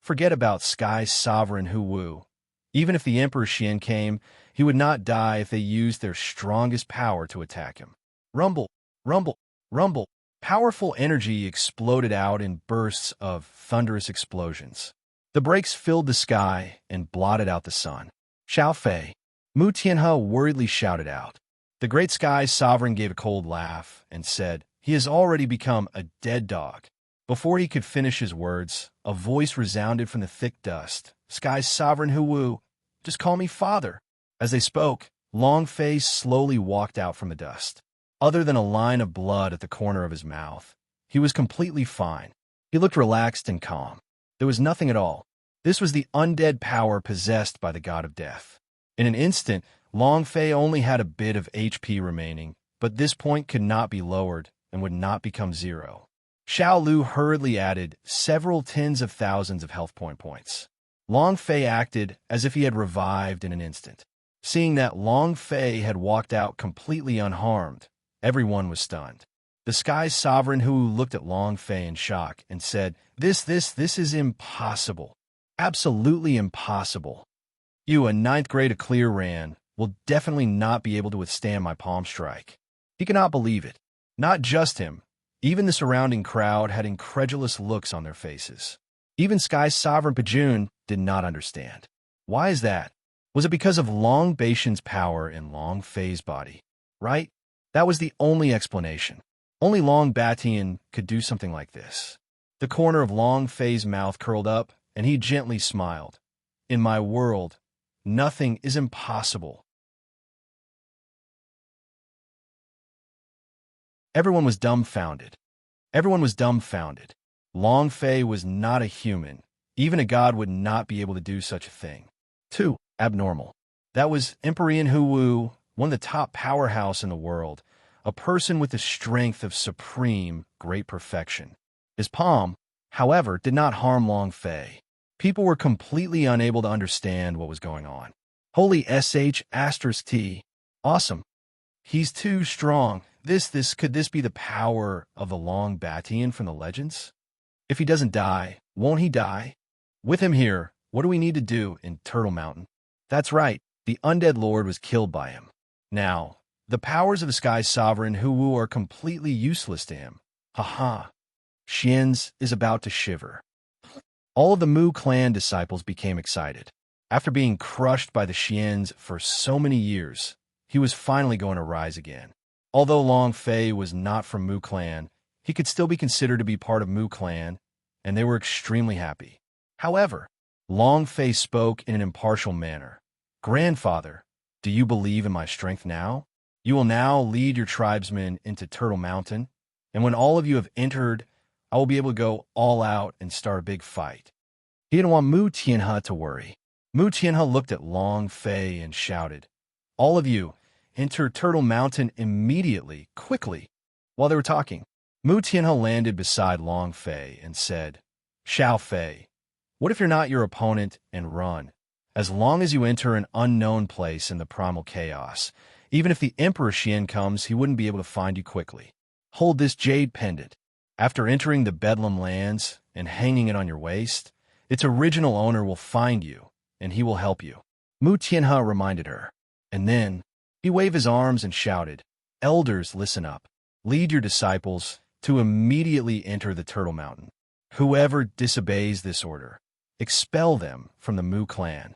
Forget about Sky Sovereign Hu Wu. Even if the Emperor Xian came, he would not die if they used their strongest power to attack him. Rumble, rumble, rumble. Powerful energy exploded out in bursts of thunderous explosions. The breaks filled the sky and blotted out the sun. "Xiao Fei," Mu Tianhe worriedly shouted out. The great Sky Sovereign gave a cold laugh and said, "He has already become a dead dog." Before he could finish his words, a voice resounded from the thick dust. "Sky Sovereign Hu Wu, just call me father." As they spoke, Long Fei slowly walked out from the dust. Other than a line of blood at the corner of his mouth, he was completely fine. He looked relaxed and calm. There was nothing at all. This was the undead power possessed by the god of death. In an instant, Long Fei only had a bit of HP remaining, but this point could not be lowered and would not become 0. Xiao Lu hurriedly added several tens of thousands of health points. Long Fei acted as if he had revived in an instant. Seeing that Long Fei had walked out completely unharmed, everyone was stunned. The Sky Sovereign Hu looked at Long Fei in shock and said, This is impossible. Absolutely impossible. You, a 9th grade clear ran, will definitely not be able to withstand my palm strike." He could not believe it. Not just him. Even the surrounding crowd had incredulous looks on their faces. Even Sky Sovereign Pajun did not understand. Why is that? Was it because of Long Baishan's power in Long Fei's body? Right? That was the only explanation. Only Long Batian could do something like this. The corner of Long Fei's mouth curled up, and he gently smiled. "In my world, Nothing is impossible. Everyone was dumbfounded. Everyone was dumbfounded. Long Fei was not a human. Even a god would not be able to do such a thing. 2. Abnormal. That was Emperor Wu, one of the top powerhouse in the world, a person with the strength of supreme, great perfection. His palm, however, did not harm Long Fei. People were completely unable to understand what was going on. Holy sh**t. Awesome. He's too strong. Could this be the power of the Long Batian from the legends? If he doesn't die, won't he die? With him here, what do we need to do in Turtle Mountain? That's right, the undead lord was killed by him. Now, the powers of the Sky Sovereign Wu are completely useless to him. Haha. Xian's is about to shiver. All of the Mu clan disciples became excited. After being crushed by the Xians for so many years, he was finally going to rise again. Although Long Fei was not from Mu clan, he could still be considered to be part of Mu clan, and they were extremely happy. However, Long Fei spoke in an impartial manner. Grandfather, do you believe in my strength now? You will now lead your tribesmen into Turtle Mountain, and when all of you have entered, I will be able to go all out and start a big fight. He didn't want Mu Tianhe to worry. Mu Tianhe looked at Long Fei and shouted, "All of you, enter Turtle Mountain immediately, quickly." While they were talking, Mu Tianhe landed beside Long Fei and said, "Xiao Fei, what if you're not your opponent and run? As long as you enter an unknown place in the primal chaos, even if the Emperor Xian comes, he wouldn't be able to find you quickly. Hold this jade pendant. After entering the Bedlam lands and hanging it on your waist, its original owner will find you, and he will help you." Mu Tianhe reminded her. And then, he waved his arms and shouted, "Elders, listen up. Lead your disciples to immediately enter the Turtle Mountain. Whoever disobeys this order, expel them from the Mu clan."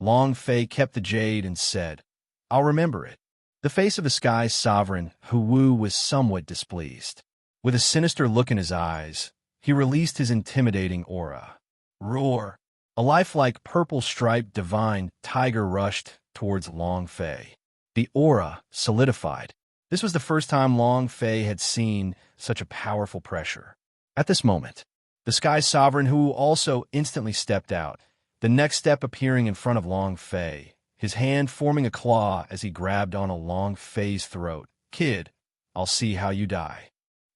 Long Fei kept the jade and said, "I'll remember it." The face of the Sky Sovereign Wu was somewhat displeased. With a sinister look in his eyes, he released his intimidating aura. Roar! A lifelike purple-striped divine tiger rushed towards Long Fei. The aura solidified. This was the first time Long Fei had seen such a powerful pressure. At this moment, the Sky Sovereign Wu also instantly stepped out, the next step appearing in front of Long Fei, his hand forming a claw as he grabbed onto Long Fei's throat. "Kid, I'll see how you die."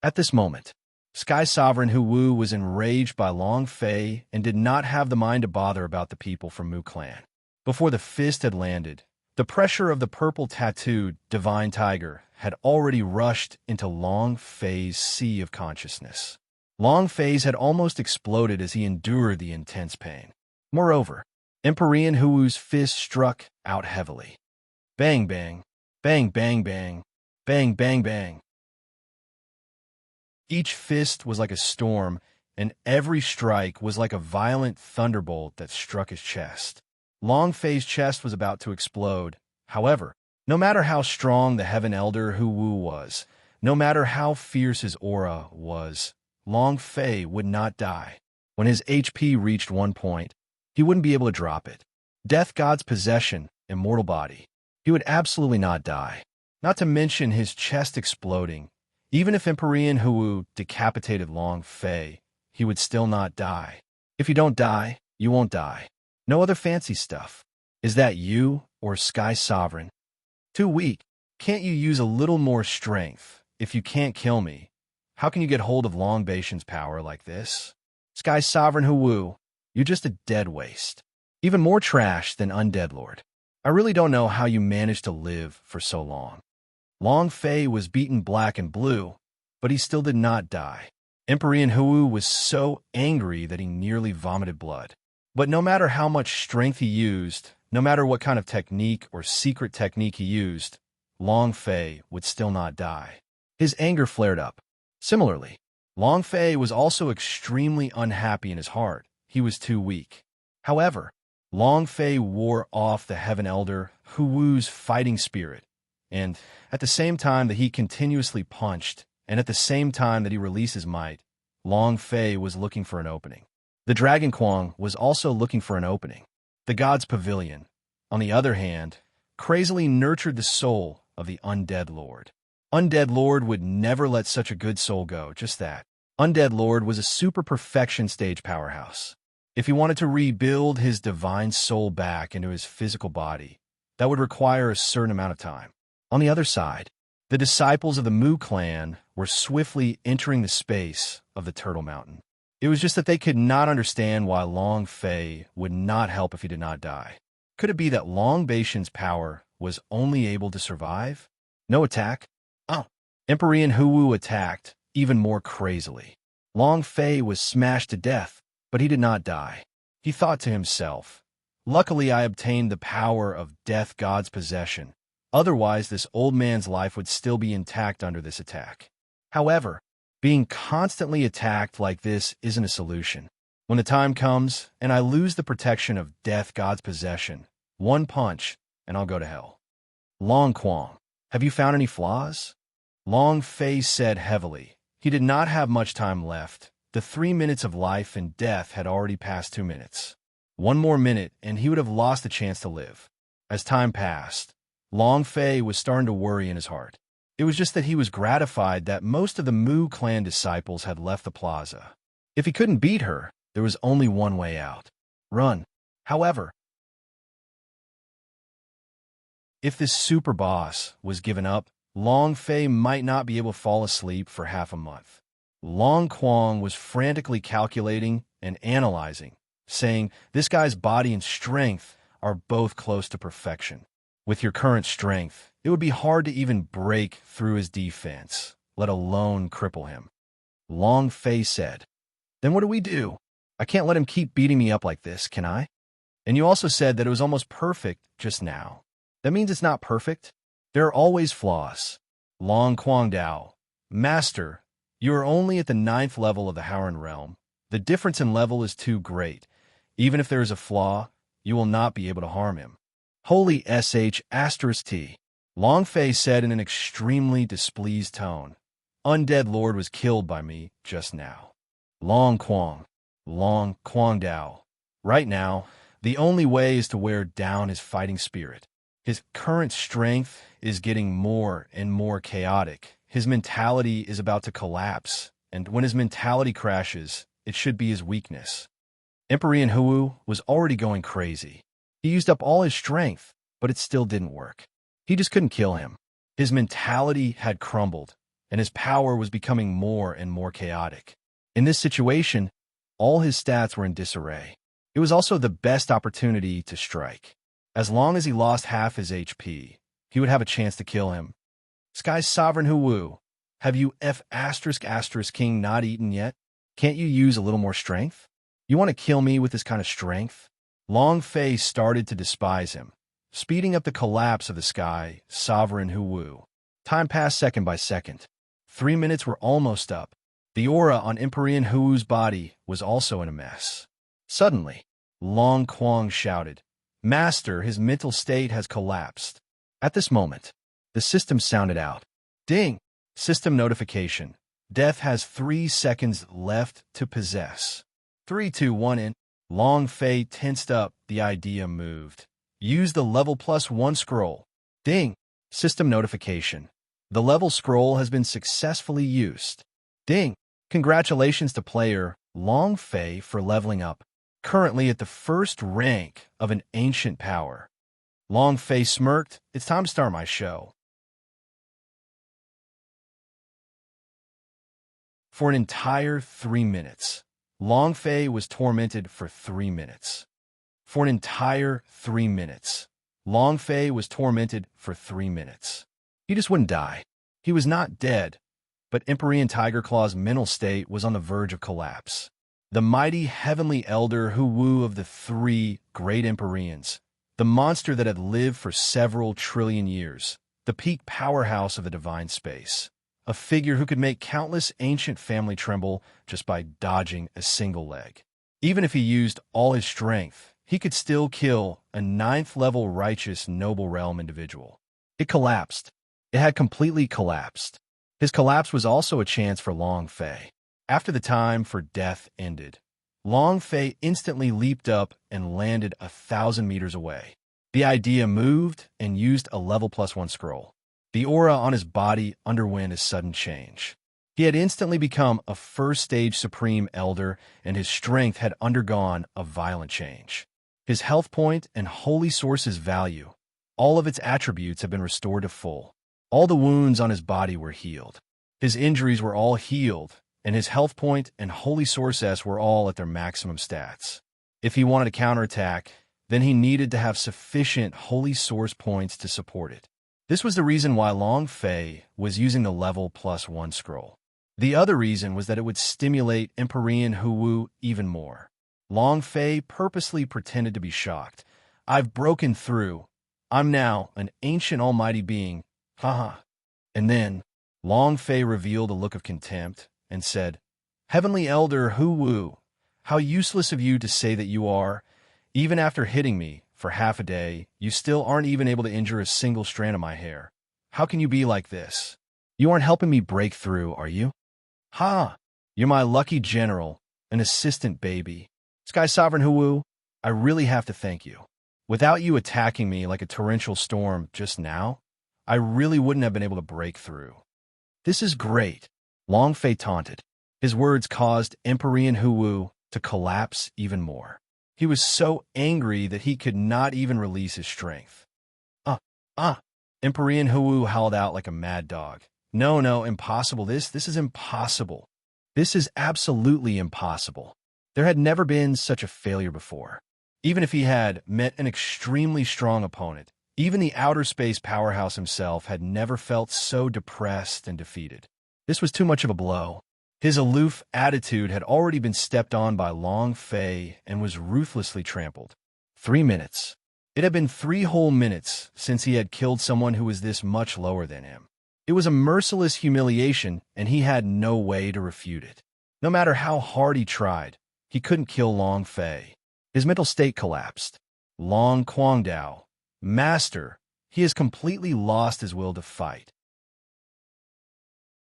At this moment, Sky Sovereign Wu was enraged by Long Fei and did not have the mind to bother about the people from Mu clan. Before the fist had landed, the pressure of the purple-tattooed divine tiger had already rushed into Long Fei's sea of consciousness. Long Fei's had almost exploded as he endured the intense pain. Moreover, Emperor Wu's fist struck out heavily. Bang, bang, bang, bang, bang, bang, bang, bang. Each fist was like a storm, and every strike was like a violent thunderbolt that struck his chest. Long Fei's chest was about to explode. However, no matter how strong the Heaven Elder Wu was, no matter how fierce his aura was, Long Fei would not die. When his HP reached 1 point, he wouldn't be able to drop it. Death God's possession, immortal body. He would absolutely not die. Not to mention his chest exploding. Even if Emperor Wu decapitated Long Fei, he would still not die. If you don't die, you won't die. No other fancy stuff. Is that you or Sky Sovereign? Too weak. Can't you use a little more strength? If you can't kill me, how can you get hold of Long Batian's power like this? Sky Sovereign Wu, you're just a dead waste. Even more trash than Undead Lord. I really don't know how you managed to live for so long. Long Fei was beaten black and blue, but he still did not die. Emperor Wu was so angry that he nearly vomited blood. But no matter how much strength he used, no matter what kind of technique or secret technique he used, Long Fei would still not die. His anger flared up. Similarly, Long Fei was also extremely unhappy in his heart. He was too weak. However, Long Fei wore off the Heaven Elder Wu's fighting spirit, and at the same time that he continuously punched, and at the same time that he released his might, Long Fei was looking for an opening. The Dragon Kwang was also looking for an opening. The God's Pavilion. on the other hand, crazily nurtured the soul of the Undead Lord. Undead Lord would never let such a good soul go, just that. Undead Lord was a super perfection stage powerhouse. If he wanted to rebuild his divine soul back into his physical body, that would require a certain amount of time. On the other side, the disciples of the Mu clan were swiftly entering the space of the Turtle Mountain. It was just that they could not understand why Long Fei would not help if he did not die. Could it be that Long Baishan's power was only able to survive? No attack? Oh. Emperor Huwu attacked, even more crazily. Long Fei was smashed to death, but he did not die. He thought to himself, "Luckily I obtained the power of Death God's possession. Otherwise, this old man's life would still be intact under this attack." However, being constantly attacked like this isn't a solution. When the time comes and I lose the protection of Death God's possession, one punch and I'll go to hell. Long Quang, have you found any flaws? Long Fei said heavily. He did not have much time left. The 3 minutes of life and death had already passed 2 minutes. One more minute and he would have lost the chance to live. As time passed, Long Fei was starting to worry in his heart. It was just that he was gratified that most of the Mu clan disciples had left the plaza. If he couldn't beat her, there was only one way out. Run. However, if this super boss was given up, Long Fei might not be able to fall asleep for half a month. Long Quang was frantically calculating and analyzing, saying, "This guy's body and strength are both close to perfection. With your current strength, it would be hard to even break through his defense, let alone cripple him." Long Fei said, "Then what do we do? I can't let him keep beating me up like this, can I? And you also said that it was almost perfect just now. That means it's not perfect? There are always flaws." Long Quang Dao, "Master, you are only at the 9th level of the Howren realm. The difference in level is too great. Even if there is a flaw, you will not be able to harm him." "Holy sh*t. Long Fei said in an extremely displeased tone. "Undead Lord was killed by me just now." Long Quang Dao, "Right now, the only way is to wear down his fighting spirit. His current strength is getting more and more chaotic. His mentality is about to collapse, and when his mentality crashes, it should be his weakness." Emperor Huwu was already going crazy. He used up all his strength, but it still didn't work. He just couldn't kill him. His mentality had crumbled, and his power was becoming more and more chaotic. In this situation, all his stats were in disarray. It was also the best opportunity to strike. As long as he lost half his HP, he would have a chance to kill him. "Sky's Sovereign Huwu, have you King not eaten yet? Can't you use a little more strength? You want to kill me with this kind of strength?" Long Fei started to despise him, speeding up the collapse of the Sky Sovereign Huwu. Time passed second by second. 3 minutes were almost up. The aura on Emperor Huwu's body was also in a mess. Suddenly, Long Quang shouted, "Master, his mental state has collapsed." At this moment, the system sounded out. "Ding! System notification. Death has 3 seconds left to possess." 3, 2, 1 in. Long Fei tensed up. The idea moved. Use the level +1 scroll. Ding! System notification. The level scroll has been successfully used. Ding! Congratulations to player Long Fei for leveling up. Currently at the 1st rank of an ancient power. Long Fei smirked. "It's time to start my show." For an entire 3 minutes, Long Fei was tormented for 3 minutes. For an entire 3 minutes, Long Fei was tormented for 3 minutes. He just wouldn't die. He was not dead, but Emperor Tiger Claw's mental state was on the verge of collapse. The mighty heavenly elder Huwu of the 3 great Empyreans, the monster that had lived for several trillion years, the peak powerhouse of the divine space, a figure who could make countless ancient family tremble just by dodging a single leg. Even if he used all his strength, he could still kill a 9th-level righteous noble realm individual. It collapsed. It had completely collapsed. His collapse was also a chance for Long Fei. After the time for death ended, Long Fei instantly leaped up and landed 1,000 meters away. The idea moved and used a level +1 scroll. The aura on his body underwent a sudden change. He had instantly become a first-stage Supreme Elder, and his strength had undergone a violent change. His health point and holy source's value, all of its attributes have been restored to full. All the wounds on his body were healed. His injuries were all healed, and his health point and holy source S were all at their maximum stats. If he wanted to counterattack, then he needed to have sufficient holy source points to support it. This was the reason why Long Fei was using the level +1 scroll. The other reason was that it would stimulate Empyrean Huwu even more. Long Fei purposely pretended to be shocked. "I've broken through. I'm now an ancient almighty being. Haha." And then, Long Fei revealed a look of contempt and said, "Heavenly Elder Huwu, how useless of you to say that you are. Even after hitting me for half a day, you still aren't even able to injure a single strand of my hair. How can you be like this? You aren't helping me break through, are you? Ha! You're my lucky general, an assistant baby. Sky Sovereign Huwu, I really have to thank you. Without you attacking me like a torrential storm just now, I really wouldn't have been able to break through." "This is great," Long Fei taunted. His words caused Empyrean Huwu to collapse even more. He was so angry that he could not even release his strength. Empyrean Huwu howled out like a mad dog. No, impossible. This is impossible. This is absolutely impossible. There had never been such a failure before. Even if he had met an extremely strong opponent, even the outer space powerhouse himself had never felt so depressed and defeated. This was too much of a blow. His aloof attitude had already been stepped on by Long Fei and was ruthlessly trampled. 3 minutes. It had been 3 whole minutes since he had killed someone who was this much lower than him. It was a merciless humiliation, and he had no way to refute it. No matter how hard he tried, he couldn't kill Long Fei. His mental state collapsed. Long Quangdao, Master, he has completely lost his will to fight.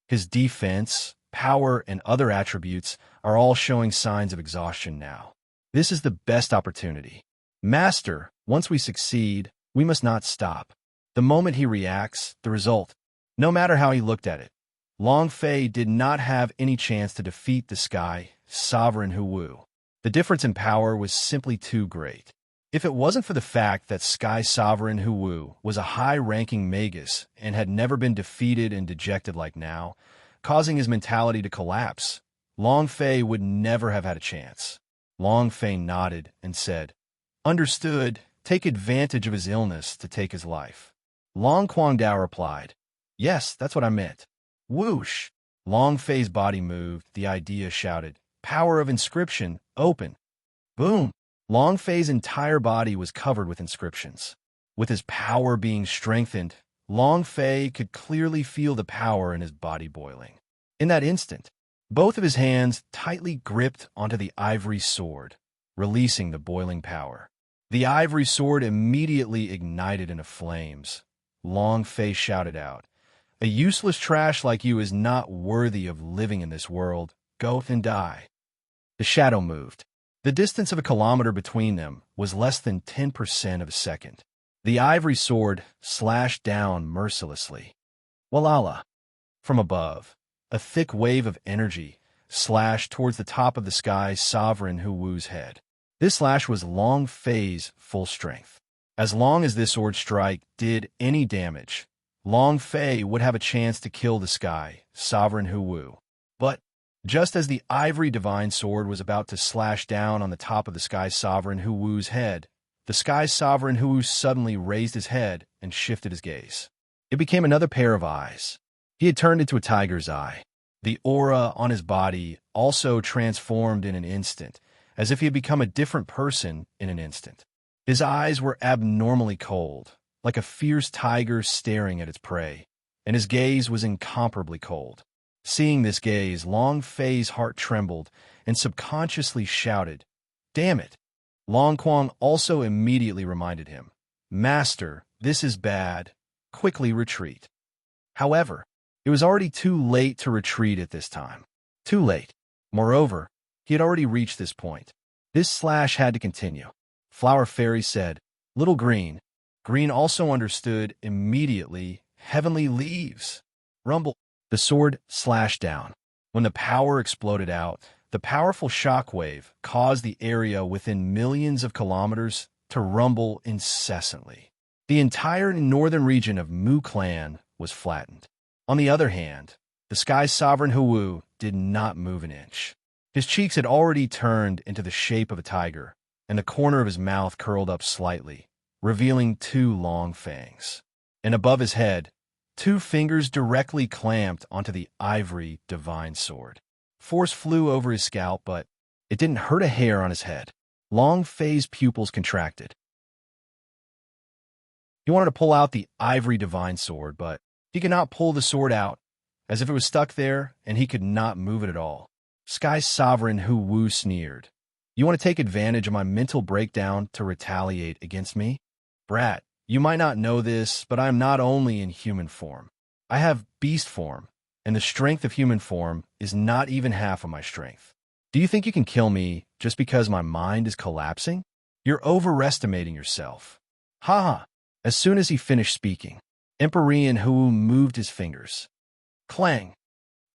His defense, power, and other attributes are all showing signs of exhaustion now. This is the best opportunity. Master, once we succeed, we must not stop. The moment he reacts, the result, no matter how he looked at it, Long Fei did not have any chance to defeat the Sky Sovereign Huwu. The difference in power was simply too great. If it wasn't for the fact that Sky Sovereign Huwu was a high-ranking magus and had never been defeated and dejected like now, causing his mentality to collapse, Long Fei would never have had a chance. Long Fei nodded and said, "Understood. Take advantage of his illness to take his life." Long Quangdao replied, "Yes, that's what I meant." Whoosh! Long Fei's body moved. The idea shouted, "Power of inscription, open." Boom! Long Fei's entire body was covered with inscriptions. With his power being strengthened, Long Fei could clearly feel the power in his body boiling. In that instant, both of his hands tightly gripped onto the ivory sword, releasing the boiling power. The ivory sword immediately ignited into flames. Long Fei shouted out, "A useless trash like you is not worthy of living in this world. Go and die." The shadow moved. The distance of a kilometer between them was less than 10% of a second. The ivory sword slashed down mercilessly. Walala! From above, a thick wave of energy slashed towards the top of the Sky Sovereign Huwu's head. This slash was Long Fei's full strength. As long as this sword strike did any damage, Long Fei would have a chance to kill the Sky Sovereign Huwu. But just as the ivory divine sword was about to slash down on the top of the Sky Sovereign Huwu's head, the Sky Sovereign Huwu suddenly raised his head and shifted his gaze. It became another pair of eyes. He had turned into a tiger's eye. The aura on his body also transformed in an instant, as if he had become a different person in an instant. His eyes were abnormally cold, like a fierce tiger staring at its prey, and his gaze was incomparably cold. Seeing this gaze, Long Fei's heart trembled and subconsciously shouted, "Damn it!" Long Quang also immediately reminded him, "Master, this is bad. Quickly retreat." However, it was already too late to retreat at this time. Too late. Moreover, he had already reached this point. This slash had to continue. Flower Fairy said, "Little Green, Green also understood immediately. Heavenly leaves. Rumble. The sword slashed down. When the power exploded out, the powerful shockwave caused the area within millions of kilometers to rumble incessantly. The entire northern region of Mu Clan was flattened. On the other hand, the sky's sovereign Huwu did not move an inch. His cheeks had already turned into the shape of a tiger, and the corner of his mouth curled up slightly, revealing two long fangs. And above his head, two fingers directly clamped onto the ivory divine sword. Force flew over his scalp, but it didn't hurt a hair on his head. Long Fei's pupils contracted. He wanted to pull out the ivory divine sword, but he could not pull the sword out, as if it was stuck there and he could not move it at all. Sky Sovereign Huwu sneered. You want to take advantage of my mental breakdown to retaliate against me? Brat, you might not know this, but I am not only in human form. I have beast form, and the strength of human form is not even half of my strength. Do you think you can kill me just because my mind is collapsing? You're overestimating yourself. Ha ha. As soon as he finished speaking, Emperor Hu moved his fingers. Clang!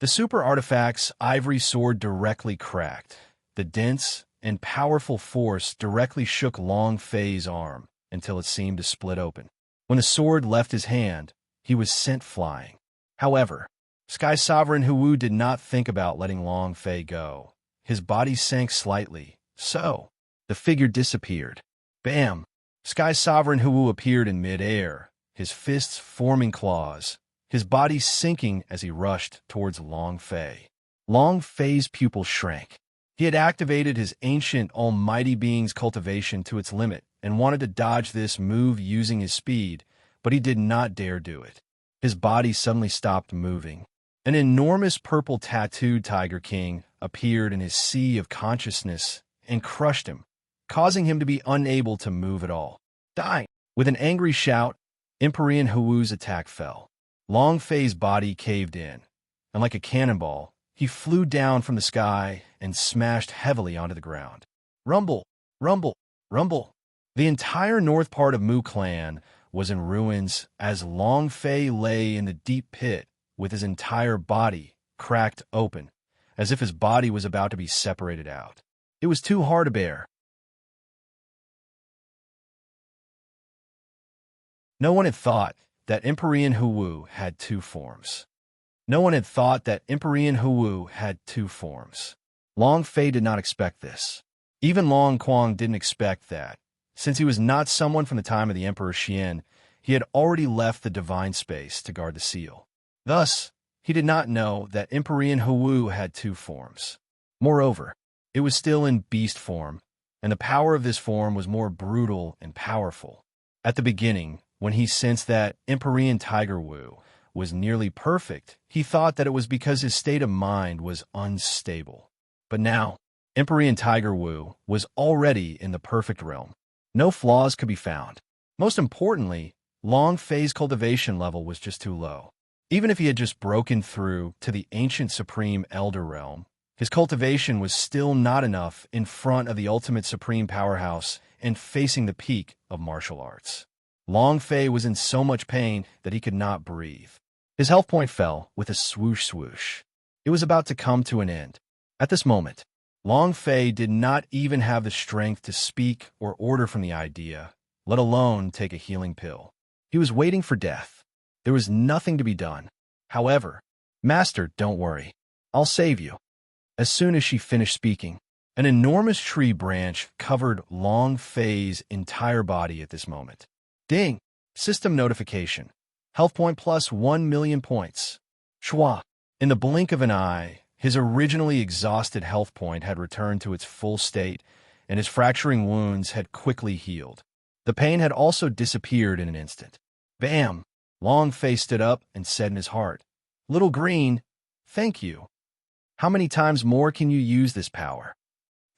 The super artifact's ivory sword directly cracked. The dense and powerful force directly shook Long Fei's arm until it seemed to split open. When the sword left his hand, he was sent flying. However, Sky Sovereign Huwu did not think about letting Long Fei go. His body sank slightly. So, the figure disappeared. Bam! Sky Sovereign Huwu appeared in mid-air, his fists forming claws, his body sinking as he rushed towards Long Fei. Long Fei's pupils shrank. He had activated his ancient almighty being's cultivation to its limit and wanted to dodge this move using his speed, but he did not dare do it. His body suddenly stopped moving. An enormous purple tattooed Tiger King appeared in his sea of consciousness and crushed him, causing him to be unable to move at all. Die! With an angry shout, Emperor Huwu's attack fell. Long Fei's body caved in, and like a cannonball, he flew down from the sky and smashed heavily onto the ground. Rumble! Rumble! Rumble! The entire north part of Mu Clan was in ruins as Long Fei lay in the deep pit with his entire body cracked open, as if his body was about to be separated out. It was too hard to bear. No one had thought that Emperor Huwu had two forms. No one had thought that Emperor Huwu had two forms. Long Fei did not expect this. Even Long Quang didn't expect that. Since he was not someone from the time of the Emperor Xian, he had already left the divine space to guard the seal. Thus, he did not know that Emperor Huwu had two forms. Moreover, it was still in beast form, and the power of this form was more brutal and powerful. At the beginning, when he sensed that Emperor Tiger Wu was nearly perfect, he thought that it was because his state of mind was unstable. But now, Emperor Tiger Wu was already in the perfect realm. No flaws could be found. Most importantly, Long Fei's cultivation level was just too low. Even if he had just broken through to the ancient supreme elder realm, his cultivation was still not enough in front of the ultimate supreme powerhouse and facing the peak of martial arts. Long Fei was in so much pain that he could not breathe. His health point fell with a swoosh swoosh. It was about to come to an end. At this moment, Long Fei did not even have the strength to speak or order from the idea, let alone take a healing pill. He was waiting for death. There was nothing to be done. However, Master, don't worry. I'll save you. As soon as she finished speaking, an enormous tree branch covered Long Fei's entire body at this moment. Ding! System notification. Health point plus 1,000,000 points. Schwa! In the blink of an eye, his originally exhausted health point had returned to its full state, and his fracturing wounds had quickly healed. The pain had also disappeared in an instant. Bam! Long Fei stood up and said in his heart, "Little Green, thank you. How many times more can you use this power?"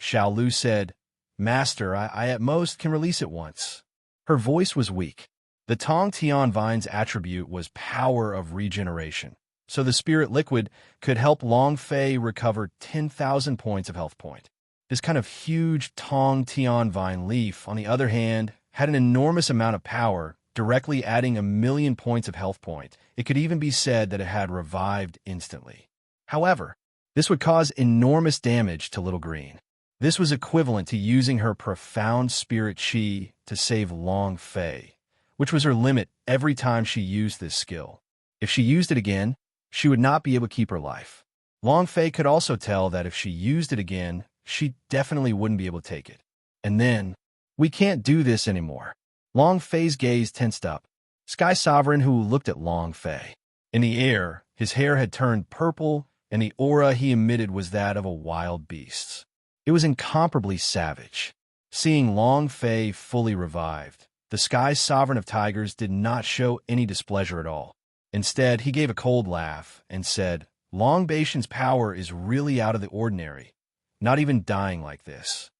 Xiao Lu said, "Master, I at most can release it once." Her voice was weak. The Tong Tian Vine's attribute was power of regeneration, so the spirit liquid could help Long Fei recover 10,000 points of health point. This kind of huge Tong Tian Vine leaf, on the other hand, had an enormous amount of power directly adding 1,000,000 points of health point. It could even be said that it had revived instantly. However, this would cause enormous damage to Little Green. This was equivalent to using her profound spirit chi to save Long Fei, which was her limit every time she used this skill. If she used it again, she would not be able to keep her life. Long Fei could also tell that if she used it again, she definitely wouldn't be able to take it. And then, we can't do this anymore. Long Fei's gaze tensed up. Sky Sovereign Hu looked at Long Fei. In the air, his hair had turned purple, and the aura he emitted was that of a wild beast. It was incomparably savage. Seeing Long Fei fully revived, the Sky Sovereign of Tigers did not show any displeasure at all. Instead, he gave a cold laugh and said, Long Baishan's power is really out of the ordinary, not even dying like this.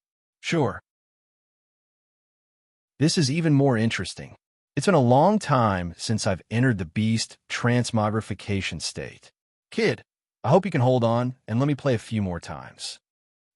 Sure. This is even more interesting. It's been a long time since I've entered the beast transmogrification state. Kid, I hope you can hold on and let me play a few more times.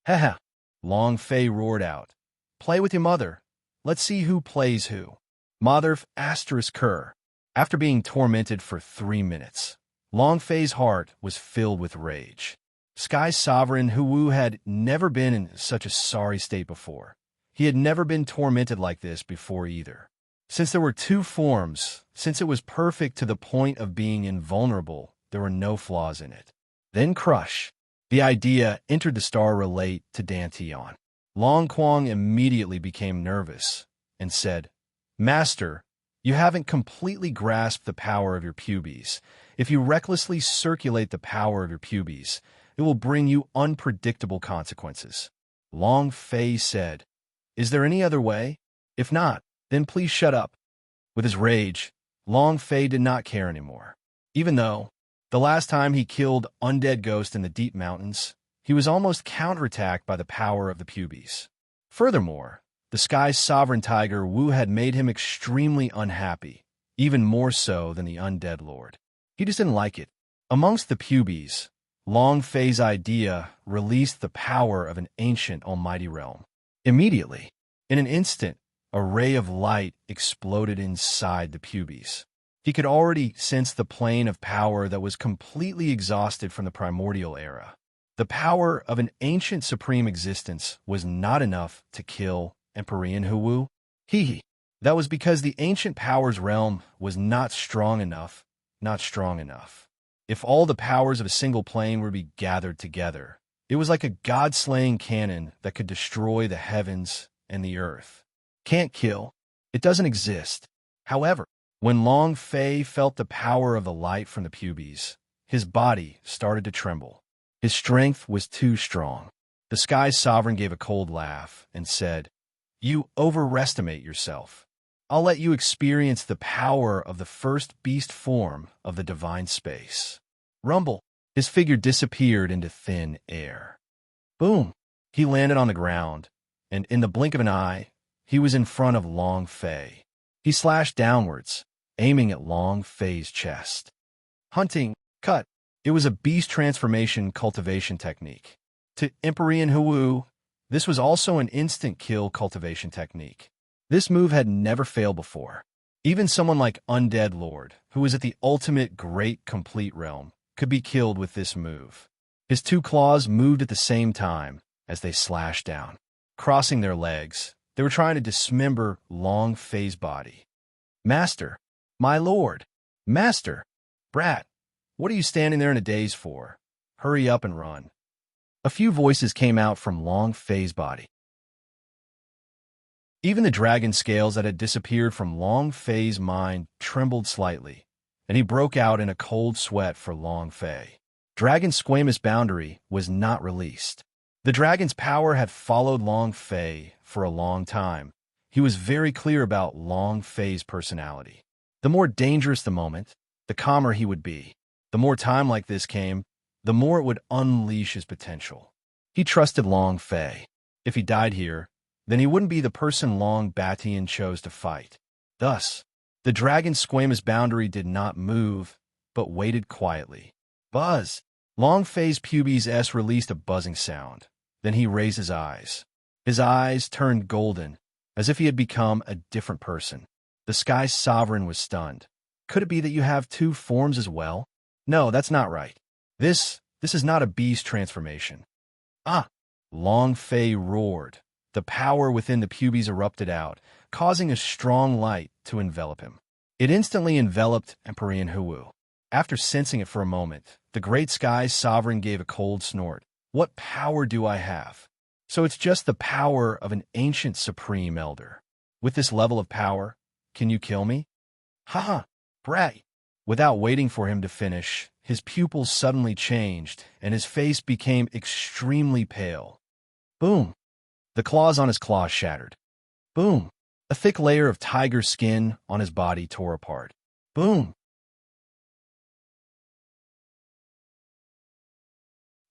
Haha, Long Fei roared out. Play with your mother. Let's see who plays who. Motherf asterisk Kerr. After being tormented for 3 minutes, Long Fei's heart was filled with rage. Sky Sovereign Hu had never been in such a sorry state before. He had never been tormented like this before either. Since there were 2 forms, since it was perfect to the point of being invulnerable, there were no flaws in it. Then crush. The idea entered the star relate to Dantian. Long Quang immediately became nervous and said, Master, you haven't completely grasped the power of your pubes. If you recklessly circulate the power of your pubes, it will bring you unpredictable consequences. Long Fei said, Is there any other way? If not, then please shut up. With his rage, Long Fei did not care anymore. Even though, the last time he killed undead ghost in the deep mountains, he was almost counterattacked by the power of the pubes. Furthermore, the Sky's sovereign tiger Wu had made him extremely unhappy, even more so than the undead lord. He just didn't like it. Amongst the pubes, Long Fei's idea released the power of an ancient almighty realm. Immediately, in an instant, a ray of light exploded inside the pubes. He could already sense the plane of power that was completely exhausted from the primordial era. The power of an ancient supreme existence was not enough to kill Emperor Hu. That was because the ancient power's realm was not strong enough. If all the powers of a single plane were to be gathered together, it was like a god-slaying cannon that could destroy the heavens and the earth. Can't kill. It doesn't exist. However, when Long Fei felt the power of the light from the pubes, his body started to tremble. His strength was too strong. The Sky's Sovereign gave a cold laugh and said, You overestimate yourself. I'll let you experience the power of the first beast form of the divine space. Rumble. His figure disappeared into thin air. Boom. He landed on the ground, and in the blink of an eye, he was in front of Long Fei. He slashed downwards, aiming at Long Fei's chest. Hunting, cut. It was a beast transformation cultivation technique. To Emperor Hu, this was also an instant kill cultivation technique. This move had never failed before. Even someone like Undead Lord, who was at the ultimate great complete realm, could be killed with this move. His 2 claws moved at the same time as they slashed down. Crossing their legs, they were trying to dismember Long Fei's body. Master, my lord, Master, brat, what are you standing there in a daze for? Hurry up and run. A few voices came out from Long Fei's body. Even the dragon scales that had disappeared from Long Fei's mind trembled slightly, and he broke out in a cold sweat for Long Fei. Dragon's squamous boundary was not released. The dragon's power had followed Long Fei for a long time. He was very clear about Long Fei's personality. The more dangerous the moment, the calmer he would be. The more time like this came, the more it would unleash his potential. He trusted Long Fei. If he died here, then he wouldn't be the person Long Batian chose to fight. Thus, the dragon's squamous boundary did not move, but waited quietly. Buzz! Long Fei's pubes released a buzzing sound. Then he raised his eyes. His eyes turned golden, as if he had become a different person. The Sky Sovereign was stunned. Could it be that you have two forms as well? No, that's not right. This is not a beast transformation. Ah! Long Fei roared. The power within the pubes erupted out, causing a strong light to envelop him. It instantly enveloped Emperor Hu. After sensing it for a moment, the great Sky Sovereign gave a cold snort. What power do I have? So it's just the power of an ancient supreme elder. With this level of power, can you kill me? Haha, brat. Without waiting for him to finish, his pupils suddenly changed, and his face became extremely pale. Boom! The claws on his claws shattered. Boom! A thick layer of tiger skin on his body tore apart. Boom!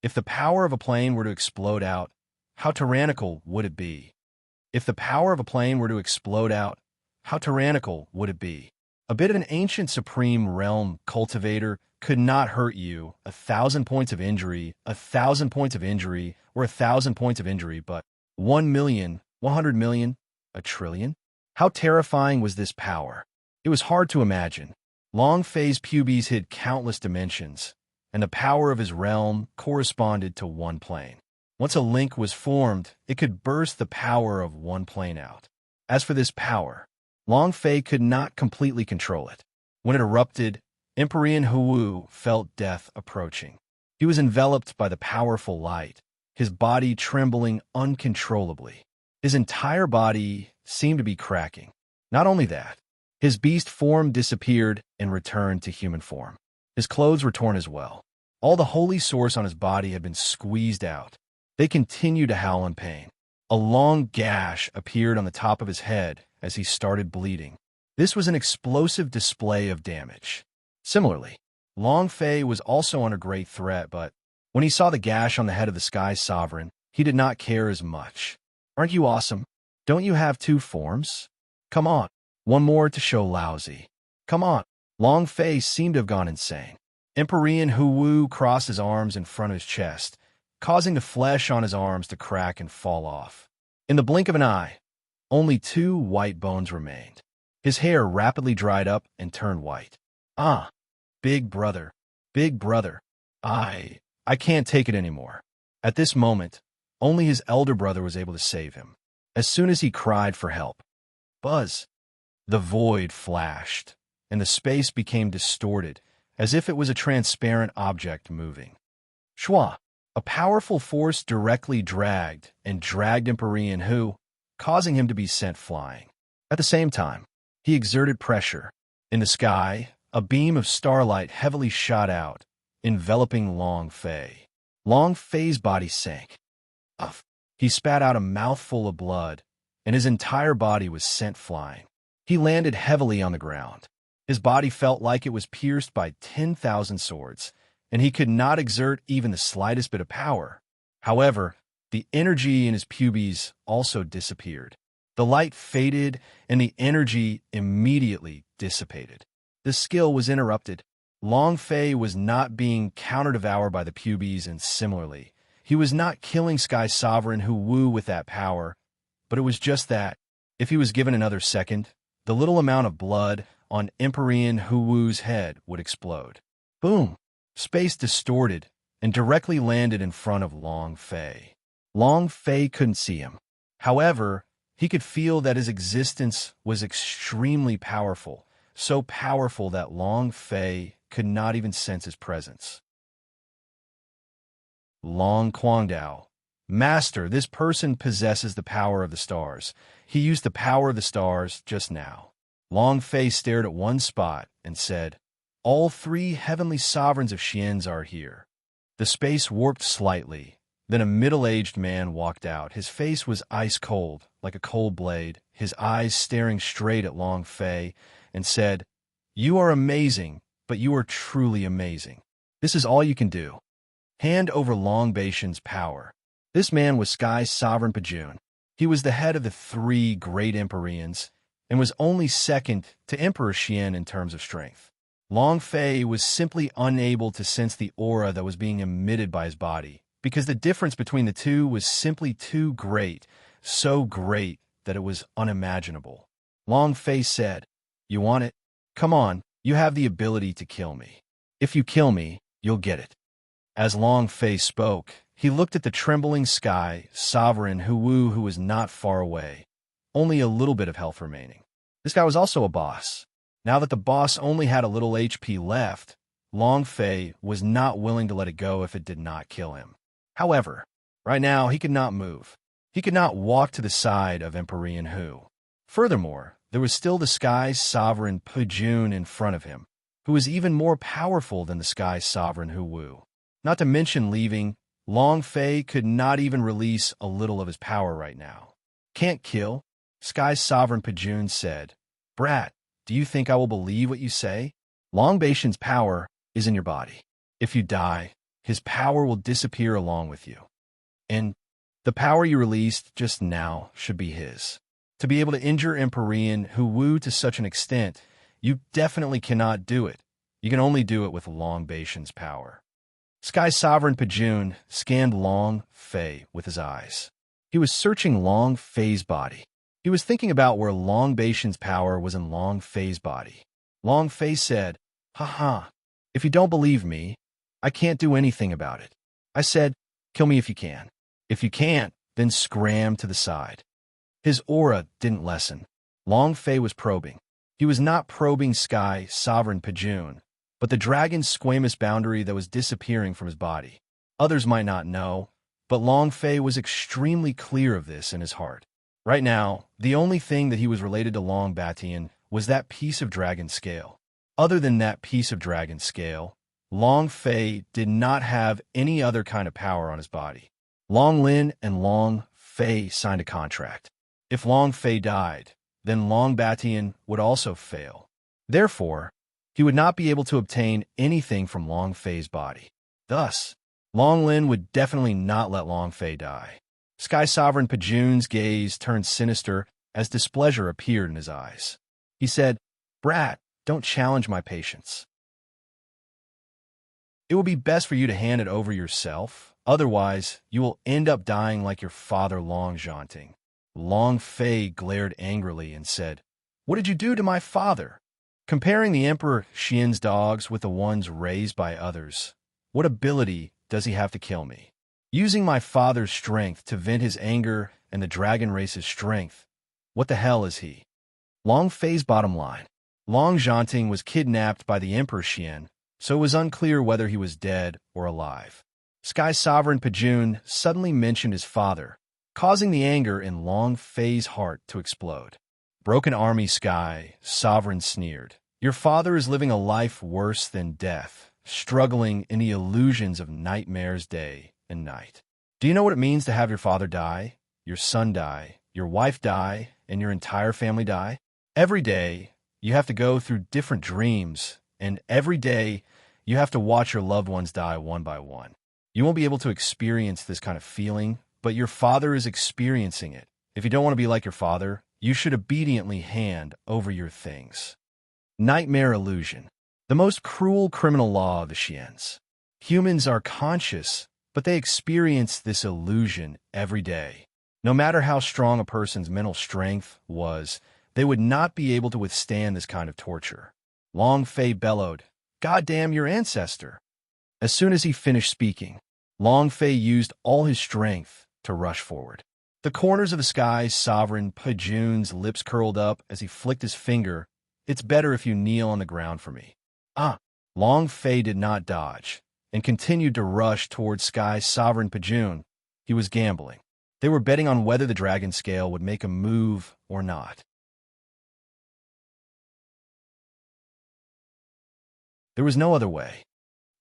If the power of a plane were to explode out, how tyrannical would it be? If the power of a plane were to explode out, how tyrannical would it be? A bit of an ancient supreme realm cultivator could not hurt you. 1,000 points of injury, 1,000 points of injury, or 1,000 points of injury, but 1 million, 100 million, a trillion? How terrifying was this power? It was hard to imagine. Long Fei's pubes hid countless dimensions, and the power of his realm corresponded to one plane. Once a link was formed, it could burst the power of one plane out. As for this power, Long Fei could not completely control it. When it erupted, Emperor Hu felt death approaching. He was enveloped by the powerful light, his body trembling uncontrollably. His entire body seemed to be cracking. Not only that, his beast form disappeared and returned to human form. His clothes were torn as well. All the holy source on his body had been squeezed out. They continued to howl in pain. A long gash appeared on the top of his head as he started bleeding. This was an explosive display of damage. Similarly, Long Fei was also under great threat, but when he saw the gash on the head of the Sky Sovereign, he did not care as much. Aren't you awesome? Don't you have two forms? Come on, one more to show lousy. Come on. Long Fei seemed to have gone insane. Emperor Hu crossed his arms in front of his chest, causing the flesh on his arms to crack and fall off. In the blink of an eye, only 2 white bones remained. His hair rapidly dried up and turned white. Ah, big brother, I can't take it anymore. At this moment, only his elder brother was able to save him. As soon as he cried for help, buzz, the void flashed, and the space became distorted, as if it was a transparent object moving. Shwa, a powerful force directly dragged Emperor Hu, causing him to be sent flying. At the same time, he exerted pressure. In the sky, a beam of starlight heavily shot out, enveloping Long Fei. Long Fei's body sank. Uff. He spat out a mouthful of blood, and his entire body was sent flying. He landed heavily on the ground. His body felt like it was pierced by 10,000 swords, and he could not exert even the slightest bit of power. However, the energy in his pubes also disappeared. The light faded, and the energy immediately dissipated. The skill was interrupted. Long Fei was not being counter-devoured by the pubes, and similarly, he was not killing Sky Sovereign Hu with that power, but it was just that, if he was given another second, the little amount of blood on Emperor Hu's head would explode. Boom! Space distorted and directly landed in front of Long Fei. Long Fei couldn't see him. However, he could feel that his existence was extremely powerful, so powerful that Long Fei could not even sense his presence. Long Guangdao. Master, this person possesses the power of the stars. He used the power of the stars just now. Long Fei stared at one spot and said, all 3 heavenly sovereigns of Xians are here. The space warped slightly. Then a middle-aged man walked out. His face was ice-cold, like a cold blade, his eyes staring straight at Long Fei, and said, you are amazing, but you are truly amazing. This is all you can do. Hand over Long Baishan's power. This man was Sky Sovereign Pajun. He was the head of the 3 great Empyreans, and was only second to Emperor Xian in terms of strength. Long Fei was simply unable to sense the aura that was being emitted by his body, because the difference between the two was simply too great, so great that it was unimaginable. Long Fei said, You want it? Come on, you have the ability to kill me. If you kill me, you'll get it. As Long Fei spoke, he looked at the trembling sky, sovereign Huwu who was not far away, only a little bit of health remaining. This guy was also a boss. Now that the boss only had a little HP left, Long Fei was not willing to let it go if it did not kill him. However, right now he could not move. He could not walk to the side of Emperor Hu. Furthermore, there was still the sky's sovereign Pujun in front of him, who was even more powerful than the sky's sovereign Huwu. Not to mention leaving, Long Fei could not even release a little of his power right now. Can't kill? Sky's sovereign Pujun said. Brat, do you think I will believe what you say? Long Baishan's power is in your body. If you die, his power will disappear along with you. And the power you released just now should be his. To be able to injure Empyrean Huwu to such an extent, you definitely cannot do it. You can only do it with Long Baishan's power. Sky's sovereign Pujun scanned Long Fei with his eyes. He was searching Long Fei's body. He was thinking about where Long Baishan's power was in Long Fei's body. Long Fei said, "Haha, if you don't believe me, I can't do anything about it. I said, kill me if you can. If you can't, then scram to the side." His aura didn't lessen. Long Fei was probing. He was not probing Sky Sovereign Pujun, but the dragon's squamous boundary that was disappearing from his body. Others might not know, but Long Fei was extremely clear of this in his heart. Right now, the only thing that he was related to Long Batian was that piece of dragon scale. Other than that piece of dragon scale, Long Fei did not have any other kind of power on his body. Long Lin and Long Fei signed a contract. If Long Fei died, then Long Batian would also fail. Therefore, he would not be able to obtain anything from Long Fei's body. Thus, Long Lin would definitely not let Long Fei die. Sky Sovereign Pujun's gaze turned sinister as displeasure appeared in his eyes. He said, Brat, don't challenge my patience. It will be best for you to hand it over yourself. Otherwise, you will end up dying like your father Long Zhanting. Long Fei glared angrily and said, What did you do to my father? Comparing the Emperor Xian's dogs with the ones raised by others, what ability does he have to kill me? Using my father's strength to vent his anger and the dragon race's strength, what the hell is he? Long Fei's bottom line. Long Zhanting was kidnapped by the Emperor Xian, so it was unclear whether he was dead or alive. Sky Sovereign Pujun suddenly mentioned his father, causing the anger in Long Fei's heart to explode. Broken Army Sky Sovereign sneered. Your father is living a life worse than death, struggling in the illusions of nightmares day and night. Do you know what it means to have your father die, your son die, your wife die, and your entire family die? Every day, you have to go through different dreams, and every day, you have to watch your loved ones die one by one. You won't be able to experience this kind of feeling, but your father is experiencing it. If you don't want to be like your father, you should obediently hand over your things. Nightmare illusion. The most cruel criminal law of the Xians. Humans are conscious, but they experience this illusion every day. No matter how strong a person's mental strength was, they would not be able to withstand this kind of torture. Long Fei bellowed, God damn your ancestor! As soon as he finished speaking, Long Fei used all his strength to rush forward. The corners of the sky's sovereign Pujun's lips curled up as he flicked his finger. It's better if you kneel on the ground for me. Long Fei did not dodge and continued to rush towards Sky's sovereign Pujun. He was gambling. They were betting on whether the dragon scale would make a move or not. There was no other way.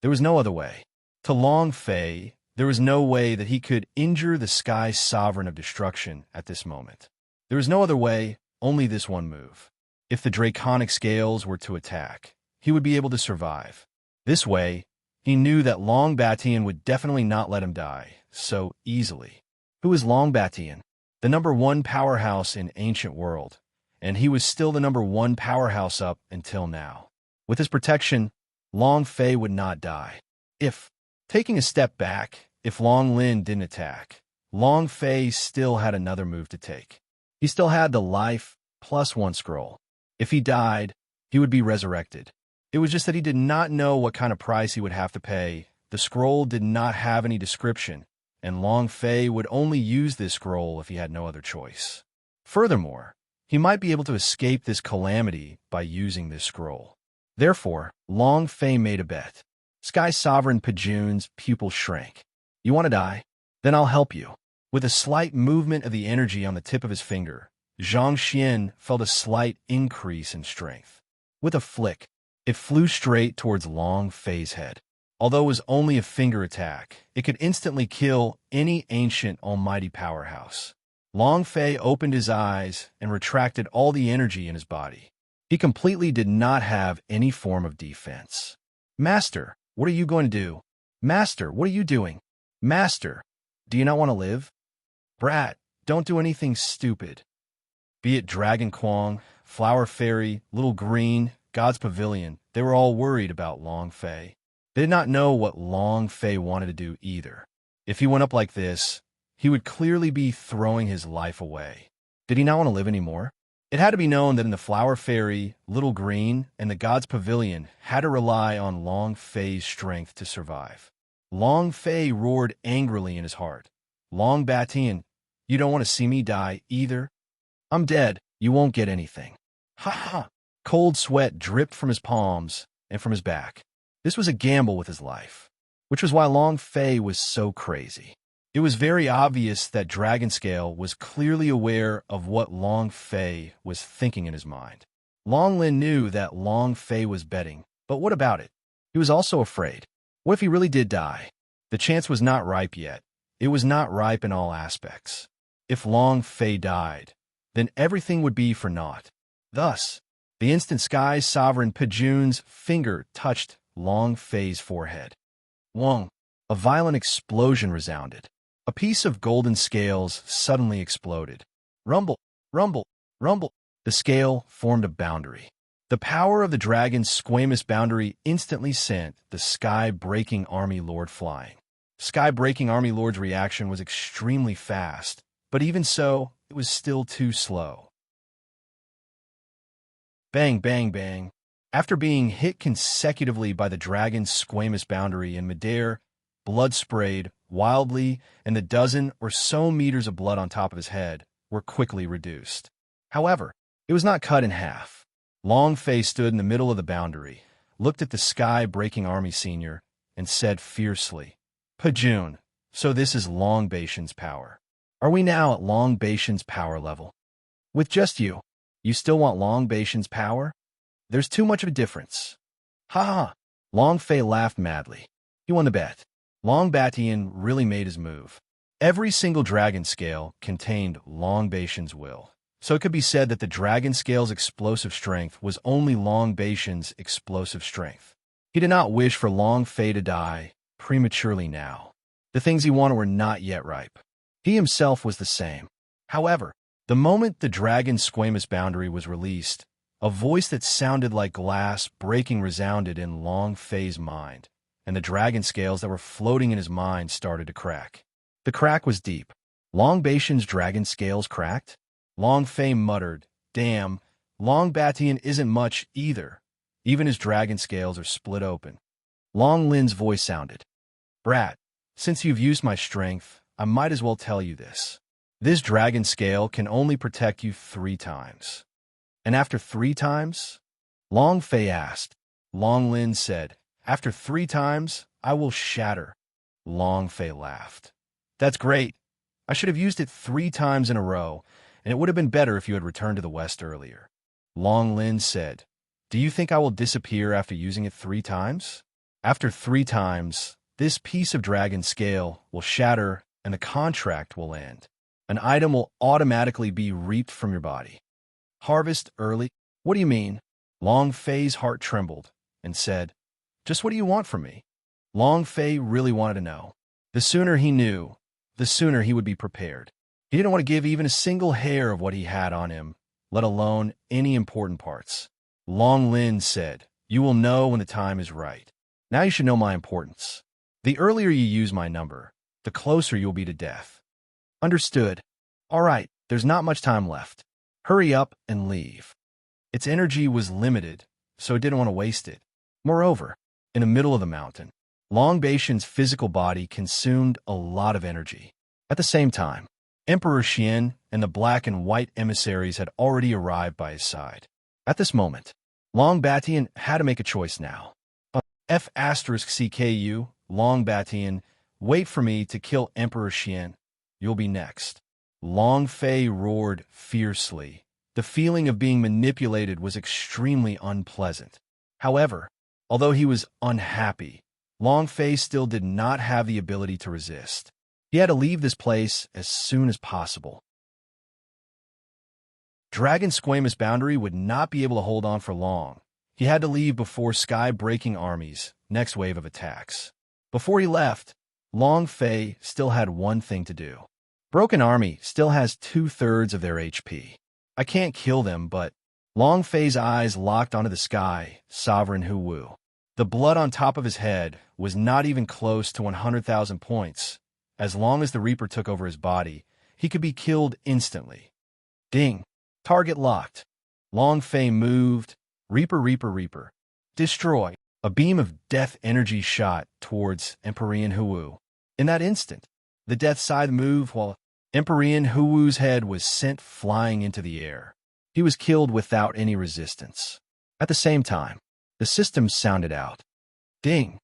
There was no other way. To Long Fei, there was no way that he could injure the Sky Sovereign of Destruction at this moment. There was no other way, only this one move. If the draconic scales were to attack, he would be able to survive. This way, he knew that Long Batian would definitely not let him die so easily. Who is Long Batian? The #1 powerhouse in ancient world, and he was still the #1 powerhouse up until now. With his protection, Long Fei would not die. Taking a step back, if Long Lin didn't attack, Long Fei still had another move to take. He still had the life +1 scroll. If he died, he would be resurrected. It was just that he did not know what kind of price he would have to pay. The scroll did not have any description, and Long Fei would only use this scroll if he had no other choice. Furthermore, he might be able to escape this calamity by using this scroll. Therefore, Long Fei made a bet. Sky Sovereign Pejun's pupil shrank. You want to die? Then I'll help you. With a slight movement of the energy on the tip of his finger, Zhang Xian felt a slight increase in strength. With a flick, it flew straight towards Long Fei's head. Although it was only a finger attack, it could instantly kill any ancient almighty powerhouse. Long Fei opened his eyes and retracted all the energy in his body. He completely did not have any form of defense. Master, what are you going to do? Master, what are you doing? Master, do you not want to live? Brat, don't do anything stupid. Be it Dragon Quang, Flower Fairy, Little Green, God's Pavilion, they were all worried about Long Fei. They did not know what Long Fei wanted to do either. If he went up like this, he would clearly be throwing his life away. Did he not want to live anymore? It had to be known that in the Flower Fairy, Little Green, and the God's Pavilion had to rely on Long Fei's strength to survive. Long Fei roared angrily in his heart. Long Batian, you don't want to see me die either? I'm dead. You won't get anything. Ha ha! Cold sweat dripped from his palms and from his back. This was a gamble with his life, which was why Long Fei was so crazy. It was very obvious that Dragonscale was clearly aware of what Long Fei was thinking in his mind. Long Lin knew that Long Fei was betting, but what about it? He was also afraid. What if he really did die? The chance was not ripe yet. It was not ripe in all aspects. If Long Fei died, then everything would be for naught. Thus, the instant Sky Sovereign Pejun's finger touched Long Fei's forehead. Wong! A violent explosion resounded. A piece of golden scales suddenly exploded. Rumble, rumble, rumble. The scale formed a boundary. The power of the dragon's squamous boundary instantly sent the Sky-Breaking Army Lord flying. Sky-Breaking Army Lord's reaction was extremely fast, but even so, it was still too slow. Bang, bang, bang. After being hit consecutively by the dragon's squamous boundary in midair, blood sprayed wildly, and the dozen or so meters of blood on top of his head were quickly reduced. However, it was not cut in half. Long Fei stood in the middle of the boundary, looked at the Sky-Breaking Army Senior, and said fiercely, Pejun, so this is Long Baishan's power. Are we now at Long Baishan's power level? With just you, you still want Long Baishan's power? There's too much of a difference. Ha ha! Long Fei laughed madly. He won the bet. Long Batian really made his move. Every single dragon scale contained Long Baishan's will, so it could be said that the dragon scale's explosive strength was only Long Baishan's explosive strength. He did not wish for Long Fei to die prematurely now. The things he wanted were not yet ripe. He himself was the same. However, the moment the dragon's squamous boundary was released, a voice that sounded like glass breaking resounded in Long Fei's mind, and the dragon scales that were floating in his mind started to crack. The crack was deep. Long Baishan's dragon scales cracked? Long Fei muttered, Damn, Long Batian isn't much either. Even his dragon scales are split open. Long Lin's voice sounded. Brat, since you've used my strength, I might as well tell you this. This dragon scale can only protect you 3 times. And after 3 times? Long Fei asked. Long Lin said, After 3 times, I will shatter. Long Fei laughed. That's great. I should have used it 3 times in a row, and it would have been better if you had returned to the West earlier. Long Lin said, Do you think I will disappear after using it 3 times? After 3 times, this piece of dragon scale will shatter and the contract will end. An item will automatically be reaped from your body. Harvest early? What do you mean? Long Fei's heart trembled and said, Just what do you want from me? Long Fei really wanted to know. The sooner he knew, the sooner he would be prepared. He didn't want to give even a single hair of what he had on him, let alone any important parts. Long Lin said, You will know when the time is right. Now you should know my importance. The earlier you use my number, the closer you'll be to death. Understood. All right, there's not much time left. Hurry up and leave. Its energy was limited, so it didn't want to waste it. Moreover, in the middle of the mountain, Long Baitian's physical body consumed a lot of energy. At the same time, Emperor Xian and the black and white emissaries had already arrived by his side. At this moment, Long Batian had to make a choice now. F***CKU, Long Batian, wait for me to kill Emperor Xian. You'll be next. Long Fei roared fiercely. The feeling of being manipulated was extremely unpleasant. However, although he was unhappy, Long Fei still did not have the ability to resist. He had to leave this place as soon as possible. Dragon's squamous boundary would not be able to hold on for long. He had to leave before sky-breaking armies' next wave of attacks. Before he left, Long Fei still had one thing to do. Broken Army still has 2/3 of their HP. I can't kill them, but Long Fei's eyes locked onto the sky, Sovereign Hu Wu. The blood on top of his head was not even close to 100,000 points. As long as the Reaper took over his body, he could be killed instantly. Ding! Target locked. Long Fei moved. Reaper, Reaper, Reaper. Destroy. A beam of death energy shot towards Emperor Hu Wu. In that instant, the death scythe moved while Emperor Hu Wu's head was sent flying into the air. He was killed without any resistance. At the same time, the system sounded out. Ding!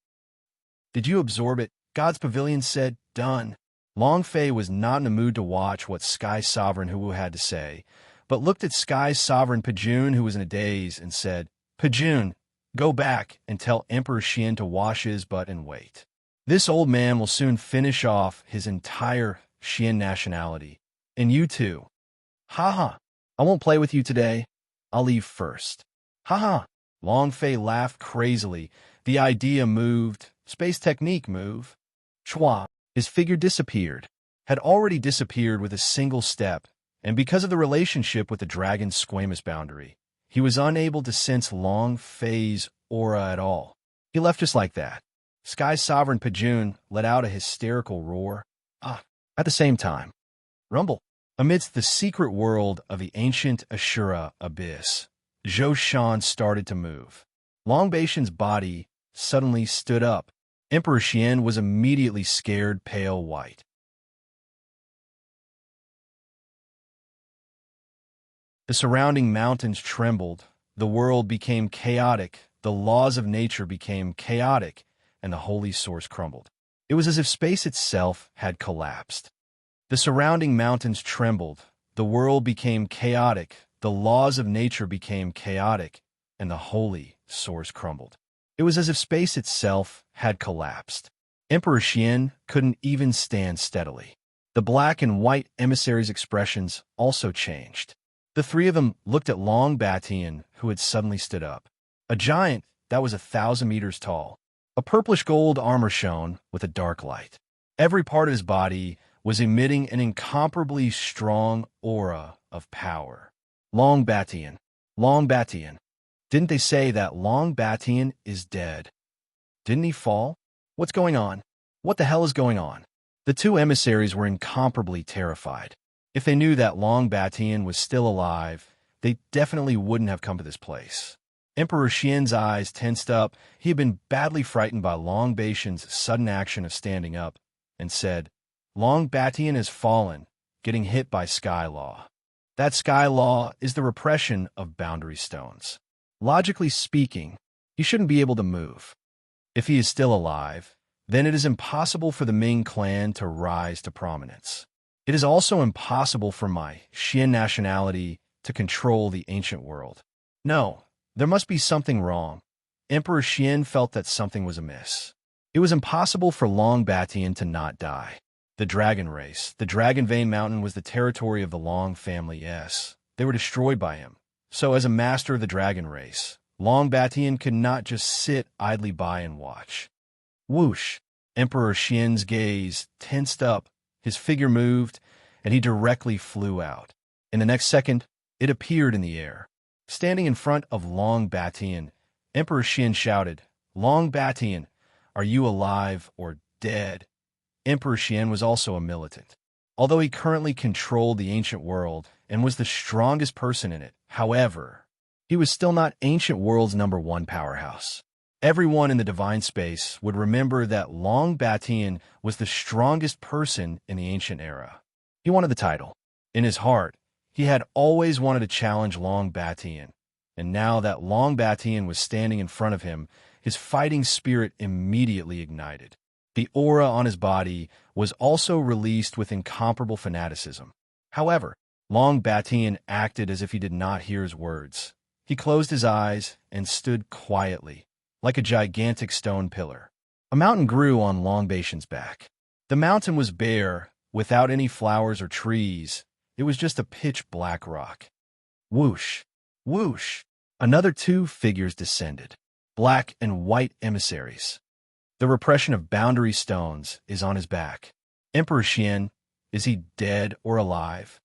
Did you absorb it? God's Pavilion said, done. Long Fei was not in the mood to watch what Sky Sovereign Hu Wu had to say, but looked at Sky Sovereign Pajun, who was in a daze, and said, Pajun, go back and tell Emperor Xian to wash his butt and wait. This old man will soon finish off his entire Xian nationality. And you too. Ha. I won't play with you today. I'll leave first. Ha. Long Fei laughed crazily. The idea moved. Space technique move. Chua. His figure disappeared. Had already disappeared with a single step, and because of the relationship with the dragon's squamous boundary, he was unable to sense Long Fei's aura at all. He left just like that. Sky Sovereign Pajun let out a hysterical roar. At the same time, rumble. Amidst the secret world of the ancient Ashura abyss, Zhou Shan started to move. Long Baitian's body suddenly stood up. Emperor Xian was immediately scared pale white. The surrounding mountains trembled, the world became chaotic, the laws of nature became chaotic, and the holy source crumbled. It was as if space itself had collapsed. The surrounding mountains trembled, the world became chaotic, the laws of nature became chaotic, and the holy source crumbled. It was as if space itself had collapsed. Emperor Xian couldn't even stand steadily. The black and white emissaries' expressions also changed. The three of them looked at Long Batian, who had suddenly stood up. A giant that was 1,000 meters tall. A purplish gold armor shone with a dark light. Every part of his body was emitting an incomparably strong aura of power. Long Batian. Long Batian. Didn't they say that Long Batian is dead? Didn't he fall? What's going on? What the hell is going on? The two emissaries were incomparably terrified. If they knew that Long Batian was still alive, they definitely wouldn't have come to this place. Emperor Xian's eyes tensed up. He had been badly frightened by Long Baitian's sudden action of standing up, and said, Long Batian has fallen, getting hit by Sky Law. That Sky Law is the repression of boundary stones. Logically speaking, he shouldn't be able to move. If he is still alive, then it is impossible for the Ming clan to rise to prominence. It is also impossible for my Xian nationality to control the ancient world. No, there must be something wrong. Emperor Xian felt that something was amiss. It was impossible for Long Batian to not die. The dragon race, the Dragon Vein Mountain, was the territory of the Long family. Yes, they were destroyed by him. So as a master of the dragon race, Long Batian could not just sit idly by and watch. Whoosh! Emperor Xian's gaze tensed up, his figure moved, and he directly flew out. In the next second, it appeared in the air. Standing in front of Long Batian, Emperor Xian shouted, Long Batian, are you alive or dead? Emperor Xian was also a militant. Although he currently controlled the ancient world and was the strongest person in it, however, he was still not ancient world's #1 powerhouse. Everyone in the divine space would remember that Long Batian was the strongest person in the ancient era. He wanted the title. In his heart, he had always wanted to challenge Long Batian, and now that Long Batian was standing in front of him, his fighting spirit immediately ignited. The aura on his body was also released with incomparable fanaticism. However, Long Batian acted as if he did not hear his words. He closed his eyes and stood quietly, like a gigantic stone pillar. A mountain grew on Long Batian's back. The mountain was bare, without any flowers or trees. It was just a pitch-black rock. Whoosh! Whoosh! Another 2 figures descended, black and white emissaries. The repression of boundary stones is on his back. Emperor Xian, is he dead or alive?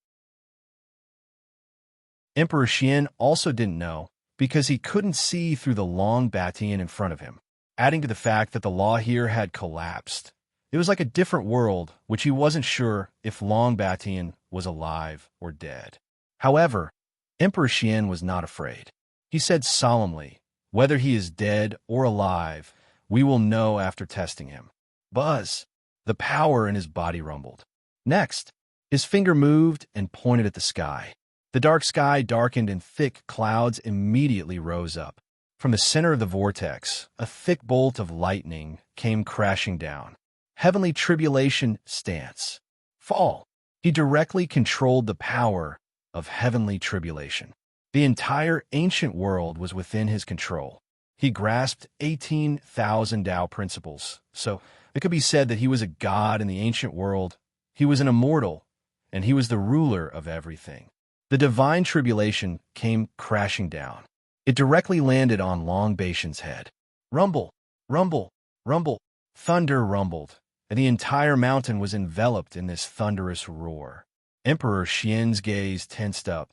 Emperor Xian also didn't know because he couldn't see through the Long Batian in front of him, adding to the fact that the law here had collapsed. It was like a different world, which he wasn't sure if Long Batian was alive or dead. However, Emperor Xian was not afraid. He said solemnly, "Whether he is dead or alive, we will know after testing him." Buzz! The power in his body rumbled. Next, his finger moved and pointed at the sky. The dark sky darkened and thick clouds immediately rose up. From the center of the vortex, a thick bolt of lightning came crashing down. Heavenly tribulation stance. Fall. He directly controlled the power of heavenly tribulation. The entire ancient world was within his control. He grasped 18,000 Tao principles, so it could be said that he was a god in the ancient world. He was an immortal, and he was the ruler of everything. The divine tribulation came crashing down. It directly landed on Long Batian's head. Rumble, rumble, rumble. Thunder rumbled, and the entire mountain was enveloped in this thunderous roar. Emperor Xian's gaze tensed up.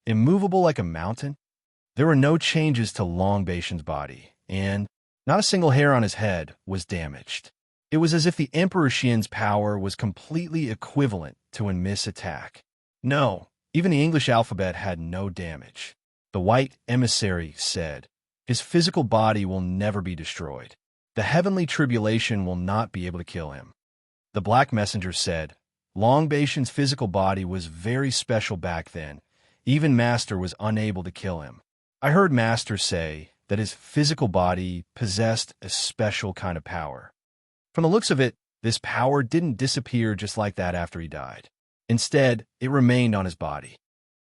Immovable like a mountain? There were no changes to Long Batian's body, and not a single hair on his head was damaged. It was as if the Emperor Xian's power was completely equivalent to a miss attack. No, even the English alphabet had no damage. The white emissary said, "His physical body will never be destroyed. The heavenly tribulation will not be able to kill him." The black messenger said, "Long Batian's physical body was very special back then. Even Master was unable to kill him. I heard Master say that his physical body possessed a special kind of power. From the looks of it, this power didn't disappear just like that after he died. Instead, it remained on his body.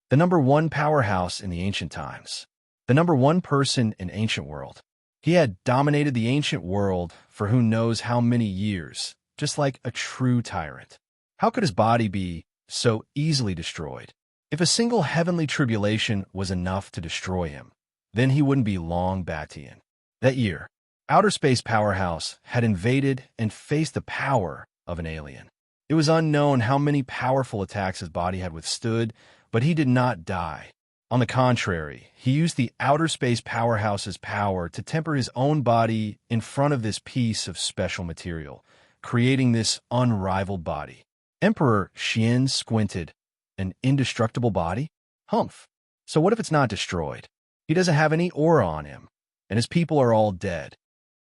The #1 powerhouse in the ancient times. The #1 person in ancient world. He had dominated the ancient world for who knows how many years, just like a true tyrant. How could his body be so easily destroyed? If a single heavenly tribulation was enough to destroy him, then he wouldn't be Long Batian. That year, outer space powerhouse had invaded and faced the power of an alien. It was unknown how many powerful attacks his body had withstood, but he did not die. On the contrary, he used the outer space powerhouse's power to temper his own body in front of this piece of special material, creating this unrivaled body. Emperor Xian squinted. An indestructible body? Humph. So what if it's not destroyed? He doesn't have any aura on him, and his people are all dead.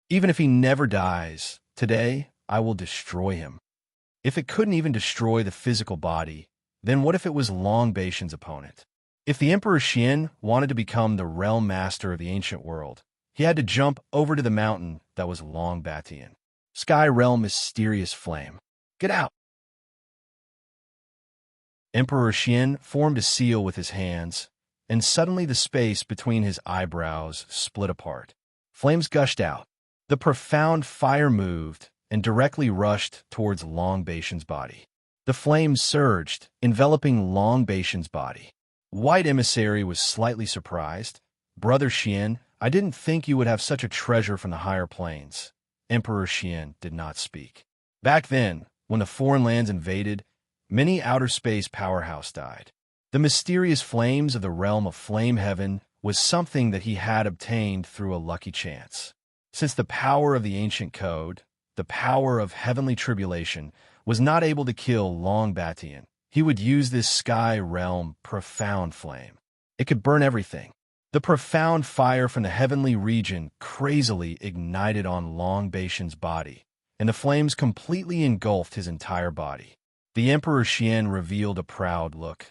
Even if he never dies, today I will destroy him. If it couldn't even destroy the physical body, then what if it was Long Batian's opponent? If the Emperor Xian wanted to become the realm master of the ancient world, he had to jump over to the mountain that was Long Batian. Sky realm mysterious flame. Get out! Emperor Xian formed a seal with his hands, and suddenly the space between his eyebrows split apart. Flames gushed out. The profound fire moved and directly rushed towards Long Batian's body. The flames surged, enveloping Long Batian's body. White Emissary was slightly surprised. "Brother Xian, I didn't think you would have such a treasure from the higher planes." Emperor Xian did not speak. Back then, when the foreign lands invaded, many outer space powerhouse died. The mysterious flames of the realm of Flame Heaven was something that he had obtained through a lucky chance. Since the power of the ancient code, the power of heavenly tribulation, was not able to kill Long Batian, he would use this sky realm profound flame. It could burn everything. The profound fire from the heavenly region crazily ignited on Long Baishan's body, and the flames completely engulfed his entire body. The Emperor Xian revealed a proud look.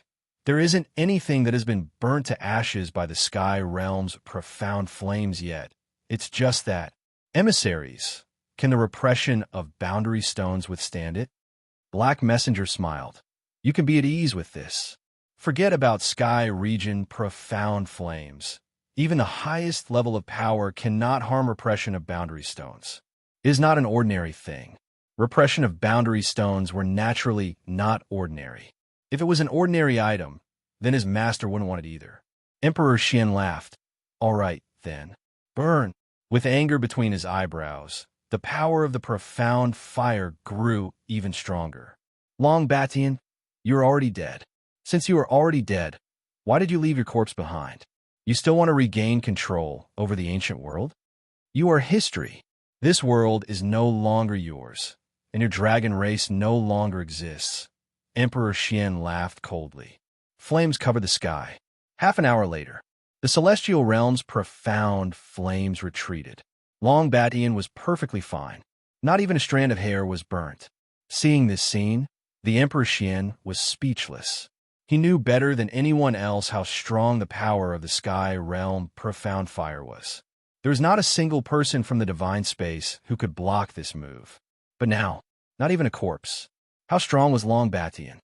There isn't anything that has been burnt to ashes by the sky realm's profound flames yet. It's just that. Emissaries, can the repression of boundary stones withstand it? Black Messenger smiled. You can be at ease with this. Forget about sky region profound flames. Even the highest level of power cannot harm repression of boundary stones. It is not an ordinary thing. Repression of boundary stones were naturally not ordinary. If it was an ordinary item, then his master wouldn't want it either. Emperor Xian laughed. All right, then. Burn. With anger between his eyebrows, the power of the profound fire grew even stronger. Long Batian, you're already dead. Since you are already dead, why did you leave your corpse behind? You still want to regain control over the ancient world? You are history. This world is no longer yours, and your dragon race no longer exists. Emperor Xian laughed coldly. Flames covered the sky. Half an hour later, the celestial realm's profound flames retreated. Long Batian was perfectly fine. Not even a strand of hair was burnt. Seeing this scene, the Emperor Xian was speechless. He knew better than anyone else how strong the power of the sky realm profound fire was. There was not a single person from the divine space who could block this move. But now, not even a corpse. How strong was Long Batian?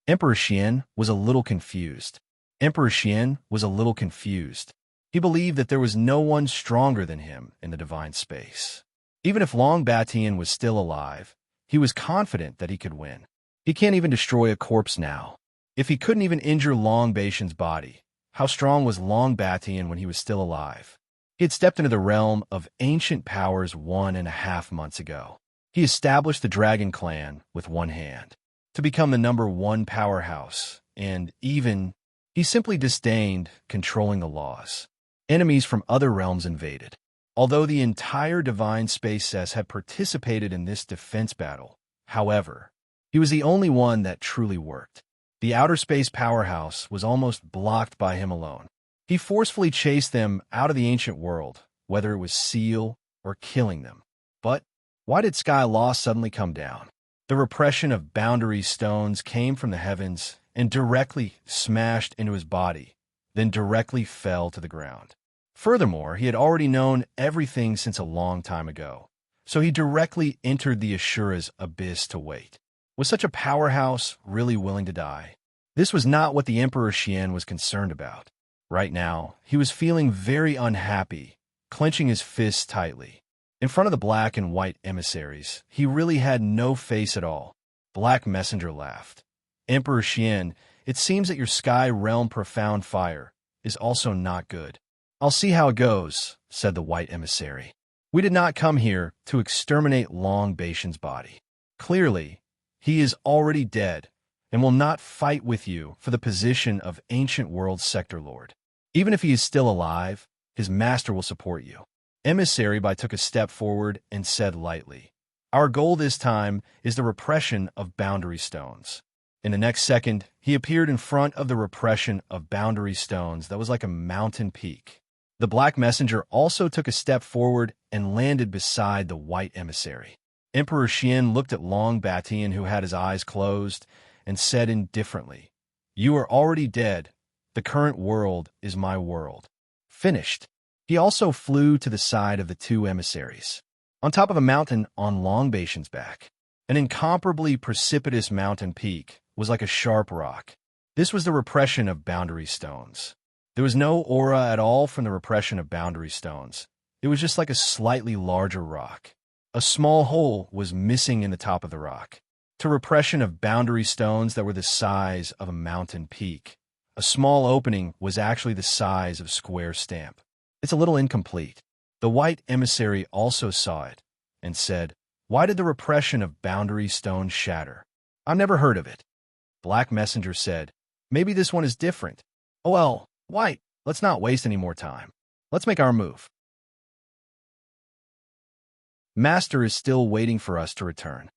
Emperor Xian was a little confused. Emperor Xian was a little confused. He believed that there was no one stronger than him in the divine space. Even if Long Batian was still alive, he was confident that he could win. He can't even destroy a corpse now. If he couldn't even injure Long Baishan's body, how strong was Long Batian when he was still alive? He had stepped into the realm of ancient powers 1.5 months ago. He established the Dragon Clan with one hand to become the #1 powerhouse, and even he simply disdained controlling the laws. Enemies from other realms invaded. Although the entire divine space had participated in this defense battle, however, he was the only one that truly worked. The outer space powerhouse was almost blocked by him alone. He forcefully chased them out of the ancient world, whether it was seal or killing them. But why did Sky Law suddenly come down? The repression of boundary stones came from the heavens and directly smashed into his body, then directly fell to the ground. Furthermore, he had already known everything since a long time ago, so he directly entered the Ashura's abyss to wait. Was such a powerhouse really willing to die? This was not what the Emperor Xian was concerned about. Right now, he was feeling very unhappy, clenching his fists tightly. In front of the black and white emissaries, he really had no face at all. Black Messenger laughed. Emperor Xian, it seems that your sky realm profound fire is also not good. I'll see how it goes, said the white emissary. We did not come here to exterminate Long Baishan's body. Clearly, he is already dead and will not fight with you for the position of Ancient World Sector Lord. Even if he is still alive, his master will support you. Emissary Bai took a step forward and said lightly, Our goal this time is the repression of boundary stones. In the next second, he appeared in front of the repression of boundary stones that was like a mountain peak. The black messenger also took a step forward and landed beside the white emissary. Emperor Xian looked at Long Batian, who had his eyes closed, and said indifferently, You are already dead. The current world is my world. Finished. He also flew to the side of the two emissaries. On top of a mountain on Long Baishan's back, an incomparably precipitous mountain peak was like a sharp rock. This was the repression of boundary stones. There was no aura at all from the repression of boundary stones. It was just like a slightly larger rock. A small hole was missing in the top of the rock. To repression of boundary stones that were the size of a mountain peak, a small opening was actually the size of a square stamp. It's a little incomplete. The white emissary also saw it and said, Why did the repression of boundary stones shatter? I've never heard of it. Black Messenger said, Maybe this one is different. Oh well, White, let's not waste any more time. Let's make our move. Master is still waiting for us to return.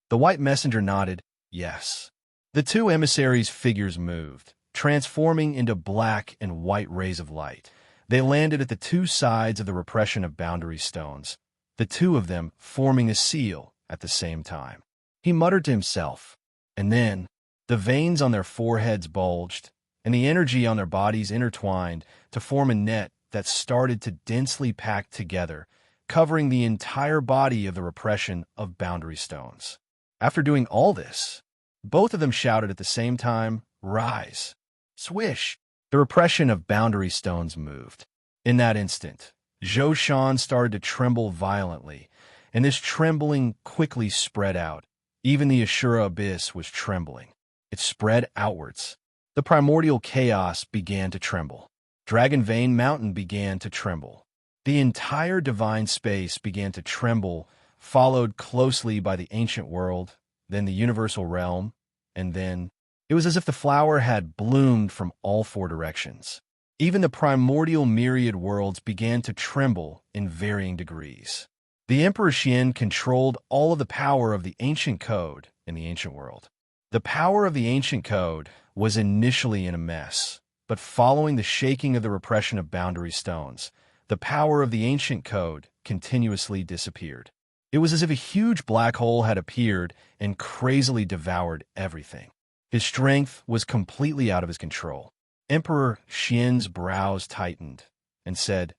The white messenger nodded, Yes. The two emissaries' figures moved, transforming into black and white rays of light. They landed at the two sides of the repression of boundary stones, the two of them forming a seal at the same time. He muttered to himself, and then the veins on their foreheads bulged, and the energy on their bodies intertwined to form a net that started to densely pack together, covering the entire body of the repression of boundary stones. After doing all this, both of them shouted at the same time, "Rise!" Swish! The repression of boundary stones moved. In that instant, Zhou Shan started to tremble violently, and this trembling quickly spread out. Even the Ashura abyss was trembling. It spread outwards. The primordial chaos began to tremble. Dragon Vein Mountain began to tremble. The entire divine space began to tremble, followed closely by the ancient world, then the universal realm, and then it was as if the flower had bloomed from all four directions. Even the primordial myriad worlds began to tremble in varying degrees. The Emperor Xian controlled all of the power of the ancient code in the ancient world. The power of the ancient code was initially in a mess, but following the shaking of the repression of boundary stones, the power of the ancient code continuously disappeared. It was as if a huge black hole had appeared and crazily devoured everything. His strength was completely out of his control. Emperor Xian's brows tightened and said,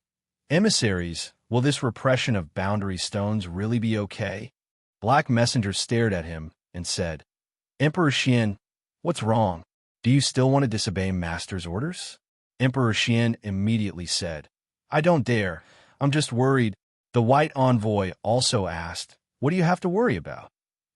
"Emissaries, will this repression of boundary stones really be okay?" Black Messenger stared at him and said, "Emperor Xian, what's wrong? Do you still want to disobey Master's orders?" Emperor Xian immediately said, "I don't dare. I'm just worried." The White Envoy also asked, "What do you have to worry about?"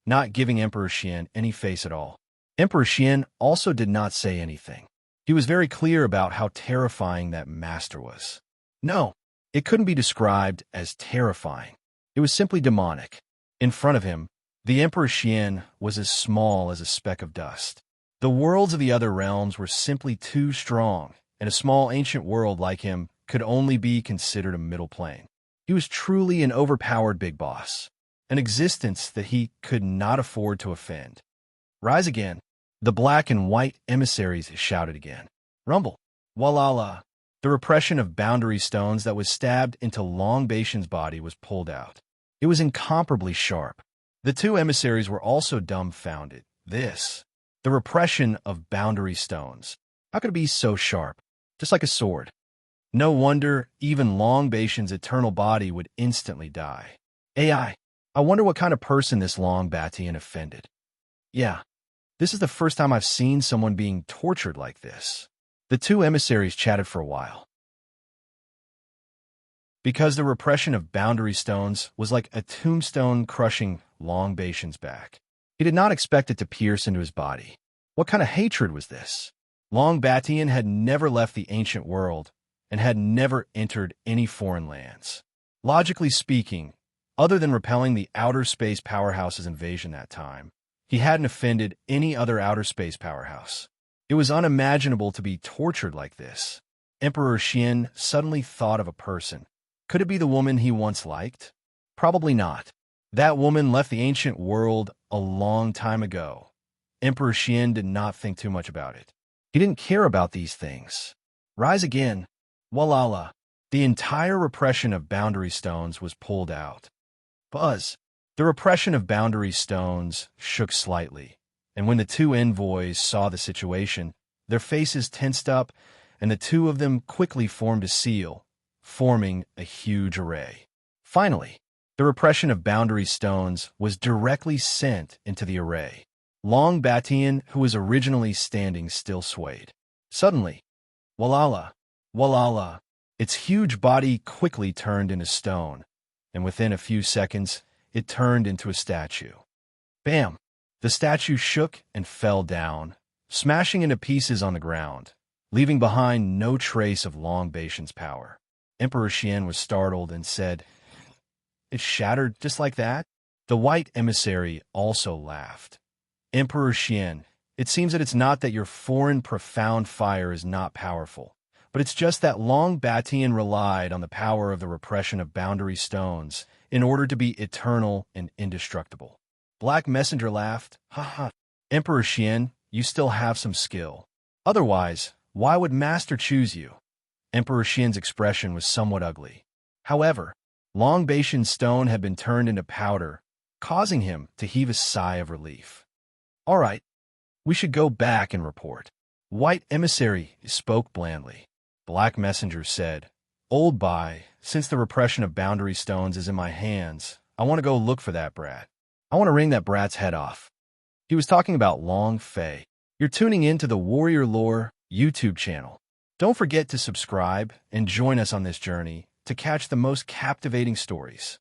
Not giving Emperor Xian any face at all. Emperor Xian also did not say anything. He was very clear about how terrifying that master was. No, it couldn't be described as terrifying. It was simply demonic. In front of him, the Emperor Xian was as small as a speck of dust. The worlds of the other realms were simply too strong, and a small ancient world like him could only be considered a middle plane. He was truly an overpowered big boss, an existence that he could not afford to offend. "Rise again!" The black and white emissaries shouted again. Rumble! Walala! The repression of boundary stones that was stabbed into Long Baishan's body was pulled out. It was incomparably sharp. The two emissaries were also dumbfounded. The repression of boundary stones. How could it be so sharp? Just like a sword. No wonder even Long Baishan's eternal body would instantly die. I wonder what kind of person this Long Batian offended. Yeah, this is the first time I've seen someone being tortured like this. The two emissaries chatted for a while. Because the repression of boundary stones was like a tombstone crushing Long Baishan's back. He did not expect it to pierce into his body. What kind of hatred was this? Long Batian had never left the ancient world and had never entered any foreign lands. Logically speaking, other than repelling the outer space powerhouse's invasion that time, he hadn't offended any other outer space powerhouse. It was unimaginable to be tortured like this. Emperor Xian suddenly thought of a person. Could it be the woman he once liked? Probably not. That woman left the ancient world a long time ago. Emperor Xian did not think too much about it. He didn't care about these things. Rise again. Walala. The entire repression of boundary stones was pulled out. Buzz. The repression of boundary stones shook slightly, and when the two envoys saw the situation, their faces tensed up, and the two of them quickly formed a seal, forming a huge array. Finally, the repression of boundary stones was directly sent into the array. Long Batian, who was originally standing still, swayed. Suddenly, walala, walala, its huge body quickly turned into stone, and within a few seconds, it turned into a statue. Bam! The statue shook and fell down, smashing into pieces on the ground, leaving behind no trace of Long Baishan's power. Emperor Xian was startled and said, "It shattered just like that?" The white emissary also laughed. "Emperor Xian, it seems that it's not that your foreign profound fire is not powerful, but it's just that Long Batian relied on the power of the repression of boundary stones in order to be eternal and indestructible." Black Messenger laughed. "Ha ha. Emperor Xian, you still have some skill. Otherwise, why would Master choose you? Emperor Xian's expression was somewhat ugly. However, Long Beishan's stone had been turned into powder, causing him to heave a sigh of relief. All right, we should go back and report. White Emissary spoke blandly. Black Messenger said, Old Bai, since the repression of boundary stones is in my hands, I want to go look for that brat. I want to wring that brat's head off. He was talking about Long Fei. You're tuning in to the Warrior Lore YouTube channel. Don't forget to subscribe and join us on this journey to catch the most captivating stories.